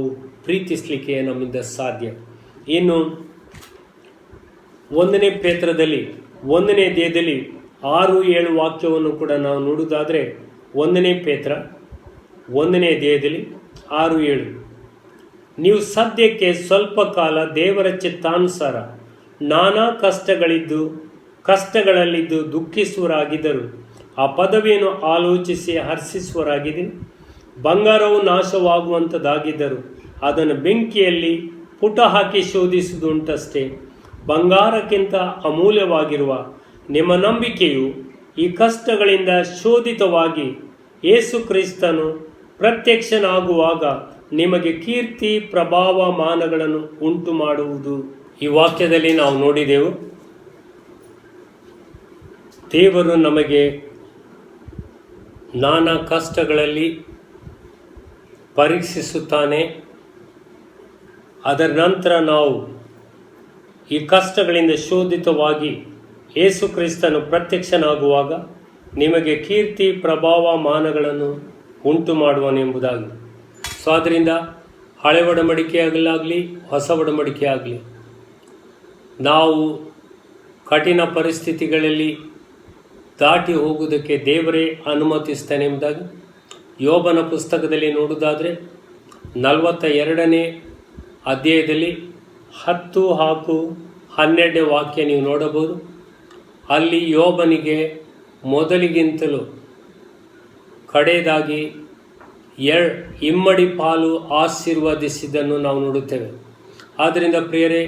Speaker 5: ಪ್ರೀತಿಸಲಿಕ್ಕೆ ನಮ್ಮಿಂದ ಸಾಧ್ಯ. ಇನ್ನು 1ನೇ ಪೇತ್ರದಲ್ಲಿ 1ನೇ ಅಧ್ಯಾಯದಲ್ಲಿ 6-7 ವಾಕ್ಯವನ್ನು ಕೂಡ ನಾವು ನೋಡುವುದಾದರೆ, 1ನೇ ಪೇತ್ರ 1ನೇ ಅಧ್ಯಾಯದಲ್ಲಿ 6-7, ನೀವು ಸದ್ಯಕ್ಕೆ ಸ್ವಲ್ಪ ಕಾಲ ದೇವರ ಚಿತ್ತಾನುಸಾರ ನಾನಾ ಕಷ್ಟಗಳಲ್ಲಿದ್ದು ದುಃಖಿಸುವರಾಗಿದ್ದರು. ಆ ಪದವಿಯನ್ನು ಆಲೋಚಿಸಿ ಹರ್ಷಿಸುವರಾಗಿದೆ. ಬಂಗಾರವು ನಾಶವಾಗುವಂಥದ್ದಾಗಿದ್ದರು ಅದನ್ನು ಬೆಂಕಿಯಲ್ಲಿ ಪುಟ ಹಾಕಿ ಶೋಧಿಸುವುದುಂಟಷ್ಟೇ. ಬಂಗಾರಕ್ಕಿಂತ ಅಮೂಲ್ಯವಾಗಿರುವ ನಿಮ್ಮ ನಂಬಿಕೆಯು ಈ ಕಷ್ಟಗಳಿಂದ ಶೋಧಿತವಾಗಿ ಯೇಸು ಕ್ರಿಸ್ತನು ಪ್ರತ್ಯಕ್ಷನಾಗುವಾಗ ನಿಮಗೆ ಕೀರ್ತಿ, ಪ್ರಭಾವ, ಮಾನಗಳನ್ನು ಉಂಟು ಮಾಡುವುದು. ಈ ವಾಕ್ಯದಲ್ಲಿ ನಾವು ನೋಡಿದೆವು, ದೇವರು ನಮಗೆ ನಾನಾ ಕಷ್ಟಗಳಲ್ಲಿ ಪರೀಕ್ಷಿಸುತ್ತಾನೆ. ಅದರ ನಂತರ ನಾವು ಈ ಕಷ್ಟಗಳಿಂದ ಶೋಧಿತವಾಗಿ ಯೇಸು ಕ್ರಿಸ್ತನು ಪ್ರತ್ಯಕ್ಷನಾಗುವಾಗ ನಿಮಗೆ ಕೀರ್ತಿ, ಪ್ರಭಾವ, ಮಾನಗಳನ್ನು ಉಂಟು ಮಾಡುವನೆಂಬುದಾಗಿ. ಸೊ ಆದ್ದರಿಂದ ಹಳೆ ಒಡಂಬಡಿಕೆಯಾಗಲಾಗಲಿ ಹೊಸ ಒಡಂಬಡಿಕೆಯಾಗಲಿ ನಾವು ಕಠಿಣ ಪರಿಸ್ಥಿತಿಗಳಲ್ಲಿ ದಾಟಿ ಹೋಗುವುದಕ್ಕೆ ದೇವರೇ ಅನುಮತಿಸ್ತಾನೆ ಎಂಬುದಾಗಿ ಯೋಬನ ಪುಸ್ತಕದಲ್ಲಿ ನೋಡುವುದಾದರೆ 42ನೇ ಅಧ್ಯಾಯದಲ್ಲಿ 10-12ನೇ ವಾಕ್ಯ ನೀವು ನೋಡಬಹುದು. ಅಲ್ಲಿ ಯೋಬನಿಗೆ ಮೊದಲಿಗಿಂತಲೂ ಕಡೆಯದಾಗಿ ಇಮ್ಮಡಿ ಪಾಲು ಆಶೀರ್ವದಿಸಿದ್ದನ್ನು ನಾವು ನೋಡುತ್ತೇವೆ. ಆದ್ದರಿಂದ ಪ್ರಿಯರೇ,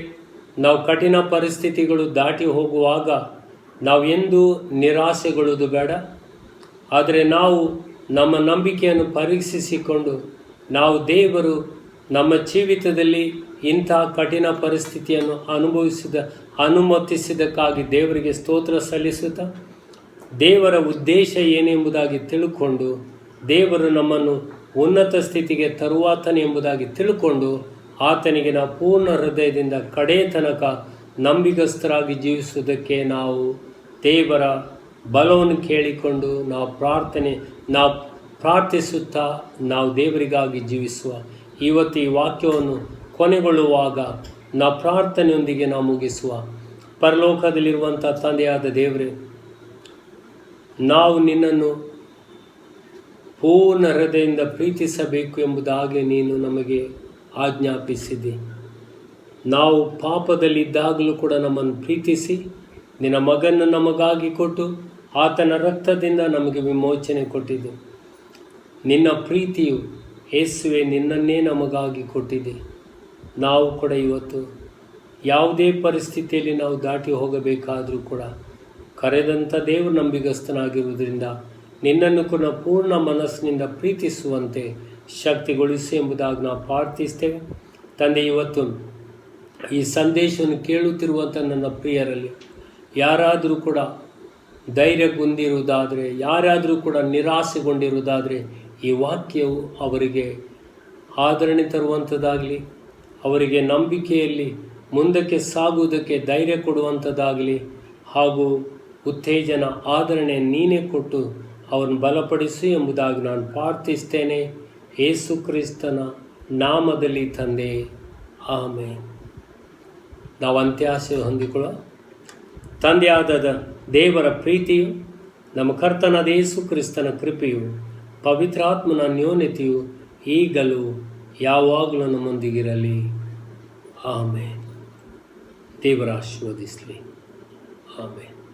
Speaker 5: ನಾವು ಕಠಿಣ ಪರಿಸ್ಥಿತಿಗಳು ದಾಟಿ ಹೋಗುವಾಗ ನಾವು ಎಂದೂ ನಿರಾಸೆಗೊಳ್ಳುವುದು ಬೇಡ. ಆದರೆ ನಾವು ನಮ್ಮ ನಂಬಿಕೆಯನ್ನು ಪರೀಕ್ಷಿಸಿಕೊಂಡು ನಾವು ದೇವರು ನಮ್ಮ ಜೀವಿತದಲ್ಲಿ ಇಂಥ ಕಠಿಣ ಪರಿಸ್ಥಿತಿಯನ್ನು ಅನುಮತಿಸಿದ್ದಕ್ಕಾಗಿ ದೇವರಿಗೆ ಸ್ತೋತ್ರ ಸಲ್ಲಿಸುತ್ತಾ ದೇವರ ಉದ್ದೇಶ ಏನೆಂಬುದಾಗಿ ತಿಳ್ಕೊಂಡು ದೇವರು ನಮ್ಮನ್ನು ಉನ್ನತ ಸ್ಥಿತಿಗೆ ತರುವಾತನೆ ಎಂಬುದಾಗಿ ತಿಳ್ಕೊಂಡು ಆತನಿಗೆ ನಾವು ಪೂರ್ಣ ಹೃದಯದಿಂದ ಕಡೇ ತನಕ ನಂಬಿಗಸ್ತರಾಗಿ ಜೀವಿಸುವುದಕ್ಕೆ ನಾವು ದೇವರ ಬಲವನ್ನು ಕೇಳಿಕೊಂಡು ನಾವು ಪ್ರಾರ್ಥಿಸುತ್ತಾ ನಾವು ದೇವರಿಗಾಗಿ ಜೀವಿಸುವ. ಇವತ್ತು ಈ ವಾಕ್ಯವನ್ನು ಕೊನೆಗೊಳ್ಳುವಾಗ ನಾವು ಪ್ರಾರ್ಥನೆಯೊಂದಿಗೆ ನಾವು ಮುಗಿಸುವ. ಪರಲೋಕದಲ್ಲಿರುವಂಥ ತಂದೆಯಾದ ದೇವರೇ, ನಾವು ನಿನ್ನನ್ನು ಪೂರ್ಣ ಹೃದಯದಿಂದ ಪ್ರೀತಿಸಬೇಕು ಎಂಬುದಾಗಿ ನೀನು ನಮಗೆ ಆಜ್ಞಾಪಿಸಿದೆ. ನಾವು ಪಾಪದಲ್ಲಿದ್ದಾಗಲೂ ಕೂಡ ನಮ್ಮನ್ನು ಪ್ರೀತಿಸಿ ನಿನ್ನ ಮಗನ್ನು ನಮಗಾಗಿ ಕೊಟ್ಟು ಆತನ ರಕ್ತದಿಂದ ನಮಗೆ ವಿಮೋಚನೆ ಕೊಟ್ಟಿದೆ. ನಿನ್ನ ಪ್ರೀತಿಯು ಯೇಸುವೆ ನಿನ್ನನ್ನೇ ನಮಗಾಗಿ ಕೊಟ್ಟಿದೆ. ನಾವು ಕೂಡ ಇವತ್ತು ಯಾವುದೇ ಪರಿಸ್ಥಿತಿಯಲ್ಲಿ ನಾವು ದಾಟಿ ಹೋಗಬೇಕಾದರೂ ಕೂಡ ಕರೆದಂಥ ದೇವರು ನಂಬಿಗಸ್ತನಾಗಿರುವುದರಿಂದ ನಿನ್ನನ್ನು ಕೂಡ ಪೂರ್ಣ ಮನಸ್ಸಿನಿಂದ ಪ್ರೀತಿಸುವಂತೆ ಶಕ್ತಿಗೊಳಿಸಿ ಎಂಬುದಾಗಿ ನಾವು ಪ್ರಾರ್ಥಿಸ್ತೇವೆ. ತಂದೆ, ಇವತ್ತು ಈ ಸಂದೇಶವನ್ನು ಕೇಳುತ್ತಿರುವಂಥ ನನ್ನ ಪ್ರಿಯರಲ್ಲಿ ಯಾರಾದರೂ ಕೂಡ ಧೈರ್ಯಗೊಂಡಿರುವುದಾದರೆ, ಯಾರಾದರೂ ಕೂಡ ನಿರಾಸೆಗೊಂಡಿರುವುದಾದರೆ ಈ ವಾಕ್ಯವು ಅವರಿಗೆ ಆದರಣೆ ತರುವಂಥದ್ದಾಗಲಿ, ಅವರಿಗೆ ನಂಬಿಕೆಯಲ್ಲಿ ಮುಂದಕ್ಕೆ ಸಾಗುವುದಕ್ಕೆ ಧೈರ್ಯ ಕೊಡುವಂಥದ್ದಾಗಲಿ, ಹಾಗೂ ಉತ್ತೇಜನ ಆದರಣೆ ನೀನೇ ಕೊಟ್ಟು ಅವರನ್ನು ಬಲಪಡಿಸು ಎಂಬುದಾಗಿ ನಾನು ಪ್ರಾರ್ಥಿಸ್ತೇನೆ. ಯೇಸು ಕ್ರಿಸ್ತನ ನಾಮದಲ್ಲಿ ತಂದೆ, ಆಮೇನ್. ನಾವು ಅಂತ್ಯಾಶೆ ಹೊಂದಿಕೊಳ್ಳೋ. ತಂದೆಯಾದ ದೇವರ ಪ್ರೀತಿಯು, ನಮ್ಮ ಕರ್ತನಾದ ಯೇಸು ಕ್ರಿಸ್ತನ ಕೃಪೆಯು, ಪವಿತ್ರಾತ್ಮನ ನ್ಯೂನತೆಯು ಈಗಲೂ ಯಾವಾಗಲೂ ನಮ್ಮೊಂದಿಗಿರಲಿ. ಆಮೇನ್. ದೇವರ ಆಶೀರ್ವದಿಸಲಿ. ಆಮೇನ್.